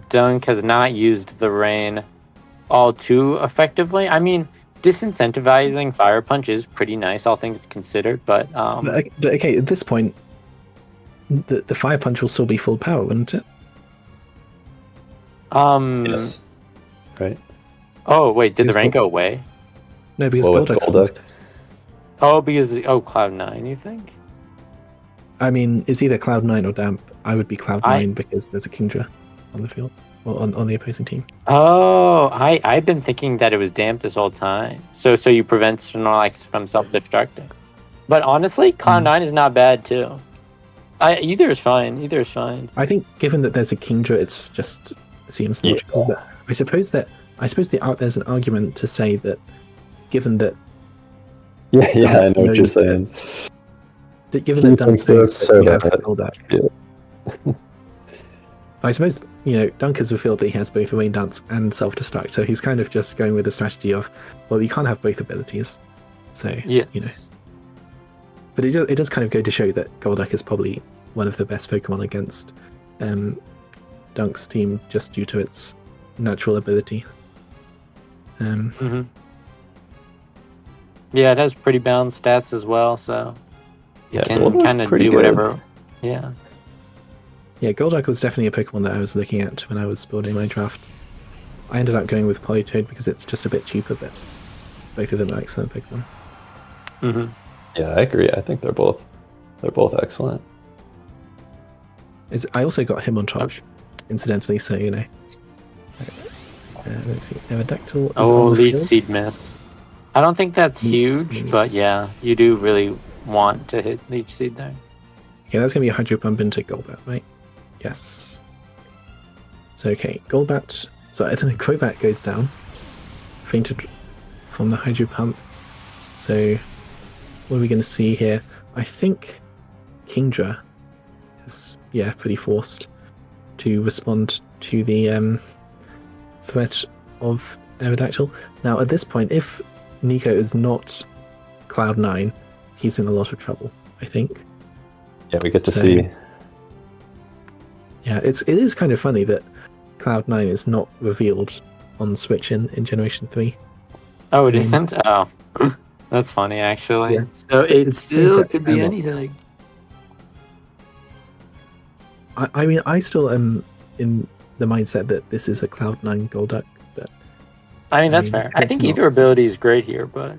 Dunk has not used the Rain all too effectively. I mean, disincentivizing Fire Punch is pretty nice, all things considered, but okay, at this point, the Fire Punch will still be full power, wouldn't it? Yes. Right. Oh, wait, did the Rain go away? No, because Golduck. Oh, because Cloud9, you think? I mean, it's either Cloud9 or Damp. I would be Cloud9 because there's a Kingdra on the field, or on the opposing team. Oh, I've been thinking that it was Damp this whole time. So you prevent Snorlax from self-destructing. But honestly, Cloud9 is not bad too. Either is fine. I think given that there's a Kingdra, it's just seems logical. But I suppose there's an argument to say that, given that. Yeah, I know what you're saying. Given that Dunk knows that you have Golduck. Yeah. I suppose, Dunk has revealed that he has both Rain Dance and Self-Destruct, so he's kind of just going with the strategy of, well, you can't have both abilities. So, But it does kind of go to show that Golduck is probably one of the best Pokemon against Dunk's team, just due to its natural ability. Yeah, it has pretty balanced stats as well, so you can kind of do whatever. Yeah. Yeah, Golduck was definitely a Pokemon that I was looking at when I was building my draft. I ended up going with Politoed because it's just a bit cheaper, but both of them are excellent Pokemon. Yeah, I agree. I think they're both excellent. I also got him on top, incidentally, so let's see. Aerodactyl is Leech Seed miss. I don't think that's huge, but yeah, you do really want to hit Leech Seed there. Okay, that's going to be a Hydro Pump into Golbat, right? Yes. So, okay, Golbat. So, I don't know, Crobat goes down. Fainted from the Hydro Pump. So, what are we going to see here? I think Kingdra is, pretty forced to respond to the threat of Aerodactyl. Now, at this point, if Nnico is not Cloud9, he's in a lot of trouble, I think. Yeah, we get to see. Yeah, it is kind of funny that Cloud9 is not revealed on Switch in Generation 3. Oh, it isn't? Oh. That's funny, actually. Yeah. So it still could be anything. I mean, I still am in the mindset that this is a Cloud9 Golduck, but... I mean, that's fair. I think either ability is great here, but...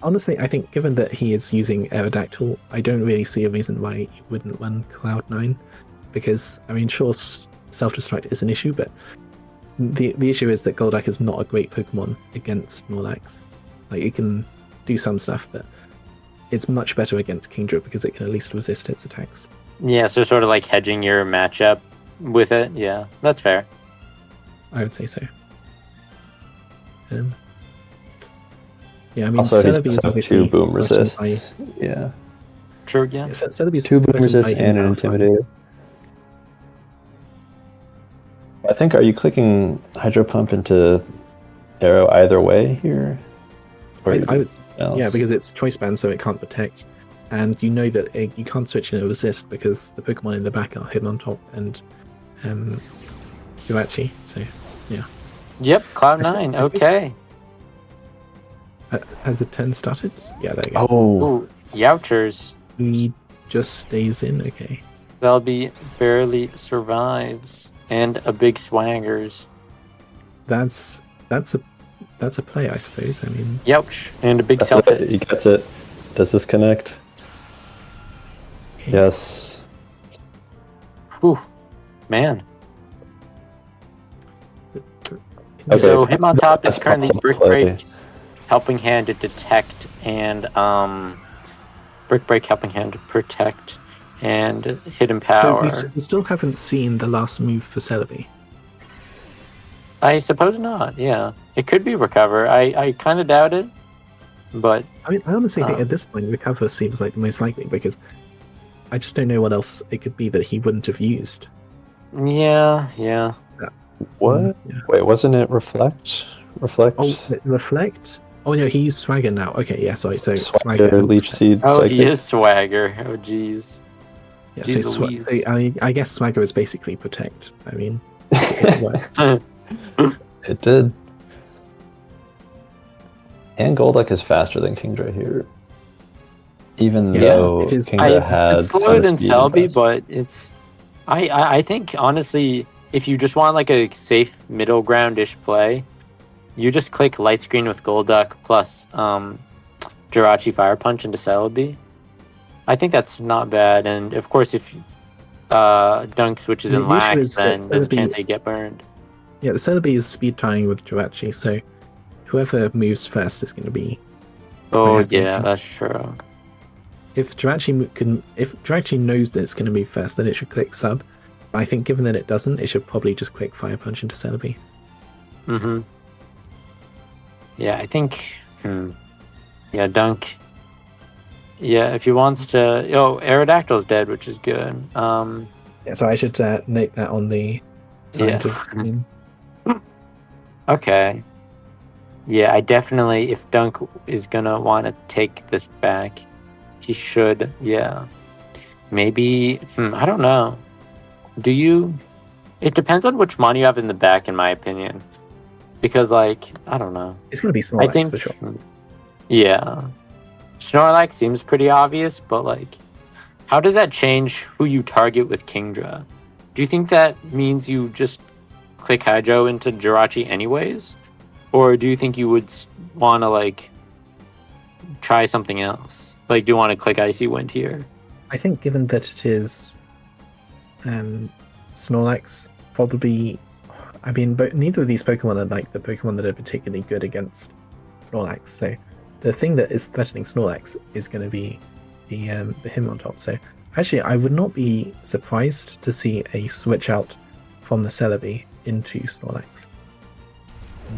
honestly, I think given that he is using Aerodactyl, I don't really see a reason why you wouldn't run Cloud9, because, I mean, sure, Self-Destruct is an issue, but the issue is that Golduck is not a great Pokemon against Snorlax. Like, it can do some stuff, but it's much better against Kingdra because it can at least resist its attacks. Yeah, so sort of like hedging your matchup with it. Yeah, that's fair. I would say so. Yeah, I mean, also, Celebi is obviously 2 boom resists. Yeah. True, yeah. Celebi's 2 boom resists and an Intimidator. I think, are you clicking Hydro Pump into Arrow either way here? Or I would, because it's Choice Band, so it can't protect. And you know that you can't switch in a resist because the Pokemon in the back are Hitmontop and Jirachi, so yeah. Yep, Cloud9, okay. Has the turn started? Yeah, there you go. Oh, Youchers. He just stays in, okay. Celebi barely survives. And a big Swaggers. That's a play, I suppose. I mean, Youch, and a big self hit. He gets it. Does this connect? Okay. Yes. Whew, man. Okay. So Hitmontop is currently Brick Break, Helping Hand to detect, and Brick Break, Helping Hand to protect, and Hidden Power. So we still haven't seen the last move for Celebi. I suppose not, yeah. It could be Recover. I kind of doubt it, but... I mean, I honestly think at this point, Recover seems like the most likely, because I just don't know what else it could be that he wouldn't have used. Yeah. What? Yeah. Wait, wasn't it Reflect? Oh, Reflect? Oh, no, he used Swagger now. Okay, yeah, sorry. So Swagger, Leech Seed, Oh, Psychic. He is Swagger. Oh, jeez. Yeah, so I guess Swagger is basically Protect. I mean, it did. And Golduck is faster than Kingdra here. Even though Kingdra has... It's slower than Celebi, but it's... I think, honestly, if you just want like a safe middle ground-ish play, you just click Light Screen with Golduck plus Jirachi Fire Punch into Celebi. I think that's not bad, and of course if Dunk switches in Lax, then there's a chance they get burned. Yeah, the Celebi is speed tying with Jirachi, so whoever moves first is going to be... Oh yeah, that's true. If Jirachi knows that it's going to move first, then it should click Sub, I think given that it doesn't, it should probably just click Fire Punch into Celebi. Mm-hmm. Yeah, I think... Yeah, Dunk. Yeah, if he wants to... Aerodactyl's dead, which is good. Yeah, so I should note that on the side of the screen. Okay. Yeah, I definitely... If Dunk is going to want to take this back, he should, yeah. Maybe... I don't know. Do you... It depends on which mon you have in the back, in my opinion. Because, like, I don't know. It's going to be Snorlax for sure. Yeah. Snorlax seems pretty obvious, but, like, how does that change who you target with Kingdra? Do you think that means you just click Hydro into Jirachi anyways? Or do you think you would want to, like, try something else? Like, do you want to click Icy Wind here? I think given that it is Snorlax, probably... I mean, neither of these Pokemon are like the Pokemon that are particularly good against Snorlax. So the thing that is threatening Snorlax is going to be the Hitmontop. So actually, I would not be surprised to see a switch out from the Celebi into Snorlax.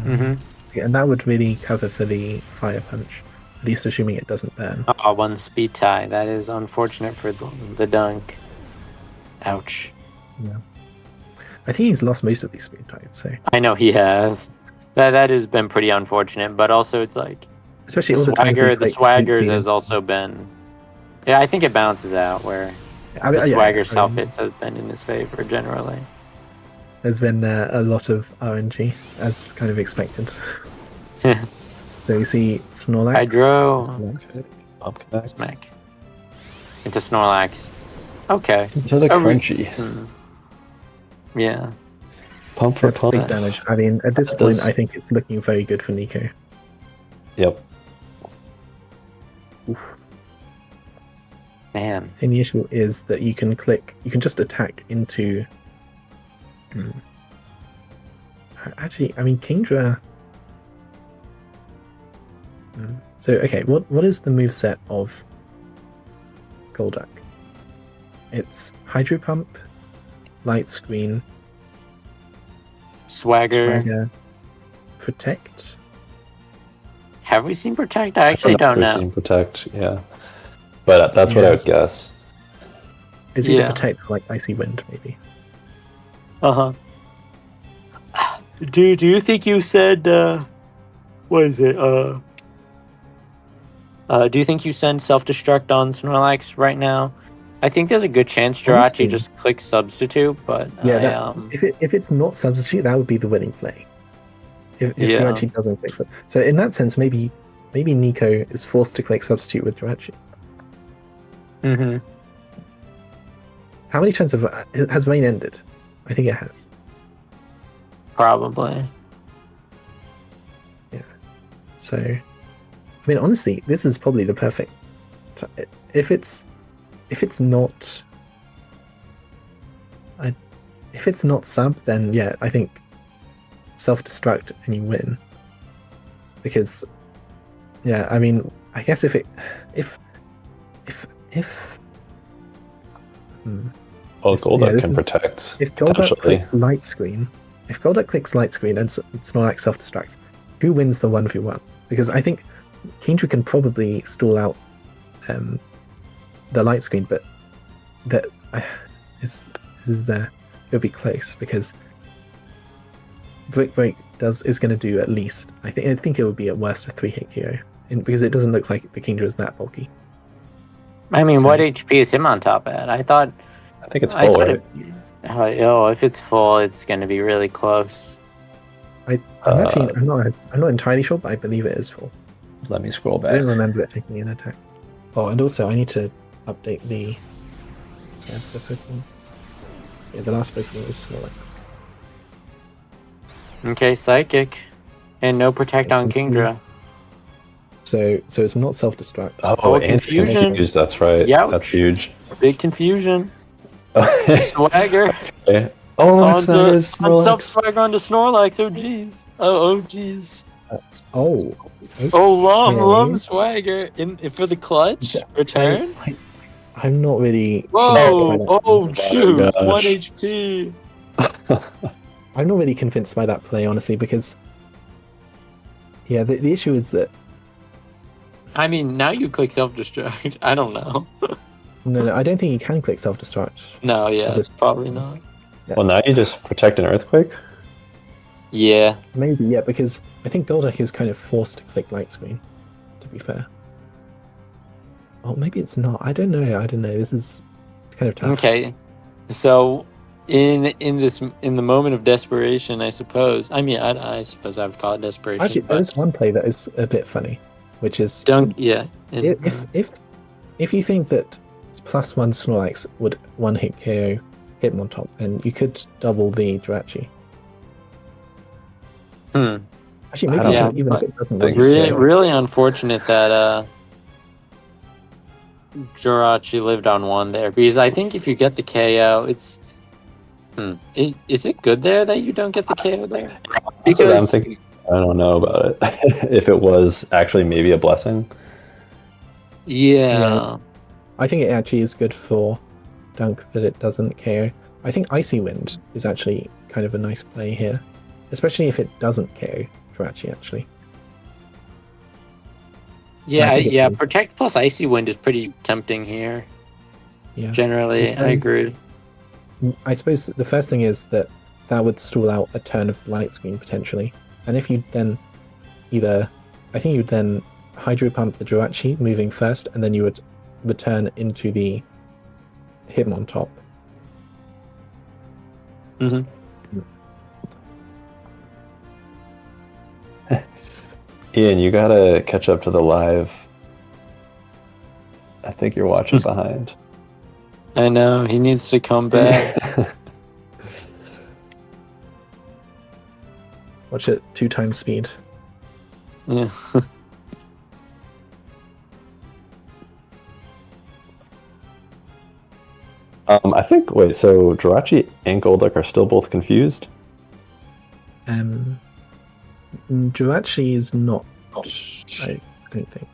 Mm-hmm. And that would really cover for the Fire Punch, at least assuming it doesn't burn. Oh, one speed tie. That is unfortunate for the Dunk. Ouch. Yeah. I think he's lost most of these speed ties, so... I know he has. That has been pretty unfortunate, but also it's like... Especially all the times the Swaggers has also been... Yeah, I think it balances out, where the Swagger self-hits has been in his favor, generally. There's been a lot of RNG, as kind of expected. So you see Snorlax... Hydro... Smack. Into Snorlax. Okay. Into the crunchy. Yeah. Pump for pump. Big damage. I mean, at this point, I think it's looking very good for Nnico. Yep. Oof. Man. The issue is that you can just attack into... Actually, I mean, Kingdra... So, okay, what is the moveset of Golduck? It's Hydro Pump, Light Screen, Swagger, Protect. Have we seen Protect? I actually don't know. We've seen Protect, yeah. But that's what I would guess. Is either Protect or like Icy Wind, maybe? Do you think you said what is it? Do you think you send Self-Destruct on Snorlax right now? I think there's a good chance Jirachi just clicks Substitute, but if it's not Substitute, that would be the winning play. If Jirachi doesn't click Substitute. So in that sense, maybe Nnico is forced to click Substitute with Jirachi. Mm-hmm. How many turns has Rain ended? I think it has. Probably. Yeah. So, I mean, honestly, this is probably the perfect... If it's not sub, then yeah, I think Self-Destruct and you win. Because yeah, I mean, I guess if Golduck can protect. If Golduck clicks Light Screen, and Snorlax Self-Destructs, who wins the 1v1? Because I think Kingdra can probably stall out the Light Screen, but that it'll be close because Brick Break is going to do at least. I think it would be at worst a 3-hit KO, because it doesn't look like the Kingdra is that bulky. I mean, what HP is Hitmontop at? I think it's full, right? If it's full, it's going to be really close. I'm not entirely sure, but I believe it is full. Let me scroll back. I didn't remember it taking an attack. Oh, and also I need to update the Pokemon. Yeah, the last Pokemon is Snorlax. Okay, Psychic. And no Protect on Kingdra. So it's not Self-Destruct. Oh, and confused, that's right. Yeah, that's huge. Big confusion. Swagger. Okay. Oh, that's Self-Swagger onto Snorlax. Oh, jeez. Oh, jeez. Okay. Oh, Lum Swagger for the clutch return. I'm not really. Whoa! Oh Shoot! gosh. 1 HP. I'm not really convinced by that play, honestly, because the issue is that. I mean, now you click self-destruct. I don't know. No, I don't think you can click self-destruct. No, yeah, probably not. Yeah. Well, now you just protect an earthquake? Yeah. Maybe, yeah, because I think Golduck is kind of forced to click light screen, to be fair. Oh, maybe it's not. I don't know. This is kind of tough. Okay. So in the moment of desperation, I suppose. I mean, I suppose I would call it desperation. Actually, but there's one play that is a bit funny, which is if you think that +1 Snorlax would one-hit KO Hitmontop, then you could double the Jirachi. Actually, maybe even if it doesn't work. Really unfortunate that Jirachi lived on 1 there, because I think if you get the KO, it's is it good there that you don't get the KO there? Because I'm thinking, I don't know about it. If it was actually maybe a blessing. Yeah. I think it actually is good for Dunk that it doesn't KO. I think Icy Wind is actually kind of a nice play here, especially if it doesn't KO Jirachi, actually. Yeah, Protect plus Icy Wind is pretty tempting here. Yeah. Generally, I agree. I suppose the first thing is that would stall out a turn of the light screen, potentially. And if you then I think you'd then Hydro Pump the Jirachi, moving first, and then you would return into the Hitmontop. Mm-hmm. Ian, you gotta catch up to the live. I think you're watching behind. I know, he needs to come back. Watch it 2 times speed. Yeah. I think, so Jirachi and Golduck are still both confused? Jirachi is not, I don't think.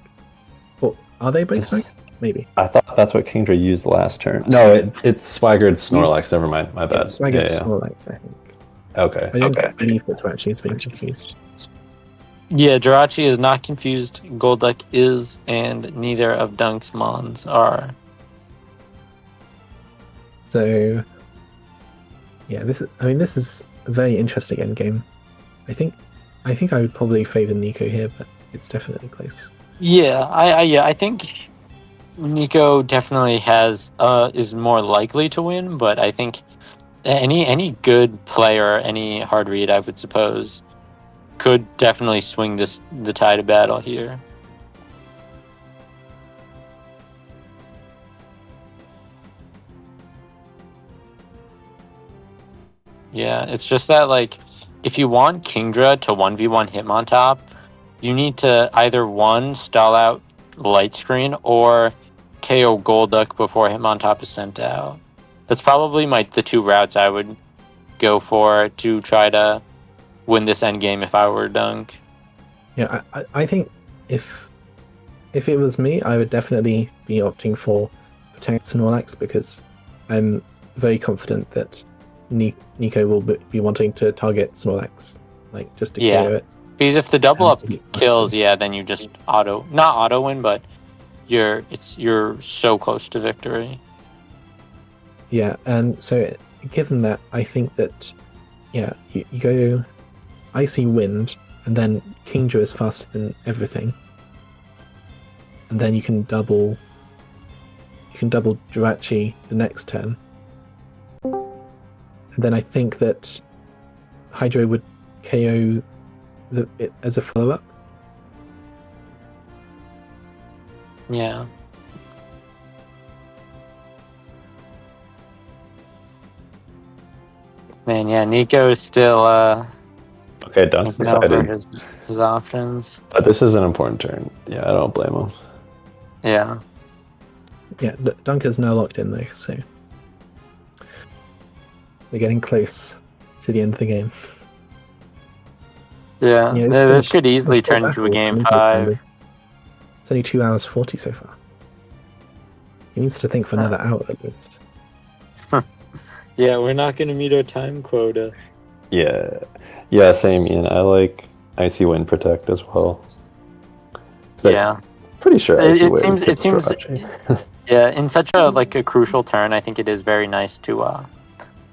Well, are they both like? Maybe. I thought that's what Kingdra used last turn. No, it's Swaggered Snorlax, never mind, my bad. It's Swaggered Snorlax, I think. Okay. I don't believe that Jirachi is being confused. Yeah, Jirachi is not confused, Golduck is, and neither of Dunk's Mons are. So, yeah, this is a very interesting endgame. I think I would probably favor Nnico here, but it's definitely close. Yeah, I think Nnico definitely is more likely to win, but I think any good player, any hard read, I would suppose, could definitely swing the tide of battle here. Yeah, it's just that, like, if you want Kingdra to 1v1 Hitmontop, you need to either, 1, stall out Light Screen, or KO Golduck before Hitmontop is sent out. That's probably the 2 routes I would go for to try to win this endgame if I were Dunk. Yeah, I think if it was me, I would definitely be opting for Protect Snorlax, because I'm very confident that Nnico will be wanting to target Snorlax, like, just to KO it. Because if the double up kills, then you just not auto win, but you're so close to victory. Yeah, and so given that, I think that you go Icy Wind, and then Kingdra is faster than everything, and then you can double Jirachi the next turn. And then I think that Hydro would KO it as a follow-up. Yeah. Man, yeah, Nnico is still okay, Dunk's decided his options. But this is an important turn. Yeah, I don't blame him. Yeah. Yeah, Dunk is now locked in though, so we're getting close to the end of the game. Yeah, this could easily turn into a game 5. It's only 2 hours 40 so far. He needs to think for another hour at least. Yeah, we're not going to meet our time quota. Yeah, same, Ian. I like Icy Wind Protect as well. Yeah. Pretty sure Icy It Wind seems yeah, in such a crucial turn, I think it is very nice to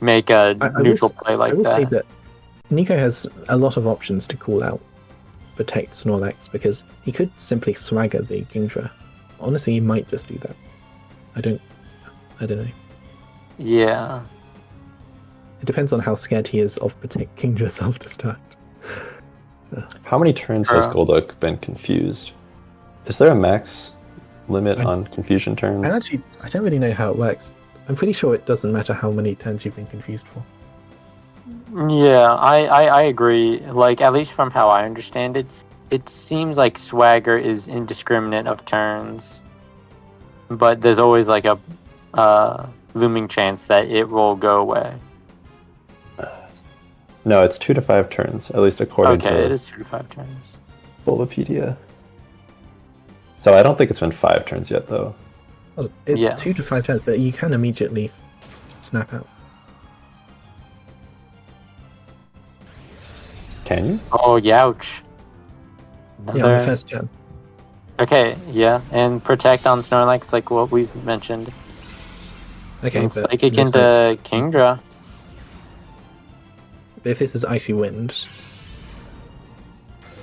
make a neutral play like that. I will say that Nnico has a lot of options to call out Protect Snorlax because he could simply swagger the Kingdra. Honestly, he might just do that. I don't know. Yeah. It depends on how scared he is of Protect Kingdra self-destruct. How many turns has Golduck been confused? Is there a max limit on confusion turns? I don't really know how it works. I'm pretty sure it doesn't matter how many turns you've been confused for. Yeah, I agree. Like, at least from how I understand it, it seems like Swagger is indiscriminate of turns. But there's always like a looming chance that it will go away. No, it's 2 to 5 turns, at least according to... Okay, it is 2 to 5 turns. Bulbapedia. So I don't think it's been 5 turns yet, though. Well, it's 2 to 5 turns, but you can immediately snap out. Can you? Oh, youch. Yeah, on the first turn. Okay, yeah, and Protect on Snorlax, like what we've mentioned. Okay, and Psychic into Kingdra. But if this is Icy Wind...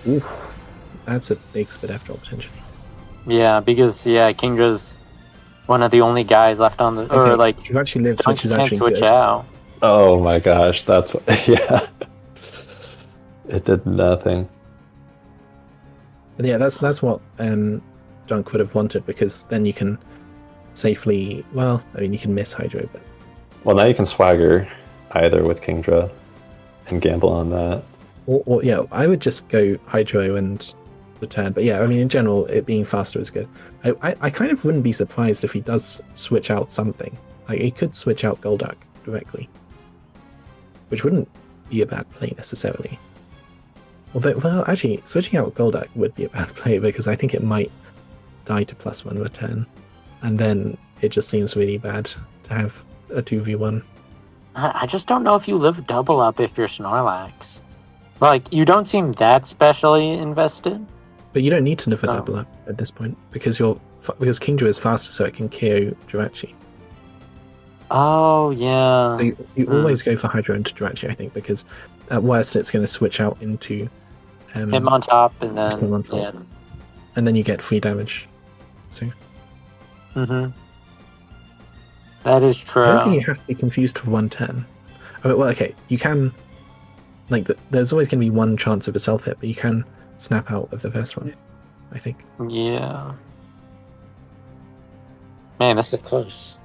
Oof, that's a big spit after all, potentially. Yeah, because, Kingdra's one of the only guys left on the... Or, like, Jirachi lives, which is actually switch good. out. Oh my gosh, that's what... Yeah. It did nothing. But yeah, that's what Dunk would have wanted, because then you can safely... Well, I mean, you can miss Hydro, but... Well, now you can Swagger either with Kingdra and gamble on that. Or yeah, I would just go Hydro and return. But yeah, I mean, in general, it being faster is good. I kind of wouldn't be surprised if he does switch out something. Like, he could switch out Golduck directly, which wouldn't be a bad play necessarily. Although, well, actually, switching out Golduck would be a bad play because I think it might die to +1 return, and then it just seems really bad to have a 2v1. I just don't know if you live double up if you're Snorlax. Like, you don't seem that specially invested. But you don't need to live a double up at this point because Kingdra is faster, so it can KO Jirachi. Oh, yeah. So you always go for Hydro into Jirachi, I think, because at worst it's going to switch out into Hitmontop, and then and then you get free damage. So. That is true. I don't think you have to be confused for 1 turn. Oh, well, okay, you can. Like, there's always going to be one chance of a self hit, but you can snap out of the first one, I think. Yeah. Man, that's so close.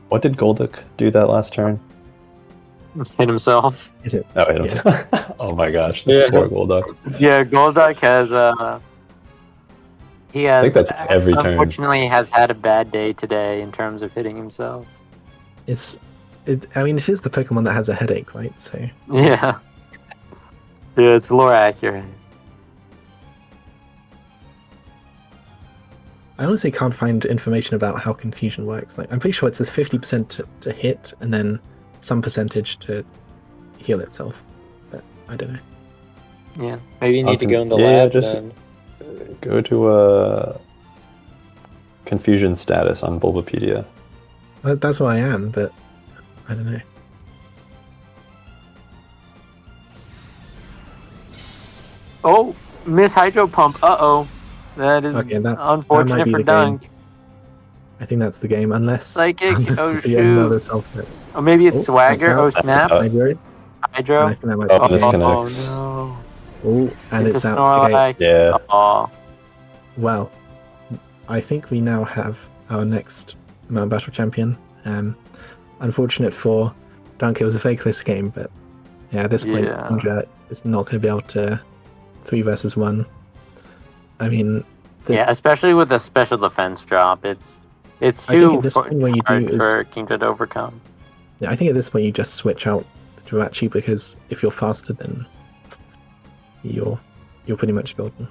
What did Golduck do that last turn? Hit himself. Hit him. Oh my gosh, this poor Golduck. Yeah, Golduck has he has, I think that's every turn. Unfortunately, has had a bad day today in terms of hitting himself. I mean, it is the Pokemon that has a headache, right? So. Yeah. Yeah, it's lore accurate. I honestly can't find information about how confusion works. Like, I'm pretty sure it says 50% to hit and then some percentage to heal itself, but I don't know. Yeah, maybe you need to go in the lab. Just then. Go to confusion status on Bulbapedia. That's where I am, but I don't know. Oh, miss Hydro Pump. That is unfortunate for Dunk. I think that's the game, unless we see another self-hit. Or maybe it's Swagger. Oh, snap. Hydro. I think that might this no. Oh, and it's out. Okay. Yeah. Aww. Well, I think we now have our next Mount Battle champion. Unfortunate for Dunk, it was a very close game, but yeah, at this point, Kingdra is not going to be able to 3 versus 1. I mean, especially with a special defense drop, it's too hard for Kingdra to overcome. Yeah, I think at this point you just switch out the Jirachi, because if you're faster, then you're pretty much golden.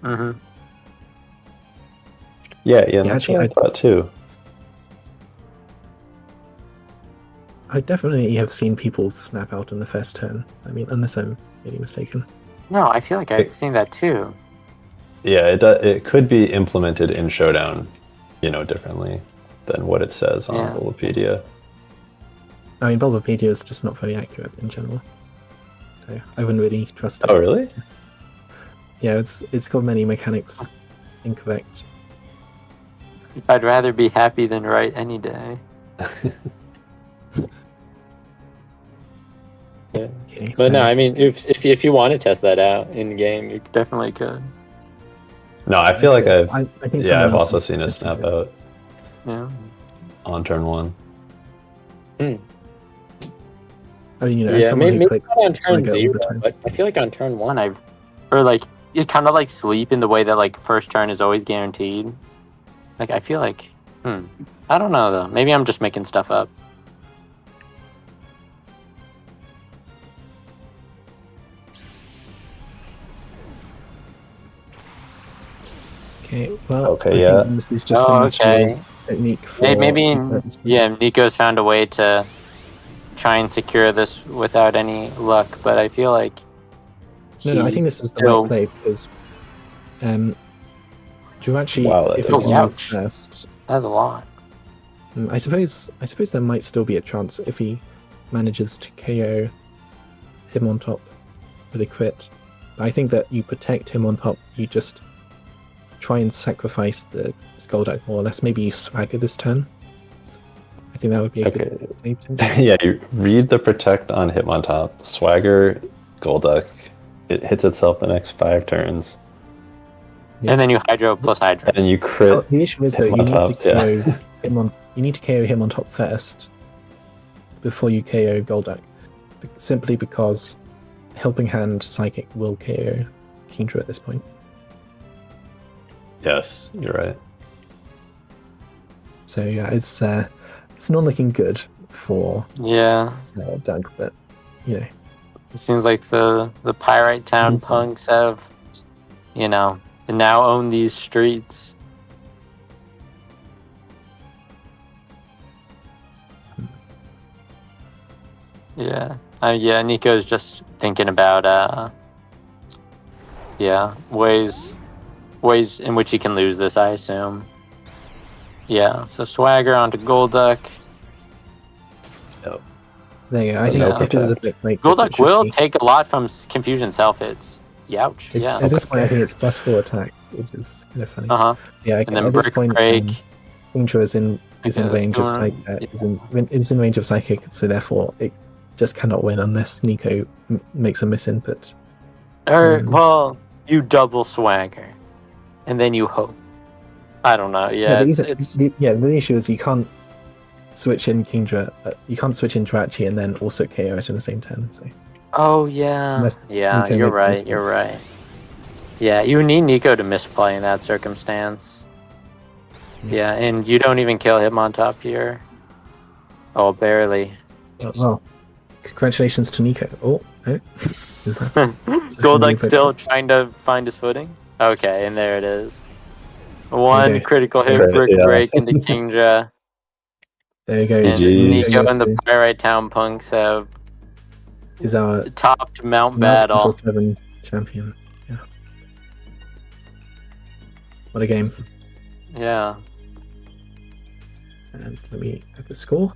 Mm-hmm. Yeah, that's actually, what I thought too. I definitely have seen people snap out in the first turn. I mean, unless I'm really mistaken. No, I feel like I've seen that too. Yeah, it could be implemented in Showdown, differently than what it says on Bulbapedia. I mean, Bulbapedia is just not very accurate in general, so I wouldn't really trust it. Oh, really? Yeah, it's got many mechanics incorrect. I'd rather be happy than right any day. Yeah. Okay, but no, I mean, if you want to test that out in game, you definitely could. No, I feel like I think I've also seen a snap out. Yeah. On turn 1. I mean, as someone who clicks on turn 0, but I feel like on turn 1, it's kind of like sleep in the way that like first turn is always guaranteed. Like I feel like, I don't know though. Maybe I'm just making stuff up. Okay, well, okay, yeah. This is just a matter of technique for... Maybe Nnico's found a way to try and secure this without any luck, but I feel like... No, I think this is the right play, because Jirachi, if it can move first... That's a lot. I suppose there might still be a chance if he manages to KO him on top with a crit. But I think that you protect him on top, you just try and sacrifice the Golduck more or less. Maybe you swagger this turn. I think that would be a good play. Yeah, you read the protect on Hitmontop, swagger Golduck. It hits itself the next 5 turns. Yeah. And then you Hydro plus Hydro. And then you crit. The issue is that you need to KO him on top first before you KO Golduck. Simply because Helping Hand Psychic will KO Kingdra at this point. Yes, you're right. So yeah, it's not looking good for Doug, but it seems like the Pyrite Town punks have, now own these streets. Yeah, Nnico's just thinking about ways in which he can lose this, I assume. Yeah, so swagger onto Golduck. Nope. There you go. I think if this is a bit late, Golduck will take a lot from Confusion self-hits. Youch. Yeah. At this point, I think it's +4 attack, which is kind of funny. Yeah, and then at this point, Kingdra is in range of Psychic, so therefore it just cannot win unless Nnico makes a misinput. Well, you double swagger, and then you hope. I don't know. Yeah, the issue is you can't switch in Kingdra. You can't switch in Jirachi and then also KO it in the same turn. So. Oh yeah. Yeah, you're right. You're right. Yeah, you need Nnico to misplay in that circumstance. Yeah, and you don't even kill Hitmontop here. Oh, barely. Oh, congratulations to Nnico. Oh, is that Golduck still trying to find his footing? Okay, and there it is. One critical hit break into Kingdra. There you go. And Nnico and the Pyrite Town punks have topped Mount Battle. 7 champion. Yeah. What a game. Yeah. And let me add the score.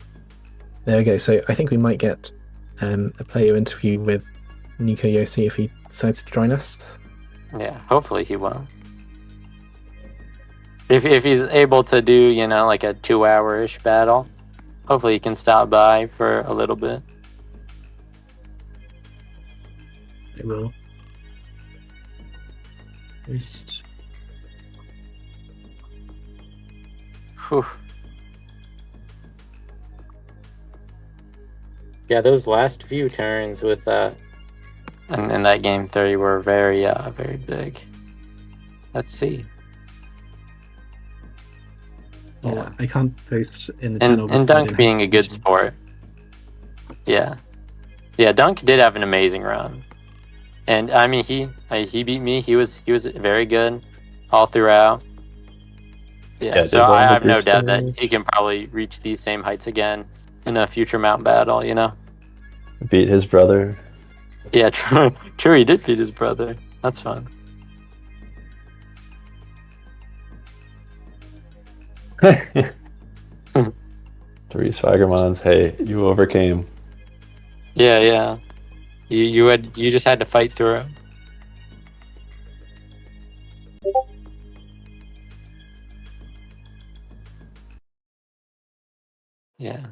There we go. So I think we might get a player interview with Nnico Iosi if he decides to join us. Yeah, hopefully he will. If he's able to do, like a 2-hour-ish battle, hopefully he can stop by for a little bit. I will. Just... Whew. Yeah, those last few turns with in that game 3 were very very big. Let's see. Well, I can't post in the and, channel. And Dunk being a good sport. Yeah. Yeah, Dunk did have an amazing run. And I mean he beat me. He was very good all throughout. Yeah, so I have no doubt that he can probably reach these same heights again in a future Mount battle, you know? Beat his brother. Yeah, true, he did beat his brother. That's fun. Three Swaggermons. Hey, you overcame. Yeah. You just had to fight through it. Yeah.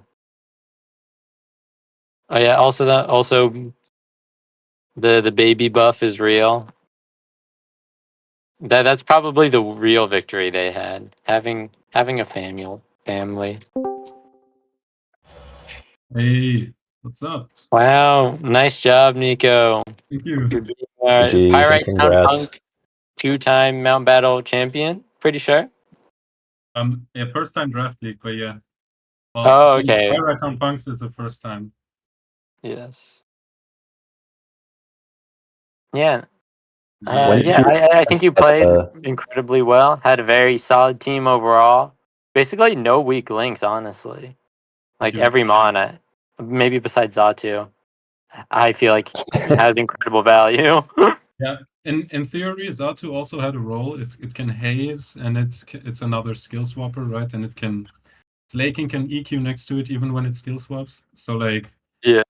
Oh yeah. Also the baby buff is real. That's probably the real victory they had. Having a family. Hey, what's up? Wow, nice job, Nnico. Thank you. Pyrite Town Punk, 2-time Mount Battle champion. Pretty sure. Yeah, first time draft league, but yeah. Well, okay. Pyrite Town Punks is the first time. Yes. Yeah. I think you played incredibly well. Had a very solid team overall. Basically, no weak links, honestly. Like every mon, maybe besides Zatu, I feel like had incredible value. Yeah, in theory, Zatu also had a role. It can haze, and it's another skill swapper, right? And it can Slaking can EQ next to it even when it skill swaps. So like, yeah,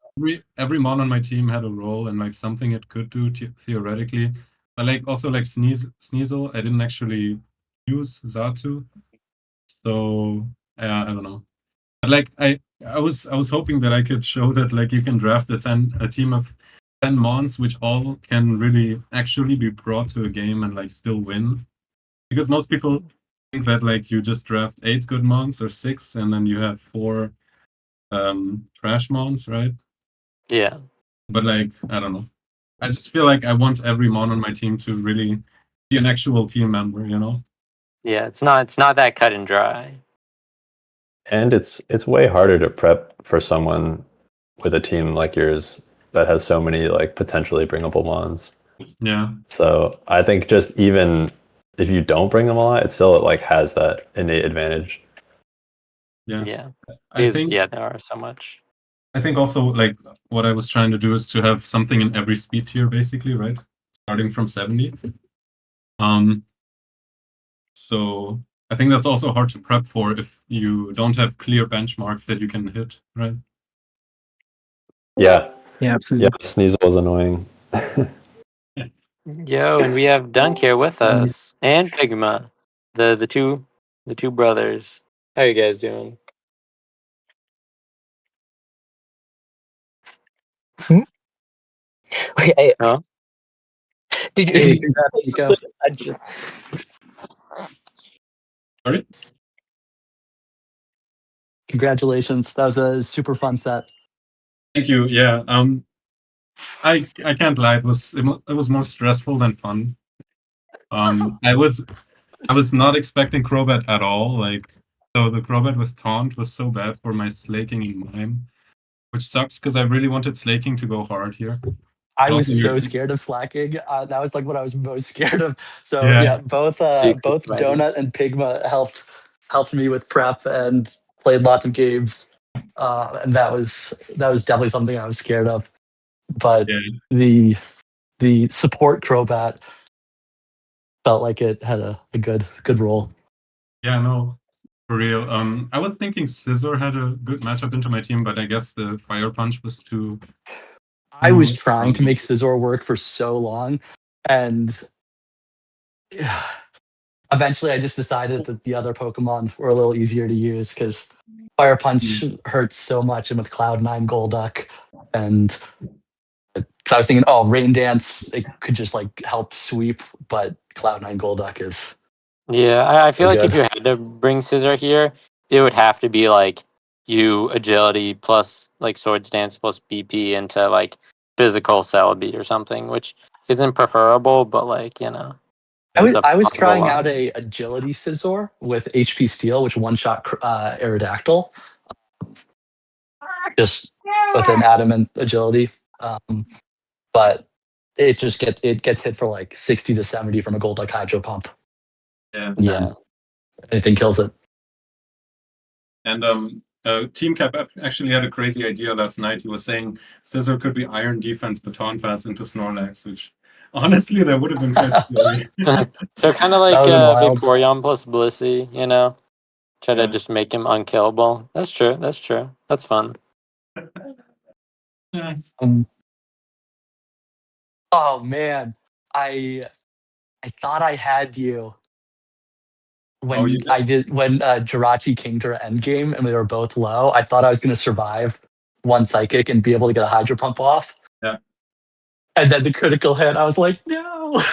every mon on my team had a role and like something it could do theoretically. But like also like Sneasel, I didn't actually use Zatu, so I don't know. But like I was hoping that I could show that like you can draft a team of 10 mons which all can really actually be brought to a game and like still win. Because most people think that like you just draft 8 good mons or 6 and then you have 4 trash mons, right? Yeah. But like I don't know. I just feel like I want every mon on my team to really be an actual team member, you know? Yeah, it's not that cut and dry. And it's way harder to prep for someone with a team like yours that has so many like potentially bringable mons. Yeah. So I think just even if you don't bring them a lot, it still like has that innate advantage. Yeah. I think there are so much. I think also like what I was trying to do is to have something in every speed tier basically, right? Starting from 70. So I think that's also hard to prep for if you don't have clear benchmarks that you can hit, right? Yeah. Yeah, absolutely. Yeah, Sneasel is annoying. Yo, and we have Dunk here with us and Pigma, the two brothers. How you guys doing? Okay. Huh? Did Hey, you congrats, Nnico. Sorry? Congratulations. That was a super fun set. Thank you. Yeah. I can't lie. It was more stressful than fun. I was not expecting Crobat at all. Like, so the Crobat with Taunt was so bad for my Slaking and Mime, which sucks because I really wanted Slaking to go hard here. I was so scared of slacking. That was like what I was most scared of. So Yeah. both Donut and Pigma helped me with prep and played lots of games. And that was definitely something I was scared of. But the support Crobat felt like it had a good role. Yeah, no, for real. I was thinking Scissor had a good matchup into my team, but I guess the Fire Punch was too. I was trying to make Scizor work for so long, and eventually I just decided that the other Pokemon were a little easier to use because Fire Punch hurts so much, and with Cloud9 Golduck, and so I was thinking, oh, Rain Dance, it could just like help sweep, but Cloud9 Golduck is. Yeah, I feel like if you had to bring Scissor here, it would have to be like you agility plus like Swords Dance plus BP into like physical Celebi or something, which isn't preferable, but like, you know. I was trying out a agility scissor with HP steel, which one-shot Aerodactyl, just with an adamant agility. But it just gets hit for like 60 to 70 from a gold like hydro pump. Yeah. Anything kills it. And Team Cap actually had a crazy idea last night. He was saying Scissor could be Iron Defense Baton Pass into Snorlax, which honestly that would have been quite scary. So kind of like Vaporeon plus Blissey, you know? Try to just make him unkillable. That's true. That's true. That's fun. Oh man, I thought I had you when Jirachi Kingdra endgame and we were both low. I thought I was going to survive one psychic and be able to get a Hydro Pump off. Yeah. And then the critical hit, I was like, no.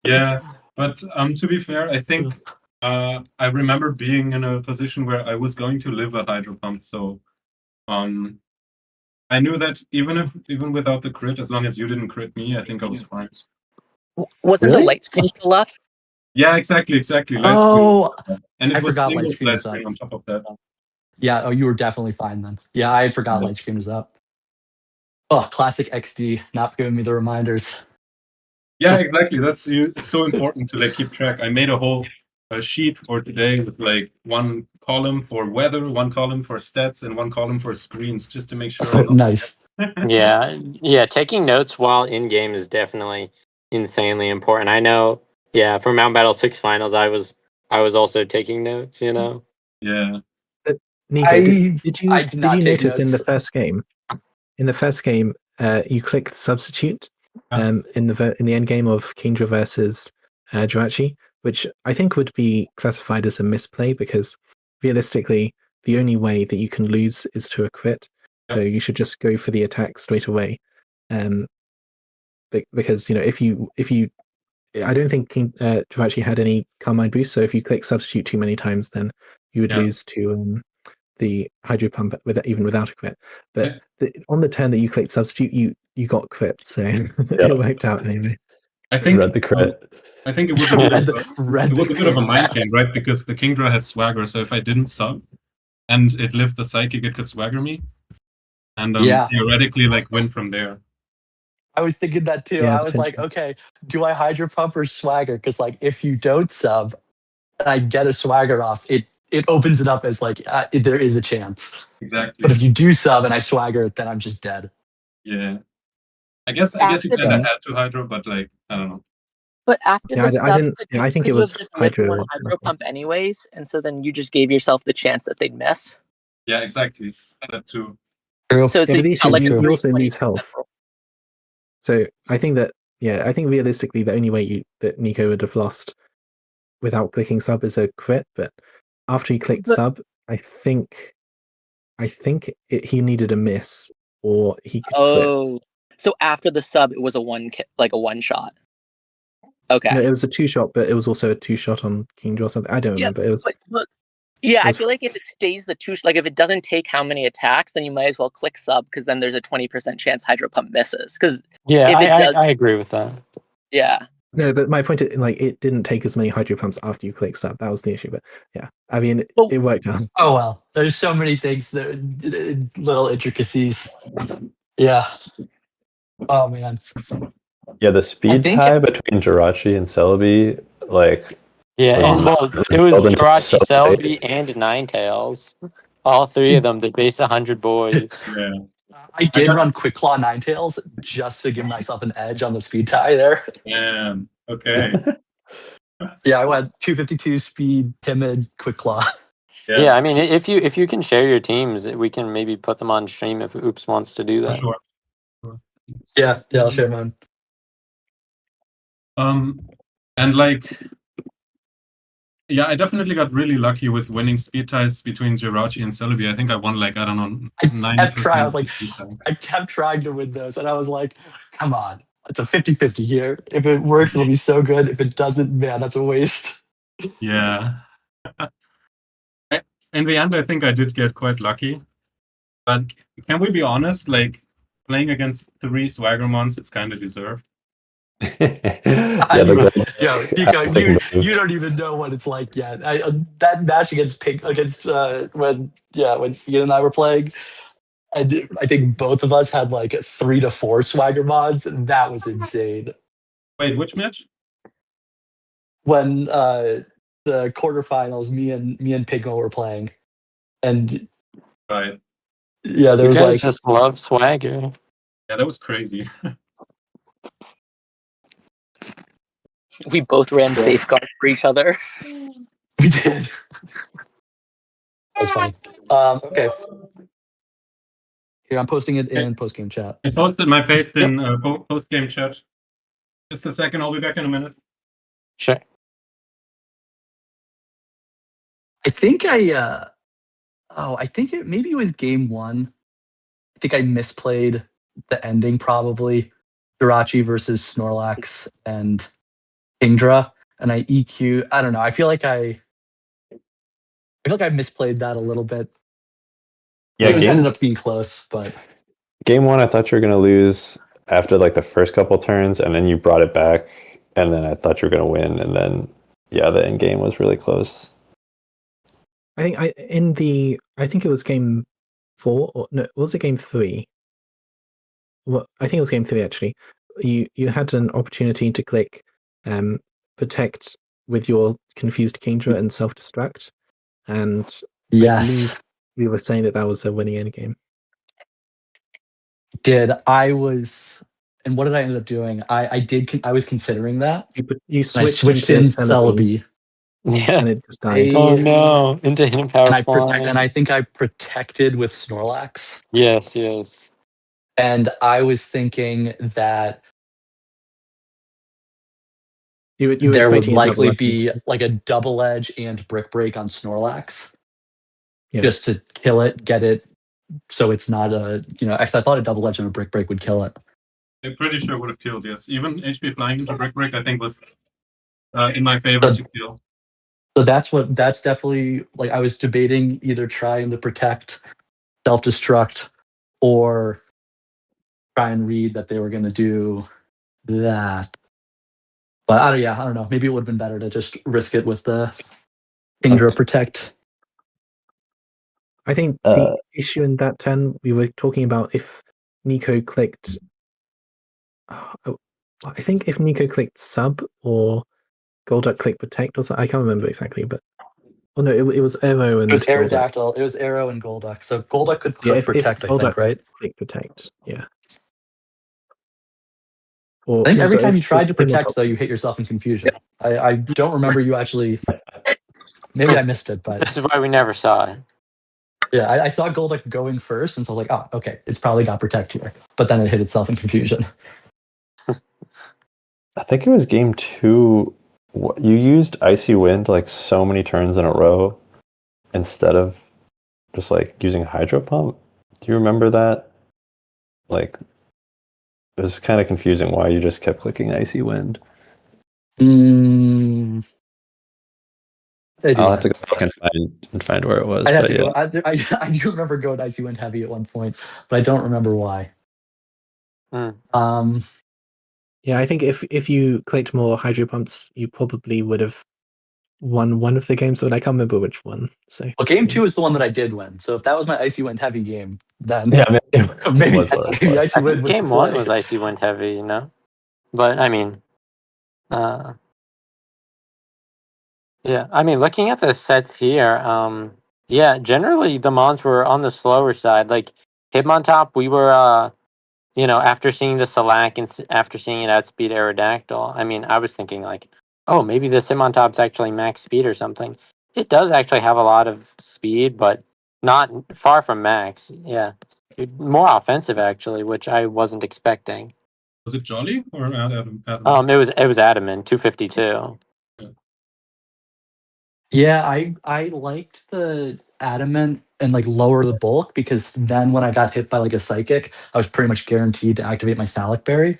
Yeah, but to be fair, I think I remember being in a position where I was going to live a Hydro Pump, so I knew that even without the crit, as long as you didn't crit me, I think I was fine. Wasn't the light screen still up? Yeah, exactly. Oh, and it I was forgot single light screen was screen up. on top of that. Yeah, oh, you were definitely fine then. Yeah, I had forgot light screen was up. Oh, classic XD, not giving me the reminders. Yeah, exactly. It's so important to like keep track. I made a whole sheet for today with like one column for weather, one column for stats, and one column for screens, just to make sure. Nice. Yeah. Taking notes while in game is definitely insanely important. I know. Yeah, for Mount Battle 6 finals, I was also taking notes. You know. Yeah. Nnico, did you notice notes. in the first game? In the first game, you clicked substitute in the end game of Kingdra versus Jirachi, which I think would be classified as a misplay because realistically, the only way that you can lose is to a crit. So you should just go for the attack straight away. Because if you I don't think Jirachi had any Carmine boost, so if you click substitute too many times, then you would lose to the Hydro Pump even without a crit. But on the turn that you clicked substitute, you got crit, so it worked out anyway. I think read the crit. I think it was a bit of a mind game, right? Because the Kingdra had Swagger, so if I didn't sub and it lived the Psychic, it could Swagger me, and theoretically like win from there. I was thinking that too. Yeah, I was like, okay, do I Hydro Pump or Swagger? Because like if you don't sub and I get a Swagger off, it opens it up as like there is a chance. Exactly. But if you do sub and I Swagger, then I'm just dead. Yeah. I guess you kind of had to Hydro, but like I don't know. But after the sub, I think it was just Hydro Pump anyways, and so then you just gave yourself the chance that they'd miss. Yeah, exactly. That too. True. So you also lose health. So I think realistically the only way that Nnico would have lost without clicking sub is a crit, but after he clicked sub, I think he needed a miss or he could crit. So after the sub, it was a one shot. Okay. No, it was a 2-shot, but it was also a 2-shot on Kingdra or something. I don't remember. It was. I feel like if it stays the 2, like if it doesn't take how many attacks, then you might as well click sub because then there's a 20% chance Hydro Pump misses. Because I agree with that. Yeah. No, but my point is, like, it didn't take as many Hydro Pumps after you click sub. That was the issue. But yeah, I mean, it worked out. Oh well, there's so many things, little intricacies. Yeah. Oh man. Yeah, the speed tie between Jirachi and Celebi, like. Yeah, it was Jirachi, Celebi, and Ninetales. All three of them, they base 100 boys. Yeah. I did run Quick Claw Ninetales just to give myself an edge on the speed tie there. Yeah. Okay. Yeah, I went 252 speed, timid, Quick Claw. Yeah, I mean, if you can share your teams, we can maybe put them on stream if Oops wants to do that. Sure. Yeah, I'll share mine. And like, yeah, I definitely got really lucky with winning speed ties between Jirachi and Celebi. I think I won like, I don't know, 90%. I kept trying to win those, and I was like, come on, it's a 50-50 here. If it works, it'll be so good. If it doesn't, man, that's a waste. Yeah. In the end, I think I did get quite lucky. But can we be honest? Like, playing against 3 Swaggermons, it's kind of deserved. Nnico, you don't even know what it's like yet. That match against when Ian and I were playing, and I think both of us had like 3 to 4 swagger mods, and that was insane. Wait, which match? When the quarterfinals, me and Pigmo were playing, and right, yeah, there you was guys like just love swagger. Yeah, that was crazy. We both ran safeguard for each other. We did. That was funny. Okay. Here, I'm posting it in post-game chat. I posted my paste in post-game chat. Just a second, I'll be back in a minute. Sure. I think maybe it was game 1. I think I misplayed the ending probably. Jirachi versus Snorlax and Kingdra, and I EQ. I don't know. I feel like I misplayed that a little bit. Yeah, it ended up being close, but game 1, I thought you were gonna lose after like the first couple turns, and then you brought it back, and then I thought you were gonna win, and then the end game was really close. I think it was game 4 or no, was it game 3? Well, I think it was game 3 actually. You had an opportunity to click protect with your confused Kingdra and self-destruct, and yes, I believe we were saying that was a winning endgame. And what did I end up doing? I was considering that. You switched in Celebi. Yeah. And it just died. Oh no, into hidden power and I think I protected with Snorlax. Yes. And I was thinking that there would likely be like a double edge and brick break on Snorlax. Yeah. Just to kill it, get it, so it's not actually I thought a double edge and a brick break would kill it. I'm pretty sure it would have killed, yes. Even HP flying into brick break, I think, was in my favor to kill. So that's definitely, like, I was debating either trying to protect, self-destruct, or try and read that they were going to do that. But I don't know. Maybe it would have been better to just risk it with the Kingdra protect. I think the issue in that turn, we were talking about if Nnico clicked. I think if Nnico clicked sub or Golduck clicked protect or something, I can't remember exactly, but no, it was Arrow and it was Aerodactyl. It was Arrow and Golduck. So Golduck could click protect, I think, right? Click protect, yeah. I think every time you tried to protect, though, you hit yourself in confusion. I don't remember you actually. Maybe I missed it, but this is why we never saw it. Yeah, I saw Golduck going first, and so I was like, oh, okay, it's probably got protect here. But then it hit itself in confusion. I think it was game 2. You used Icy Wind like so many turns in a row instead of just like using Hydro Pump. Do you remember that? Like, it was kind of confusing why you just kept clicking Icy Wind. I'll have to go back and find where it was. I do remember going Icy Wind heavy at one point, but I don't remember why. Yeah, I think if you clicked more Hydro Pumps, you probably would have won one of the games, but I can't remember which one. So, well, game 2 is the one that I did win. So if that was my Icy Wind heavy game, then maybe Icy Wind was game 1 was Icy Wind heavy, But I mean, yeah, I mean, looking at the sets here, generally the mons were on the slower side. Like Hitmontop, we were, after seeing the Salac and after seeing it outspeed Aerodactyl, I mean, I was thinking like, oh, maybe the Hitmontop's actually max speed or something. It does actually have a lot of speed, but not far from max. Yeah, more offensive actually, which I wasn't expecting. Was it Jolly or Adam? It was Adamant 252. Yeah, I liked the Adamant and like lower the bulk, because then when I got hit by like a Psychic, I was pretty much guaranteed to activate my Salac Berry.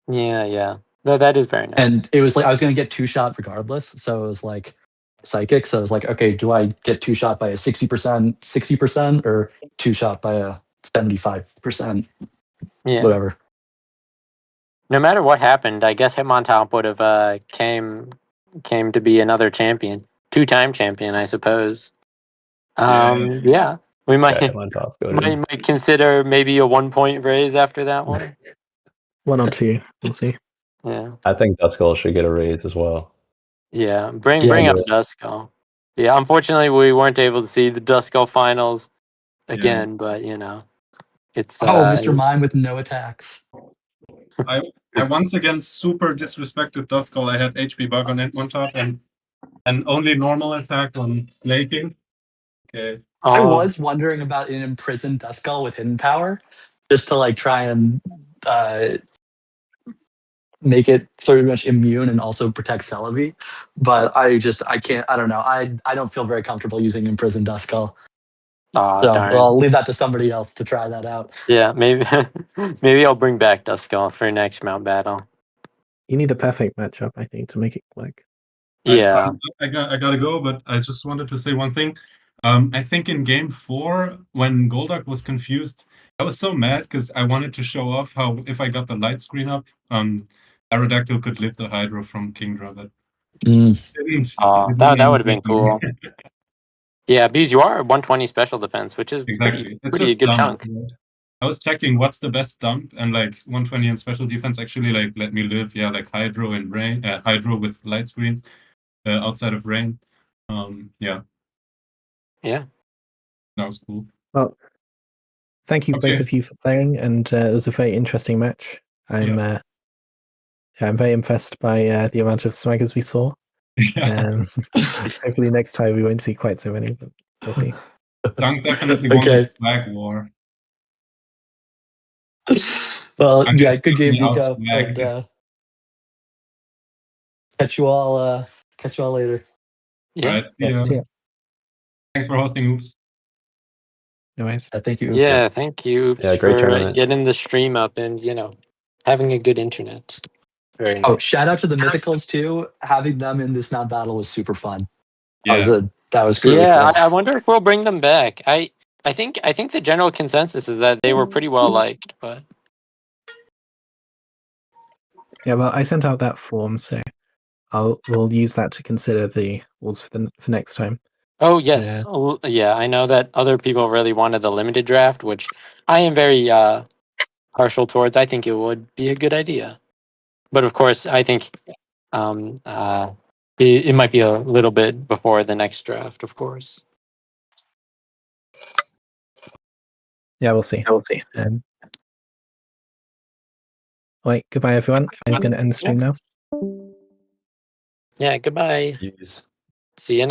Yeah. No, that is very nice. And it was like I was going to get 2-shot regardless. So it was like Psychic. So I was like, okay, do I get 2-shot by a 60%, or 2-shot by a 75%? Yeah. Whatever. no matter what happened, I guess Hitmontop would have came to be another champion, 2-time champion, I suppose. Yeah, we might might consider maybe a 1-point raise after that one. 1 or 2, we'll see. Yeah, I think Duskull should get a raise as well. Yeah, bring up Duskull. Yeah, unfortunately, we weren't able to see the Duskull finals again, but it's Mr. Mime with no attacks. I once again super disrespected Duskull. I had HP bug on Hitmontop and only normal attack on Slaking. Okay. I was wondering about an imprisoned Duskull with hidden power, just to like try and make it pretty much immune and also protect Celebi. But I can't. I don't know. I don't feel very comfortable using imprisoned Duskull. So I'll leave that to somebody else to try that out. Yeah, maybe I'll bring back Duskull for next mount battle. You need the perfect matchup, I think, to make it work. Yeah. I gotta go, but I just wanted to say one thing. I think in game 4, when Golduck was confused, I was so mad because I wanted to show off how if I got the light screen up, Aerodactyl could lift the Hydro from Kingdra, but that would have been cool. Yeah, because you are 120 special defense, which is exactly pretty good chunk. I was checking what's the best dump, and like 120 in special defense actually like let me live. Yeah, like Hydro and Rain, Hydro with light screen outside of Rain. Yeah. That was cool. Well, thank you both of you for playing, and it was a very interesting match. I'm very impressed by the amount of swaggers we saw. Hopefully next time we won't see quite so many, but we'll see. Dunk definitely won the swag war. Well, yeah, good game, Nnico. And catch you all later. Yeah. All right, see ya. Thanks for hosting, Oops. No worries. Thank you, Oops. Yeah, thank you, Oops, great for tournament. getting the stream up and having a good internet. Very nice. Shout out to the Mythicals too. Having them in this mount battle was super fun. Yeah, that was really cool. I wonder if we'll bring them back. I think the general consensus is that they were pretty well liked, but yeah, well, I sent out that form, so we'll use that to consider the rules for next time. Oh yes, yeah. I know that other people really wanted the limited draft, which I am very partial towards. I think it would be a good idea, but of course, I think it might be a little bit before the next draft, of course. Yeah, we'll see. All right, goodbye, everyone. I'm going to end the stream now. Yeah, goodbye. Jeez. See you next